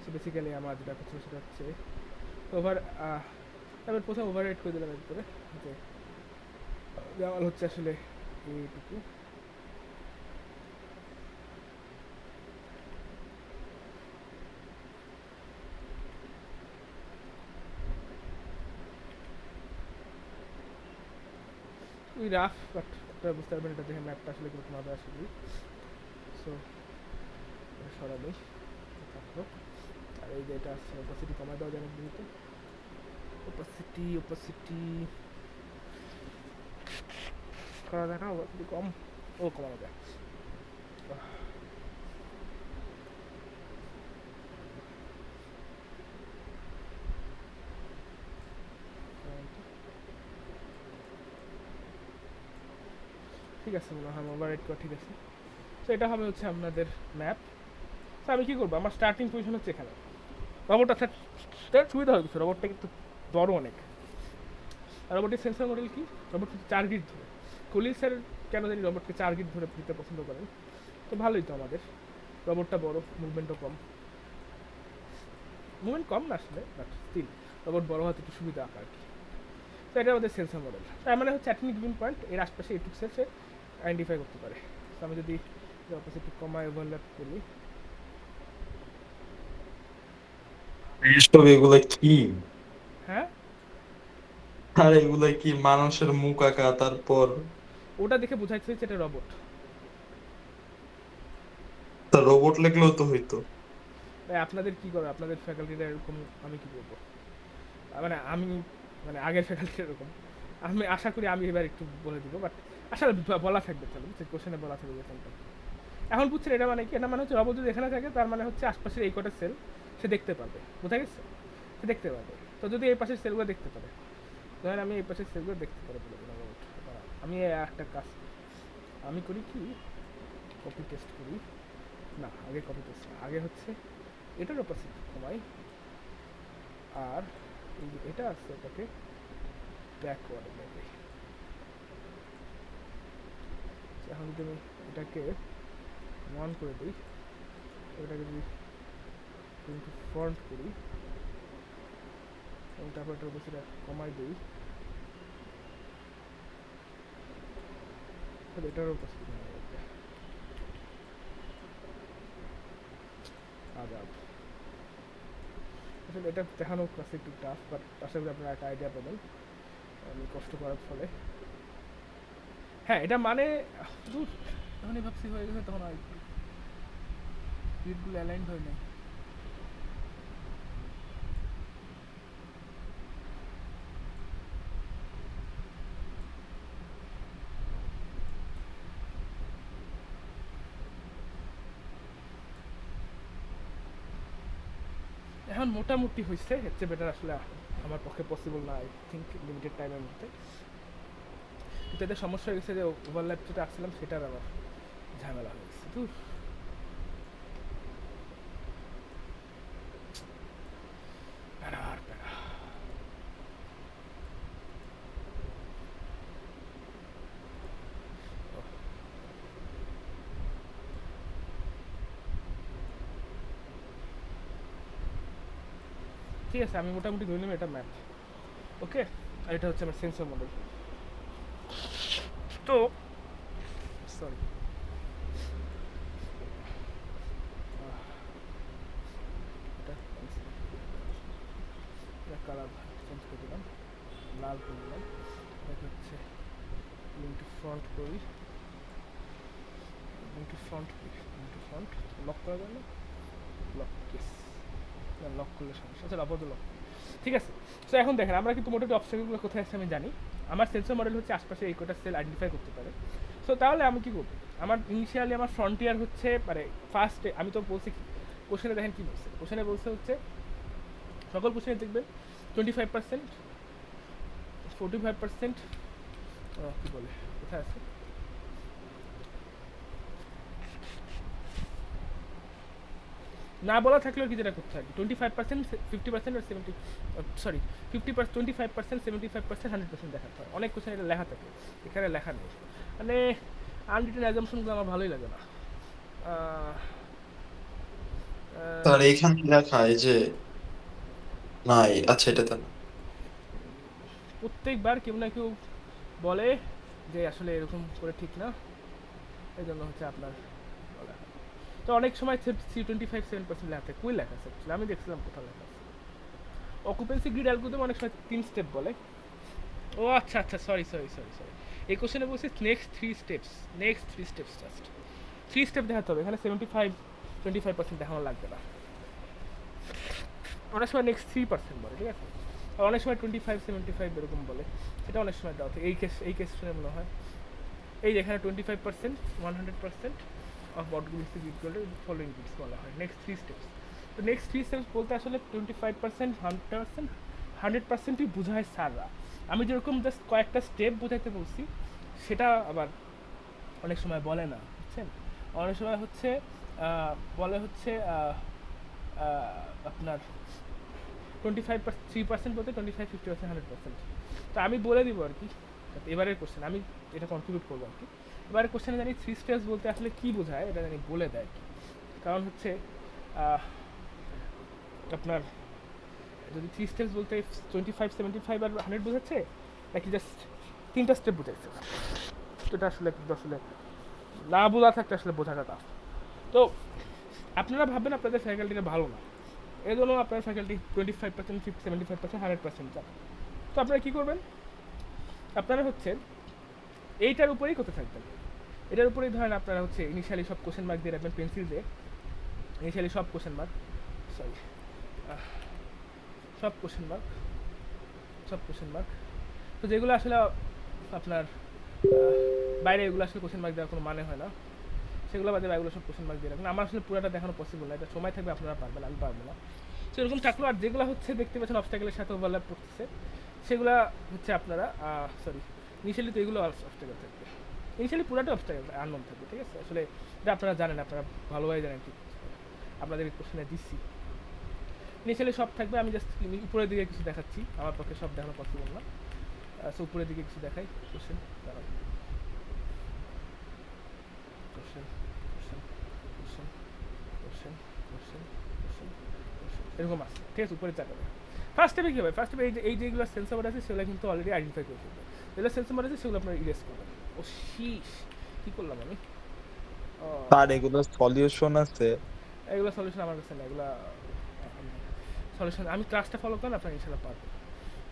সো বেসিক্যালি আমার যেটা করছিল সেটা হচ্ছে তারপর প্রথমে ওভাররাইট করে দিলাম এর ভিতরে, যে দেওয়াল হচ্ছে আসলে এইটুকু। ওই রাফ, বাট আপনারা বুঝতে পারবেন এটা দেখে ম্যাপটা আসলে কিরকম হবে আসলে। সো সরালেই থাকলো। আর এই যে এটা আসছে, অপাসিটি কমায় দেওয়া যায় না কিন্তু, অপাসিটি করা যায় না, অপাসিটি কম, ও কমানো যায়। ঠিক আছে, মনে হয় ওভাররাইট করা ঠিক আছে। তো এটা হবে হচ্ছে আপনাদের ম্যাপ। তো আমি কী করবো, আমার স্টার্টিং পজিশন হচ্ছে এখানে। রোবটটা সুবিধা হয়ে গেছে, রোবটটা কিন্তু বড় অনেক। আর রোবটের সেন্সর মডেল কি, রোবট কিন্তু 4 গিট ধরে। কলিল স্যার কেন জানি রোবটকে 4 গিট ধরে দিতে পছন্দ করেন, তো ভালোই তো আমাদের রোবটটা বড়, মুভমেন্টও কম, মুভমেন্ট কম না আসলে, বাট স্টিল রোবট বড় হতে একটু সুবিধা আর কি। তো এটা আমাদের সেন্সর মডেল, তার মানে হচ্ছে অ্যাট এনি গিভেন পয়েন্ট এর আশপাশে এইটুকু সেল সে আইডেন্টিফাই করতে পারে। তো আমি যদি অপোজিট কমায় ওভারল্যাপ করি, এইসব এগুলা কি? হ্যাঁ আর এগুলা কি মানুষের মুখ আঁকা? তারপর ওটা দেখে বোঝাচ্ছে যে এটা রোবট। তা রোবট লেখলেও তো হইতো। তাই আপনাদের কী করো, আপনাদের ফ্যাকাল্টিটা এরকম, আমি কী করবো, মানে আগের ফ্যাকাল্টি এরকম, আমি আশা করি আমি এবার একটু বলে দিব, বাট আসলে বলা থাকবে, তাহলে বুঝছেন, কোশ্চেনে বলা থাকবে যে কোনটা। এখন বুঝছেন এটা মানে কি, এটা মানে হচ্ছে রোবট যদি এখানে থাকে, তার মানে হচ্ছে আশপাশের এই কটা সেল সে দেখতে পারবে, বোঝা গেছে, সে দেখতে পারবে। তো যদি এই পাশের সেলগুলো দেখতে পারে, ধরেন আমি এই পাশের সেলগুলো দেখতে পারে বলে দিলাম রোবট, আমি একটা কাজ আমি করি কি, কপি টেস্ট করি না, আগে কপি টেস্ট না, আগে হচ্ছে এটার অপোজিট কমাই, আর এই যে এটা আছে এটাকে ব্যাকওয়ার্ডে নেবে। এখন যদি আমি এটাকে 1 করে দিই, এটাকে যদি কিন্তু ফ্রন্ট করি এবং তারপর এটার উপর সেটা কমাই দিই, তাহলে এটার উপর আজাব। আসলে এটা দেখানোর কাছে একটু টাফ, বাট আশা করি আপনারা একটা আইডিয়া পাবেন আমি কষ্ট করার ফলে। হ্যাঁ এটা মানে যখনই ভাবছি হয়ে গেছে, তখন আর গ্রিডগুলো অ্যালাইন্ড হয় নাই। এখন মোটামুটি হয়েছে, এর চেয়ে বেটার আসলে আমার পক্ষে পসিবল না, আই থিঙ্ক লিমিটেড টাইমের মধ্যে। কিন্তু এদের সমস্যা হয়ে গেছে যে ওভারল্যাপ যেটা আসছিলাম সেটার আবার ঝামেলা হয়ে গেছে। দূর প্যারা আর প্যারা। ঠিক আছে, আমি মোটামুটি ধরে নিলাম এটা ম্যাপ, ওকে। আর এটা হচ্ছে আমার সেন্সর মডেল। তো সরি, কালার চেঞ্জ করে দিলাম, লাল করে দিলাম, এটা হচ্ছে ইন্টু ফ্রন্ট করি, ইন্টু ফ্রন্ট লক করা যায় না, লক কেস না, লক করলে সমস্যা, আচ্ছা আপাতত লক। ঠিক আছে, সো এখন দেখেন আমরা কিন্তু মোটামুটি অবস্টাকেলগুলো কোথায় আছে আমি জানি। আমার সেন্সর মডেল হচ্ছে আশপাশে এই কটা সেল আইডেন্টিফাই করতে পারে। সো তাহলে আমি কী করবো, আমার ইনিশিয়ালি আমার ফ্রন্টিয়ার হচ্ছে মানে ফার্স্টে আমি তো বলছি কি কোশ্চেনে দেখেন কী বলছে, কোশ্চেনে বলছে হচ্ছে সকল কোশ্চেনে দেখবেন 25%, 45%, কী বলে কোথায় আছে, না বলা থাকলেও কি যেটা করতে হবে 25%, 50% আর 70, সরি 50%, 25%, 75%, 100% দেখাতে হয়। অনেক কোশ্চেন এটা লেখা থাকে, এখানে লেখা নেই, মানে আনরিটেন অ্যাজাম্পশনগুলো আমার ভালোই লাগে না। স্যার এইখানে লেখা এই যে নাই, আচ্ছা এটা তো না। প্রত্যেকবার কেউ না কেউ বলে যে আসলে এরকম করে ঠিক না, এই জন্য হচ্ছে আপনার বলা হয়। তো অনেক সময় 25-7% লেখা থাকে, কই লেখা আছে আমি দেখছিলাম কোথাও লেখা আছে। অকুপেন্সি গ্রিড অ্যালগরিদম অনেক সময় 3 স্টেপ বলে। ও আচ্ছা আচ্ছা, সরি, এই কোশ্চেনে বলছি নেক্সট 3 স্টেপস, জাস্ট 3 স্টেপ দেখাতে হবে, এখানে 25% দেখানো লাগবে না। অনেক সময় নেক্সট 3% বলে, ঠিক আছে, আর অনেক সময় 25-75 এরকম বলে, এটা অনেক সময় দেওয়া থাকে। এই কেসটা মনে হয় এই যে এখানে 25%, 100% of what gives the equal to following bits বলা হয় নেক্সট 3 স্টেপস। তো নেক্সট 3 স্টেপস বলতে আসলে 25%, 100%ই বোঝায় স্যাররা। আমি যেরকম জাস্ট কয়েকটা স্টেপ বোঝাইতে বলছি সেটা আবার অনেক সময় বলে না, বুঝছেন। অনেক সময় হচ্ছে বলে হচ্ছে আপনার 3% বলতে 25, 50%, 100%। তো আমি বলে দিব আর কি এবারের কোশ্চেন, আমি এটা কন্ট্রিবিউট করবো আর কি। এবারের কোশ্চেনে জানি 3 স্টেপস বলতে আসলে কী বোঝায় এটা জানি বলে দেয় আর কি। কারণ হচ্ছে আপনার যদি 3 স্টেপস বলতে 25, 75 আর 100 বোঝাচ্ছে নাকি জাস্ট 3টা স্টেপ বোঝাচ্ছে, তো এটা আসলে না বোঝা থাকতে আসলে বোঝাটা টাফ। তো আপনারা ভাববেন আপনাদের ফ্যাকাল্টিটা ভালো না, এই জন্য আপনার ফ্যাকাল্টি 25%, 50, 75%, 100% যাবে। তো আপনারা কী করবেন, আপনারা হচ্ছে এইটার উপরেই করতে থাকবেন, এটার উপরেই ধরেন আপনারা হচ্ছে ইনিশিয়ালি সব কোশ্চেন মার্ক দিয়ে রাখবেন পেন্সিল দিয়ে, ইনিশিয়ালি সব কোশ্চেন মার্ক, তো যেগুলো আসলে আপনার বাইরে এগুলো আসলে কোশ্চেন মার্ক দেওয়ার কোনো মানে হয় না, সেগুলো বাদে এগুলো সব কোশ্চেন মার্ক দিয়ে রাখবেন। আমার আসলে পুরোটা দেখানো পসিবল না, এটা সময় থাকবে আপনারা পারবেন, আমি পারবো না। সেরকম থাকলো, আর যেগুলো হচ্ছে দেখতে পাচ্ছেন অবস্টাকেলের সাথে ওভারল্যাপ করতেছে সেগুলো হচ্ছে আপনারা ইনিশিয়ালি তো এগুলো অবস্টাকেল থাকবে, ইনিশিয়ালি পুরোটা অবস্টাকেল আননোন থাকবে, ঠিক আছে। আসলে এটা আপনারা জানেন, আপনারা ভালোভাবে জানেন কি আপনাদের কোশ্চেনে দিচ্ছি, ইনিশিয়ালি সব থাকবে। আমি জাস্ট উপরের দিকে কিছু দেখাচ্ছি, আমার পক্ষে সব দেখানো পসিবল না, সো উপরের দিকে কিছু দেখাই। কোশ্চেন এরকম আছে, ঠিক আছে, উপরে চাকা। ফার্স্ট স্টেপে কী হবে, ফার্স্ট স্টেপে এই যেগুলো সেন্সর মোড আছে সেগুলো কিন্তু অলরেডি আইডেন্টিফাই করে ফেলবে, যেগুলো সেন্সর মোড আছে সেগুলো আপনারা ইরেজ করবেন। ও শীষ, কী করলাম আমি, আর এগুলো সলিউশন আছে, এগুলো সলিউশন আমার কাছে না, এগুলো সলিউশন আমি ক্লাসটা ফলো করেন আপনার ইনশাল্লাহ পারবেন,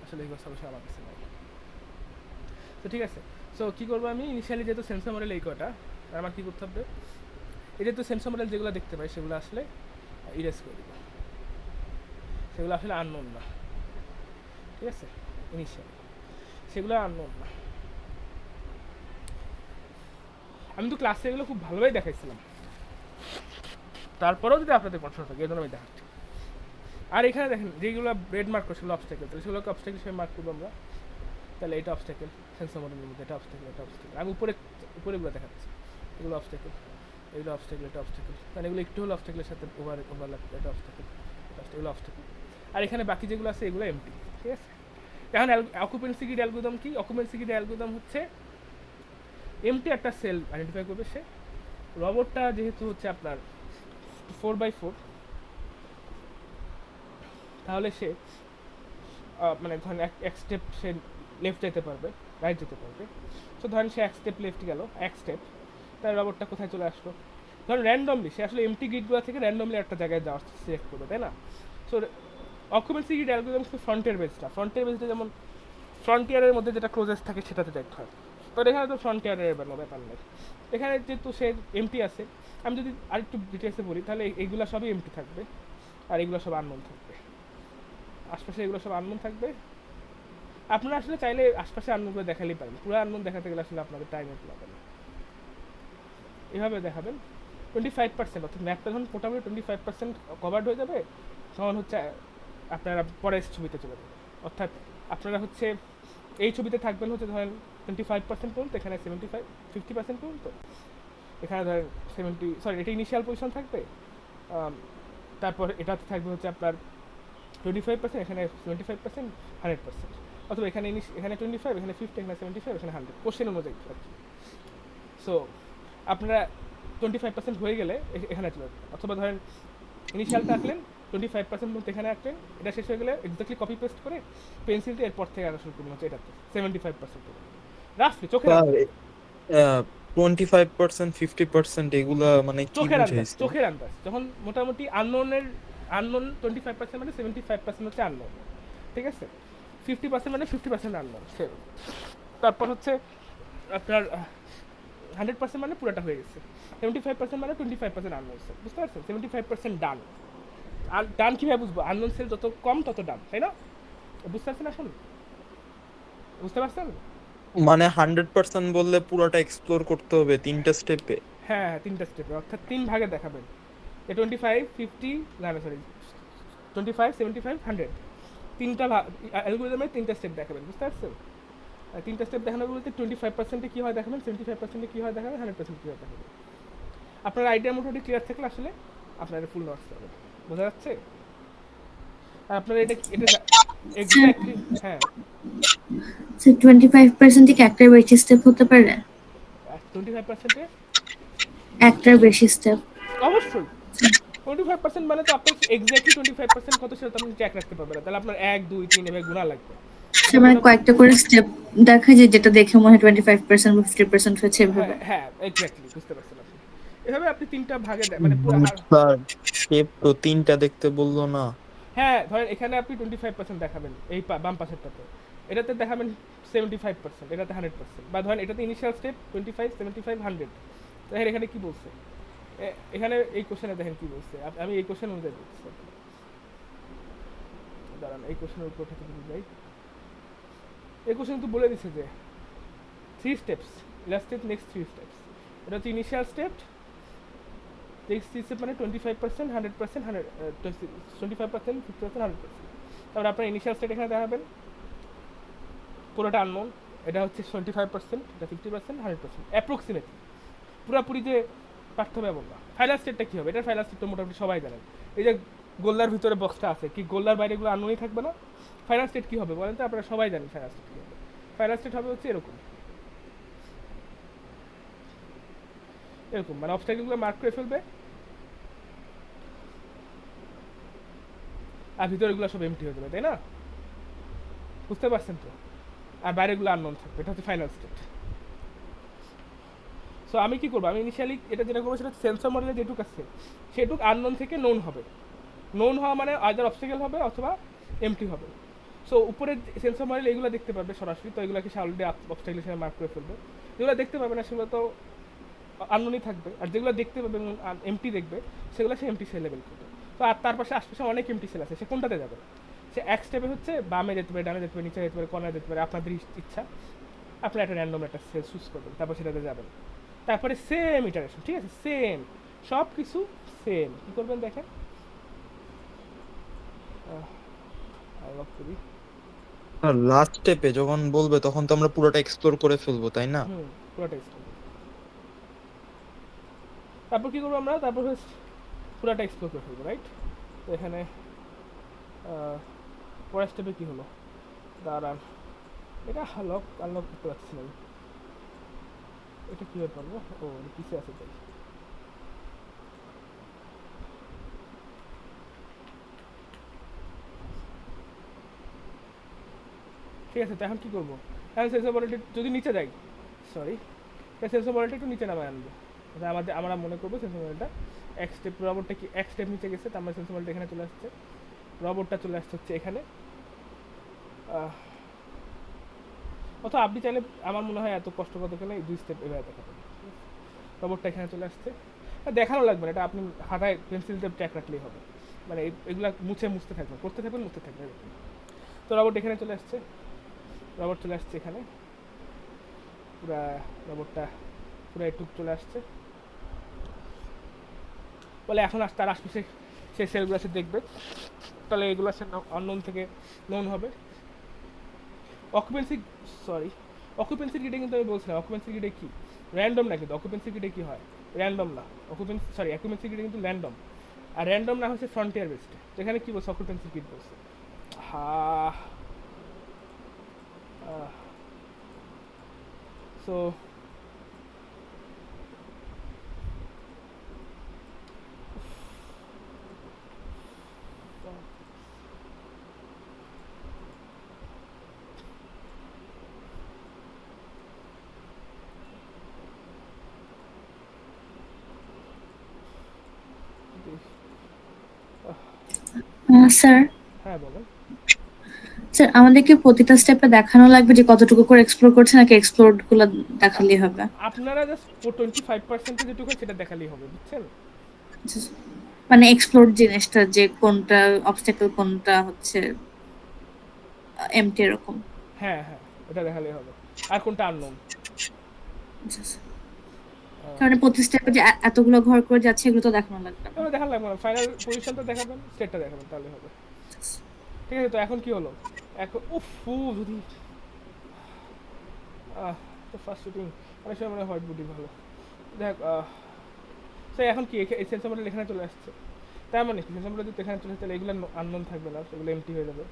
আসলে এগুলো সলিউশন আমার কাছে নাই। তো ঠিক আছে, সো কী করবো আমি ইনিশিয়ালি যেহেতু সেন্সর মডেল এই কটা, আমার কী করতে হবে, এই যেহেতু সেন্সর মডেল যেগুলো দেখতে পাই সেগুলো আসলে ইরেজ করে দেবো, সেগুলো আসলে আননোন না, ঠিক আছে, ইনিশিয়ালি সেগুলো আননোন না। আমি তো ক্লাসে এগুলো খুব ভালোভাবে দেখাইছিলাম, তারপরেও যদি আপনাদের কনসার্ন থাকে এই জন্য আমি দেখাচ্ছি। আর এখানে দেখেন যেগুলো রেড মার্ক করছে সেগুলো অবস্টাকেল, তাহলে সেগুলোকে অবস্টাকেল হিসেবে মার্ক করবো আমরা, তাহলে এটা অবস্টাকেল সেন্সর মডেলের মধ্যে, এটা অবস্টাকেল। আমি উপরেগুলো দেখাচ্ছি, এগুলো অবস্টাকেল, এগুলো অবস্টাকেল, এটা অবস্টাকেল, কারণ এগুলো একটু হলো অবস্টাকেলের সাথে ওভারল্যাপ, এটা অবস্টাকেল, এগুলো অবস্টাকেল। আর এখানে বাকি যেগুলো আছে এগুলো এমটি, ঠিক আছে। এখন অকুপেন্সি গ্রিড অ্যালগরিদম কি, অকুপেন্সি গ্রিড অ্যালগরিদম হচ্ছে এমটি একটা সেল আইডেন্টিফাই করবে সে, রোবটটা যেহেতু হচ্ছে আপনার 4x4, তাহলে সে মানে ধরেন এক স্টেপ সে লেফট যেতে পারবে, রাইট যেতে পারবে। সো ধরেন সে এক স্টেপ লেফট গেল, এক স্টেপ, তার রোবটটা কোথায় চলে আসলো, ধরেন র্যান্ডমলি সে আসলে এমটি গ্রিডগুলো থেকে র্যান্ডমলি একটা জায়গায় যাওয়ার সিলেক্ট করবে, তাই না। সো অকুপেন্সি গিড অ্যালগোরিদম ফ্রন্টিয়ার বেসটা যেমন ফ্রন্টিয়ারের মধ্যে যেটা ক্লোজেস্ট থাকে সেটাতে দেখতে হয়। তো এখানে তো ফ্রন্টিয়ারের ব্যাপার নেই, এখানে যেহেতু সে এমটি আছে, আমি যদি আরেকটু ডিটেলসে বলি তাহলে এইগুলো সবই এমটি থাকবে আর এগুলো সব আননোন থাকবে, আশপাশে এগুলো সব আননোন থাকবে। আপনারা আসলে চাইলে আশপাশে আননোনগুলো দেখালেই পারেন, পুরো আননোন দেখাতে গেলে আসলে আপনাদের টাইমের লাগবে না। এভাবে দেখাবেন 25%, অর্থাৎ ম্যাপটা যখন মোটামুটি 25% কভার্ড হয়ে যাবে তখন হচ্ছে আপনারা পরের ছবিতে চলে যাবেন। অর্থাৎ আপনারা হচ্ছে এই ছবিতে থাকবেন হচ্ছে ধরেন 25% পর্যন্ত, এখানে 50% পর্যন্ত, এখানে ধরেন এটা ইনিশিয়াল পজিশন থাকবে, তারপর এটাতে থাকবে হচ্ছে আপনার 25%, এখানে 75%, 100%, অথবা এখানে 25, এখানে 50, এখানে 75, এখানে 100, কোশ্চেন অনুযায়ী আর কি। সো আপনারা 25% হয়ে গেলে এখানে চলে যাবেন, অথবা ধরেন ইনিশিয়ালটা আঁকলেন 25% মধ্যে এখানে আঁকলেন, এটা শেষ হয়ে গেলে এক্স্যাক্টলি কপি পেস্ট করে পেন্সিল দিয়ে এরপর থেকে আঁকা শুরু করবেন হচ্ছে এটাতে 75% রাফলি চোখের আন্দাজ। 25% 50% এগুলা মানে কি বুঝাইছে? চোখের আন্দাজ যখন মোটামুটি আননোন 25% মানে 75% হচ্ছে আননোন, ঠিক আছে, 50% মানে 50% আননোন। তারপর হচ্ছে আপনার 100% মানে পুরোটা হয়ে গেছে, 75% মানে 25% আননোন সেল, বুঝতে পারছেন? 75% ডান। আর ডান কীভাবে বুঝবো? আননোন সেল যত কম তত ডান, তাই না? বুঝতে পারছেন? আসলে বুঝতে পারছেন? মানে 100% বললে পুরোটা এক্সপ্লোর করতে হবে 3টা স্টেপে? হ্যাঁ 3টা স্টেপে, অর্থাৎ 3 ভাগে দেখাবেন। 25, 50, না সরি 25, 75, 100, 3টা অ্যালগরিদমে 3টা স্টেপ দেখাবেন, বুঝতে পারছেন? 3টা স্টেপ দেখানো বলতে 25%-এ কী হয় দেখাবেন, 75%-এ কী হয় দেখাবেন, 100% কী হয় দেখাবেন। আপনার আইডিয়া মোটামুটি ক্লিয়ার থাকলে আসলে আপনার ফুল নোটস পাবেন, বোঝা যাচ্ছে? আর আপনার এটা এক্স্যাক্টলি হ্যাঁ 25% কি একটার বেশি স্টেপ হতে পারে? 25%-এ একটার বেশি স্টেপ? অবশ্যই 25% মানে তো আপনার এক্স্যাক্টলি 25% কত সেটা তো আপনি ট্র্যাক রাখতে পারবেন না, তাহলে আপনার 1, 2, 3 এভাবে গুণা লাগবে। সে মানে কয়েকটা করে স্টেপ দেখা যায় যেটা দেখে মনে হয় 25% বা 50% হয়েছে এভাবে। হ্যাঁ এক্স্যাক্টলি বুঝতে পারছেন আপনি। এভাবে আপনি 3টা ভাগে মানে পুরো স্যার স্টেপ তো 3টা দেখতে বললো না। হ্যাঁ ধরেন এখানে আপনি 25% দেখাবেন এই বাম পাশেরটাতে, এটাতে দেখাবেন 75%, এটাতে 100%, বা ধরেন এটাতে ইনিশিয়াল স্টেপ 25, 75, 100। দেখেন এখানে কি বলছে, এখানে এই কোশ্চেনে দেখেন কি বলছে, আমি এই কোশ্চেন অনুযায়ী বলছি। দাঁড়ান এই কোশ্চেনের উপর থেকে যদি যাই, এই কোশ্চেন কিন্তু বলে দিচ্ছে যে 3 স্টেপস, ইলাস্ট্রেট নেক্সট 3 স্টেপস। এটা হচ্ছে ইনিশিয়াল স্টেপ, নেক্সট 3 স্টেপ মানে 25%, 100%, 25%, 50%, 100%। তারপরে আপনার ইনিশিয়াল স্টেট এখানে দেখাবেন পুরোটা আননোন, এটা হচ্ছে 25%, এটা 50%, 100%, অ্যাপ্রক্সিমেটলি পুরোপুরি যে পার্থক্য এমন না। ফাইনাল স্টেটটা কী হবে? এটার ফাইনাল স্টেটটা মোটামুটি সবাই জানেন, এই যে গোল্লার ভিতরে বক্সটা আছে, কি গোল্লার বাইরে এগুলো আননোনই থাকবে না? ফাইনাল স্টেট কী হবে বলেন তো? আপনারা সবাই জানেন ফাইনাল স্টেট কী হবে। ফাইনাল স্টেট হবে হচ্ছে এরকম মানে অবস্টাকেলগুলো মার্ক করে ফেলবে আর ভিতরেগুলো সব এমটি হয়ে যাবে, তাই না? বুঝতে পারছেন তো? আর বাইরেগুলো আননোন থাকবে, এটা হচ্ছে ফাইনাল স্টেট। সো আমি কি করবো? আমি ইনিশিয়ালি এটা যেটা করবো সেটা সেন্সর মডেলে যেটুক আছে সেটুক আননোন থেকে নোন হবে। নোন হওয়া মানে আইদার অবস্টাকেল হবে অথবা এমটি হবে। সো উপরে সেন্সর মডেল এগুলো দেখতে পারবে সরাসরি, তো এগুলোকে সে অলরেডি অবস্টাকেল হিসেবে মার্ক করে ফেলবে। যেগুলো দেখতে পাবে না সেগুলো তো আননোনই থাকবে, আর যেগুলো দেখতে পাবে এমটি দেখবে সেগুলো সে এমটি সেল লেভেল করবে। তো আর তার পাশে আশপাশে অনেক এমটি সেল আছে, সে কোনটাতে যাবে? সে এক স্টেপে হচ্ছে বামে যেতে পারে, ডানে যেতে পারে, নিচে যেতে পারে, কর্নারে যেতে পারে, আপনাদের ইচ্ছা। আপনারা একটা র্যান্ডম একটা সেল চুজ করবেন, তারপর সেটাতে যাবেন। তারপরে সেম ইটারেশন, ঠিক আছে, সেম সব কিছু সেম। কী করবেন দেখেন, আনলক করি। আর লাস্ট স্টেপে যখন বলবে তখন তো আমরা পুরোটা এক্সপ্লোর করে ফেলবো, তাই না? পুরোটা এক্সপ্লোর। তারপর কী করবো আমরা? তারপর পুরোটা এক্সপ্লোর করে ফেলবো, রাইট? তো এখানে পরের স্টেপে কী হলো? দাঁড়ান, এটা আনলক করতে পারছি না, এটা কীভাবে পারবো? ও পিছিয়ে আছে তাই। ঠিক আছে, তো এখন কী করবো? এখন সেন্সর মডেলটি যদি নিচে যাই, সরি, সেন্সর মডেলটা একটু নিচে নামায় আনবো। আমরা মনে করবো সেন্সর মডেলটা এক স্টেপ বরাবরটা কি এক স্টেপ নিচে গেছে, তার মানে সেন্সর মডেলটা এখানে চলে আসছে। রোবটটা চলে আসছে হচ্ছে এখানে। অথবা আপনি চাইলে আমার মনে হয় এত কষ্ট করতে গেলে 2 স্টেপ এভাবে দেখাবেন। রোবটটা এখানে চলে আসছে, দেখানো লাগবে না, এটা আপনি হাতায় পেন্সিল দিয়ে ট্র্যাক রাখলেই হবে, মানে এগুলা মুছতে থাকবেন, করতে থাকবেন, মুছতে থাকবেন এরকম। তো রোবট এখানে চলে আসছে, রোবট চলে আসছে এখানে, পুরা রোবটটা পুরো একটু চলে আসছে। বলে এখন তার আশপাশে সে সেলগুলো সে দেখবে, তাহলে এগুলো সে অননোন থেকে নোন হবে। অকুপেন্সি গিটে কিন্তু আমি বলছিলাম, অকুপেন্সি গিটে কি র্যান্ডম না, কিন্তু অকুপেন্সি গিটে কি হয় র্যান্ডম না, অকুপেন্সি গিটে কিন্তু র্যান্ডম, আর র্যান্ডম না হচ্ছে ফ্রন্টিয়ার বেসড। এখানে কি বলছে অকুপেন্সি গিট বলছে, সো স্যার হ্যাঁ বলেন। স্যার আমাদেরকে প্রতিটা স্টেপে দেখানো লাগবে যে কতটুকু করে এক্সপ্লোর করছে, নাকি এক্সপ্লোর গুলো দেখালেই হবে? আপনারা জাস্ট 25% যেটুকু সেটা দেখালেই হবে, বুঝছেন? মানে এক্সপ্লোর জিনিসটা, যে কোনটা অবস্টাকল কোনটা হচ্ছে এমটি এরকম। হ্যাঁ হ্যাঁ, এটা দেখালেই হবে, আর কোনটা আননোন। কারণ প্রতি স্টেপে যে এতগুলো ঘর করে যাচ্ছে এগুলো তো দেখানো লাগবে। তাহলে দেখার লাগবে না, ফাইনাল পজিশনটা দেখাবেন, স্টেটটা দেখাবেন, তাহলে হবে। ঠিক আছে, তো এখন কি হলো, এখন যদি তো ফার্স্ট শুটিং অনেক সময় মানে হোয়াইট বডি ভালো দেখ। সো এখন কি এই সেন্সর মডেল এখানে চলে আসছে, তার মানে কি সেন্সর মডেল যদি এখানে চলে আসছে তাহলে এগুলো আননোন থাকবে না, সেগুলো এমটি হয়ে যাবে।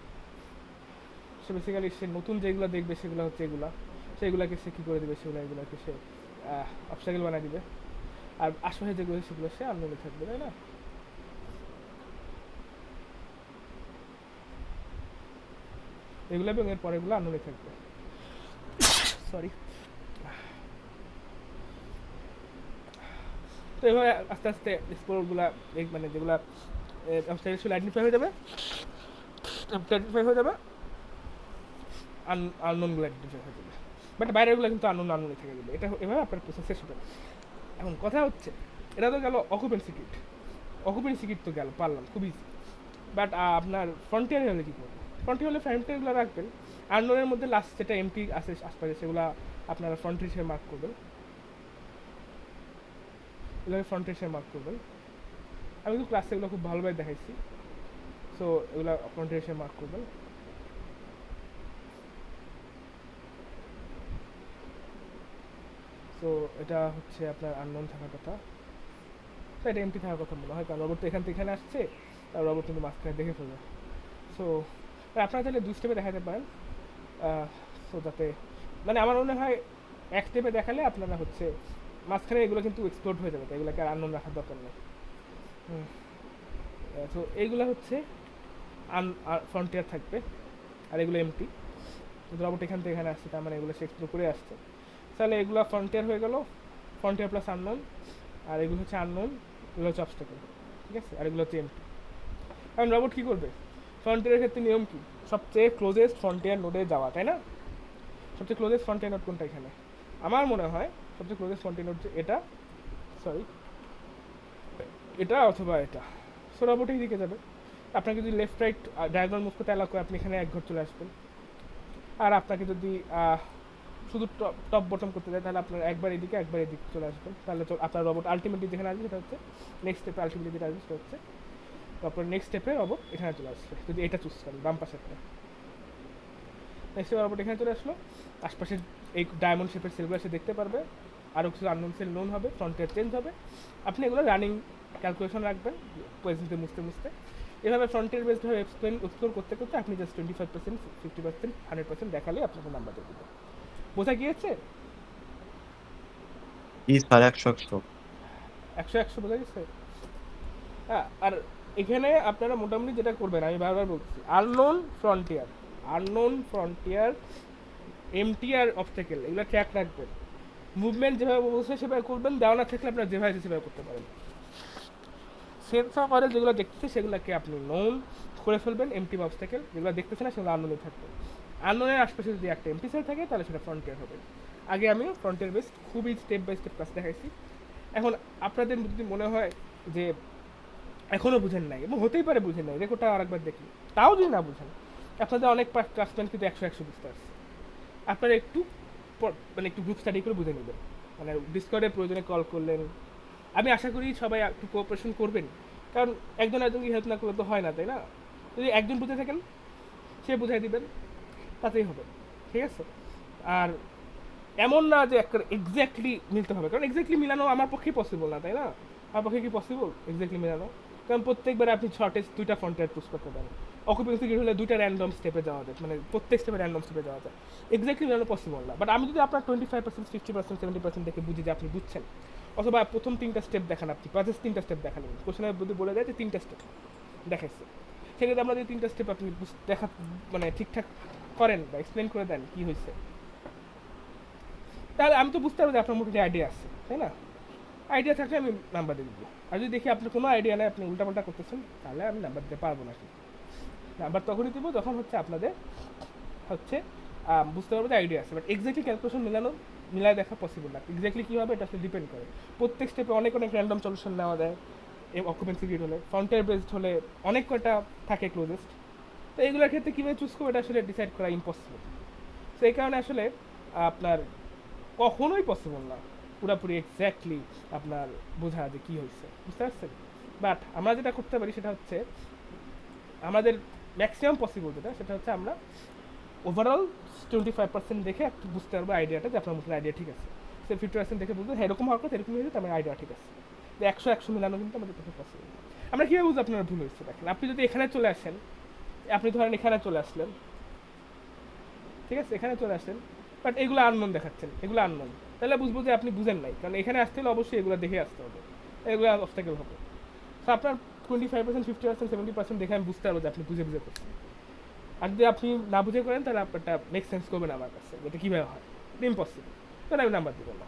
সে বেসিক্যালি সে নতুন যেগুলো দেখবে সেগুলো হচ্ছে এগুলা, সেগুলোকে সে কী করে দেবে, এগুলোকে সে অবস্টাকেল বানিয়ে দিবে, আর আশেপাশে যেগুলো সেগুলো সে আননোনে থাকবে, তাই না? এগুলো এবং এর পরেগুলো আননোনে থাকবে। সরি। তো এভাবে আস্তে আস্তে এক্সপ্লোরগুলা মানে যেগুলা অবস্টাকেল আইডেন্টিফাই হয়ে যাবে, আননোনগুলো আইডেন্টিফাই হয়ে যাবে, বাট বাইরেগুলো কিন্তু আননোনই থেকে যাবে। এটা এভাবে আপনার প্রসেস শেষ হবে। এখন কথা হচ্ছে, এটা তো গেল অকুপেন্সি কিট তো গেল, পারলাম খুব ইজি। বাট আপনার ফ্রন্টিয়ারে হলে কী করবেন? ফ্রন্টিয়ার হলে ফ্রন্টিয়ারগুলো রাখবেন, আননোনের মধ্যে লাস্ট যেটা এমটি আছে আশপাশে সেগুলো আপনারা ফ্রন্টিয়ার হিসেবে মার্ক করবেন, এগুলোকে ফ্রন্টিয়ার হিসেবে মার্ক করবেন। আমি কিন্তু ক্লাসে এগুলো খুব ভালোভাবে দেখাইছি, সো এগুলো ফ্রন্টিয়ার হিসেবে মার্ক করবেন। সো এটা হচ্ছে আপনার আননোন থাকার কথা, তো এটা এমটি থাকার কথা মনে হয়, কারণ রোবট তো এখান থেকে এখানে আসছে, আর রোবট কিন্তু মাঝখানে দেখে ফেলবে। সো আপনারা তাহলে 2 স্টেপে দেখাতে পারেন, সো যাতে মানে আমার মনে হয় 1 স্টেপে দেখালে আপনারা হচ্ছে মাঝখানে এগুলো কিন্তু এক্সপ্লোড হয়ে যাবে, এগুলোকে আর আননোন রাখার দরকার নেই। তো এইগুলো হচ্ছে ফ্রন্টিয়ার থাকবে, আর এগুলো এমটি। রোবট এখান থেকে এখানে আসছে, তার মানে এগুলো সে এক্সপ্লোর করে আসছে, তাহলে এগুলো ফ্রন্টিয়ার হয়ে গেল, ফ্রন্টিয়ার প্লাস আননোন, আর এগুলো হচ্ছে আননোন, এগুলো হচ্ছে অবস্টাকেল, ঠিক আছে, আর এগুলো হচ্ছে এমটি। কারণ রোবট কী করবে, ফ্রন্টিয়ারের ক্ষেত্রে নিয়ম কি, সবচেয়ে ক্লোজেস্ট ফ্রন্টিয়ার নোডে যাওয়া, তাই না? সবচেয়ে ক্লোজেস্ট ফ্রন্টিয়ার নোড কোনটা এখানে? আমার মনে হয় সবচেয়ে ক্লোজেস্ট ফ্রন্টিয়ার নোড এটা, এটা অথবা এটা। সো রোবট এই দিকে যাবে, আপনাকে যদি লেফট রাইট ডায়াগোনাল মুভ করতে অ্যালাউ করে আপনি এখানে 1 ঘর চলে আসবেন, আর আপনাকে যদি শুধু টপ বটম করতে যায় তাহলে আপনার একবার এদিকে চলে আসবেন, তাহলে আপনার রোবট আলটিমেটলি যেখানে আসবে সেটা হচ্ছে নেক্সট স্টেপে, আলটিমেটলি যেটা আসবে সেটা হচ্ছে আপনার নেক্সট স্টেপে রোবট এখানে চলে আসবে, যদি এটা চুজ করেন বাম পাশেরটা। নেক্সট স্টেপে রোবট এখানে চলে আসলো, আশপাশের এই ডায়মন্ড শেপের সেলগুলো সে দেখতে পারবে, আরও কিছু আননোন সেল নোন হবে, ফ্রন্টিয়ার চেঞ্জ হবে। আপনি এগুলো রানিং ক্যালকুলেশন রাখবেন প্রেজেন্টে মুছতে। এভাবে ফ্রন্টিয়ার বেসডভাবে এক্সপ্লোর করতে আপনি জাস্ট 25%, 50%, 100% দেখালে আপনাকে নাম্বার দিয়ে দেবে। বোঝা গিয়েছে? স্যার 100 100 বোঝা গেছে? হ্যাঁ, আর এখানে আপনারা মোটামুটি যেটা করবেন, আমি বারবার বলছি, আননোন ফ্রন্টিয়ার, এমটিআর অবস্টাকেল, এগুলো ট্র্যাক রাখবেন। মুভমেন্ট যেভাবে বলছে সেভাবে করবেন, দেওয়া না থাকলে আপনারা যেভাবে সেভাবে করতে পারেন। সেন্সর মডেল যেগুলো দেখতেছে সেগুলোকে আপনি নোন, করে ফেলবেন এমটি অবস্টাকেল, যেগুলো দেখতেছে না সেগুলো আননোনে থাকবে। আননোনের আশপাশে যদি একটা এমটি সেল থাকে তাহলে সেটা ফ্রন্টিয়ার হবে। আগে আমি ফ্রন্টিয়ার বেসড খুবই স্টেপ বাই স্টেপ ক্লাস দেখাইছি। এখন আপনাদের যদি মনে হয় যে এখনও বুঝেন নাই, এবং হতেই পারে বুঝেন নাই, রেকর্ডটা আরেকবার দেখি, তাও যদি না বুঝেন, আপনাদের অনেক ক্লাসমেট কিন্তু 100 বুঝতে পারছে। আপনারা একটু মানে একটু গ্রুপ স্টাডি করে বুঝে নেবেন, মানে ডিসকর্ডের প্রয়োজনে কল করলেন। আমি আশা করি সবাই একটু কোঅপারেশন করবেন, কারণ একজন একজনকে হেল্প না করলে তো হয় না, তাই না? যদি একজন বুঝে থাকেন সে বুঝাই দিবেন, তাতেই হবে, ঠিক আছে? আর এমন না যে একটা এক্স্যাক্টলি মিলতে হবে, কারণ এক্স্যাক্টলি মিলানো আমার পক্ষে পসিবল না, তাই না? আমার পক্ষে কি পসিবল এক্স্যাক্টলি মিলানো? কারণ প্রত্যেকবার আপনি শর্টেজ 2টা ফ্রন্টিয়ার চুজ করতে পারেন। অকুপেন্সি গেট হলে 2টা র্যান্ডম স্টেপে যাওয়া যায়, মানে প্রত্যেক স্টেপে র্যান্ডম স্টেপে যাওয়া যায়। এক্স্যাক্টলি মিলানো পসিবল না। বাট আমি যদি আপনার 25%, 50%, 70% দেখে বুঝি যে আপনি বুঝছেন, অথবা প্রথম 3টা স্টেপ দেখান, আপনি পাঁচের 3টা স্টেপ দেখালেন, কোশ্চেনের যদি বলে দেয় যে 3টা স্টেপ দেখাইছে, সেক্ষেত্রে আমরা যদি 3টা স্টেপ আপনি দেখা মানে ঠিকঠাক করেন বা এক্সপ্লেন করে দেন কী হয়েছে, তাহলে আমি তো বুঝতে পারবো যে আপনার মোটামুটি আইডিয়া আছে, তাই না? আইডিয়া থাকলে আমি নাম্বার দিয়ে দেবো। আর যদি দেখি আপনার কোনো আইডিয়া নেই, আপনি উল্টাপাল্টা করতেছেন, তাহলে আমি নাম্বার দিতে পারবো না। নাম্বার তখনই দেবো যখন হচ্ছে আপনাদের হচ্ছে বুঝতে পারবো যে আইডিয়া আছে। বাট এক্স্যাক্টলি ক্যালকুলেশন মিলায় দেখা পসিবল না। এক্স্যাক্টলি কী হবে এটা আসলে ডিপেন্ড করে। প্রত্যেক স্টেপে অনেক র্যান্ডম সলিউশন নেওয়া যায়। অকুপেন্সি গেট হলে, ফ্রন্টিয়ার বেসড হলে অনেক কয়টা থাকে ক্লোজেস্ট। তো এইগুলোর ক্ষেত্রে কীভাবে চুজ করবো এটা আসলে ডিসাইড করা ইম্পসিবল। তো এই কারণে আসলে আপনার কখনোই পসিবল না পুরোপুরি এক্স্যাক্টলি আপনার বোঝা যে কী হয়েছে, বুঝতে পারছেন? বাট আমরা যেটা করতে পারি সেটা হচ্ছে আমাদের ম্যাক্সিমাম পসিবল যেটা, সেটা হচ্ছে আমরা ওভারঅল 25% দেখে একটু বুঝতে পারবো আইডিয়াটা যে আপনার মুখের আইডিয়া ঠিক আছে। সে 50% দেখে বুঝবো হ্যাঁ এরকম হওয়ার কথা, এরকম হয়েছে, আমার আইডিয়া ঠিক আছে। যে 100 মিলানো কিন্তু আমাদের পক্ষে পসিবল। আমরা কীভাবে বুঝবো আপনার ভুল হয়েছে? দেখেন, আপনি যদি এখানে চলে আসেন, আপনি ধরেন এখানে চলে আসলেন, ঠিক আছে, এখানে চলে আসেন, বাট এগুলো আননোন দেখাচ্ছেন, এগুলো আননোন, তাহলে বুঝবো যে আপনি বুঝেন নাই, কারণ এখানে আসতে হলে অবশ্যই এগুলো দেখে আসতে হবে, এগুলো অবস্টাকেল হবে। তো আপনার 25%, 50%, 70% দেখে আমি বুঝতে পারবো যে আপনি বুঝে করছেন। আর যদি আপনি না বুঝে করেন তাহলে আপনারটা মেক সেন্স করবে না আমার কাছে, এটা কীভাবে হয়, এটা ইম্পসিবল, তাহলে আমি নাম্বার দেবো না।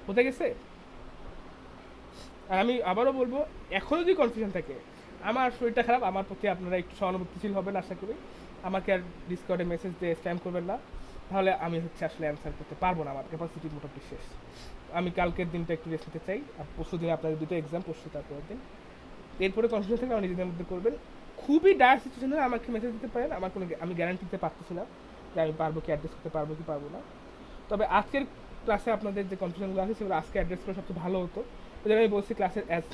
হতে গেছে? আর আমি আবারও বলবো, এখনও যদি কনফিউশন থাকে, আমার শরীরটা খারাপ, আমার প্রতি আপনারা একটু সহানুভূতিশীল হবেন আশা করি। আমাকে আর ডিসকর্ডে মেসেজ দিয়ে স্প্যাম করবেন না, তাহলে আমি হচ্ছে আসলে অ্যান্সার করতে পারবো না, আমার ক্যাপাসিটি মোটামুটি শেষ। আমি কালকের দিনটা একটু রেস্ট নিতে চাই, আর পরশু দিনে আপনাদের 2টো এক্সাম, পরশু তারপরের দিন। এরপরে কনফিউশন থেকে আমার নিজেদের মধ্যে করবেন। খুবই ডায়ার সিচুয়েশন হলে আমাকে মেসেজ দিতে পারেন, আমার কোনো আমি গ্যারান্টি দিতে পারতেছি না যে আমি পারবো কি অ্যাড্রেস করতে পারবো কি পারবো না। তবে আজকের ক্লাসে আপনাদের যে কনফিউশনগুলো আছে সেগুলো আজকে অ্যাড্রেস করে সবচেয়ে ভালো হতো। যেটা আমি বলছি, ক্লাসের অ্যাজ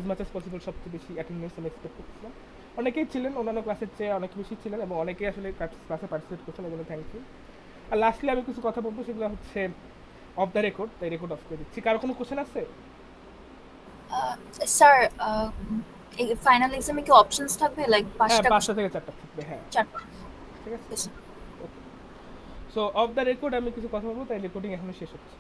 মাচ অ্যাজ পসিবল সবচেয়ে বেশি অ্যাটেন্ডেন্স আমি এক্সপেক্ট করছিলাম। অনেকেই ছিলেন, অন্যান্য ক্লাসের চেয়ে অনেক বেশি ছিলেন, এবং অনেকেই আসলে ক্লাসে পার্টিসিপেট করছেন, এই জন্য থ্যাংক ইউ। আর লাস্টলি আমি কিছু কথা বলবো, সেগুলো হচ্ছে অফ দ্য রেকর্ড, তাই রেকর্ড অফ করে দিচ্ছি। কারো কোনো কোশ্চেন আছে? স্যার এই ফাইনাল এক্সামে কি অপশনস থাকবে, লাইক হ্যাঁ, 5টা 5টা থেকে 4টা থাকবে, হ্যাঁ, 4টা? ঠিক আছে। সো অফ দ্য রেকর্ড আমি কিছু কথা বলবো, তাই রেকর্ডিং এখনো শেষ হচ্ছে।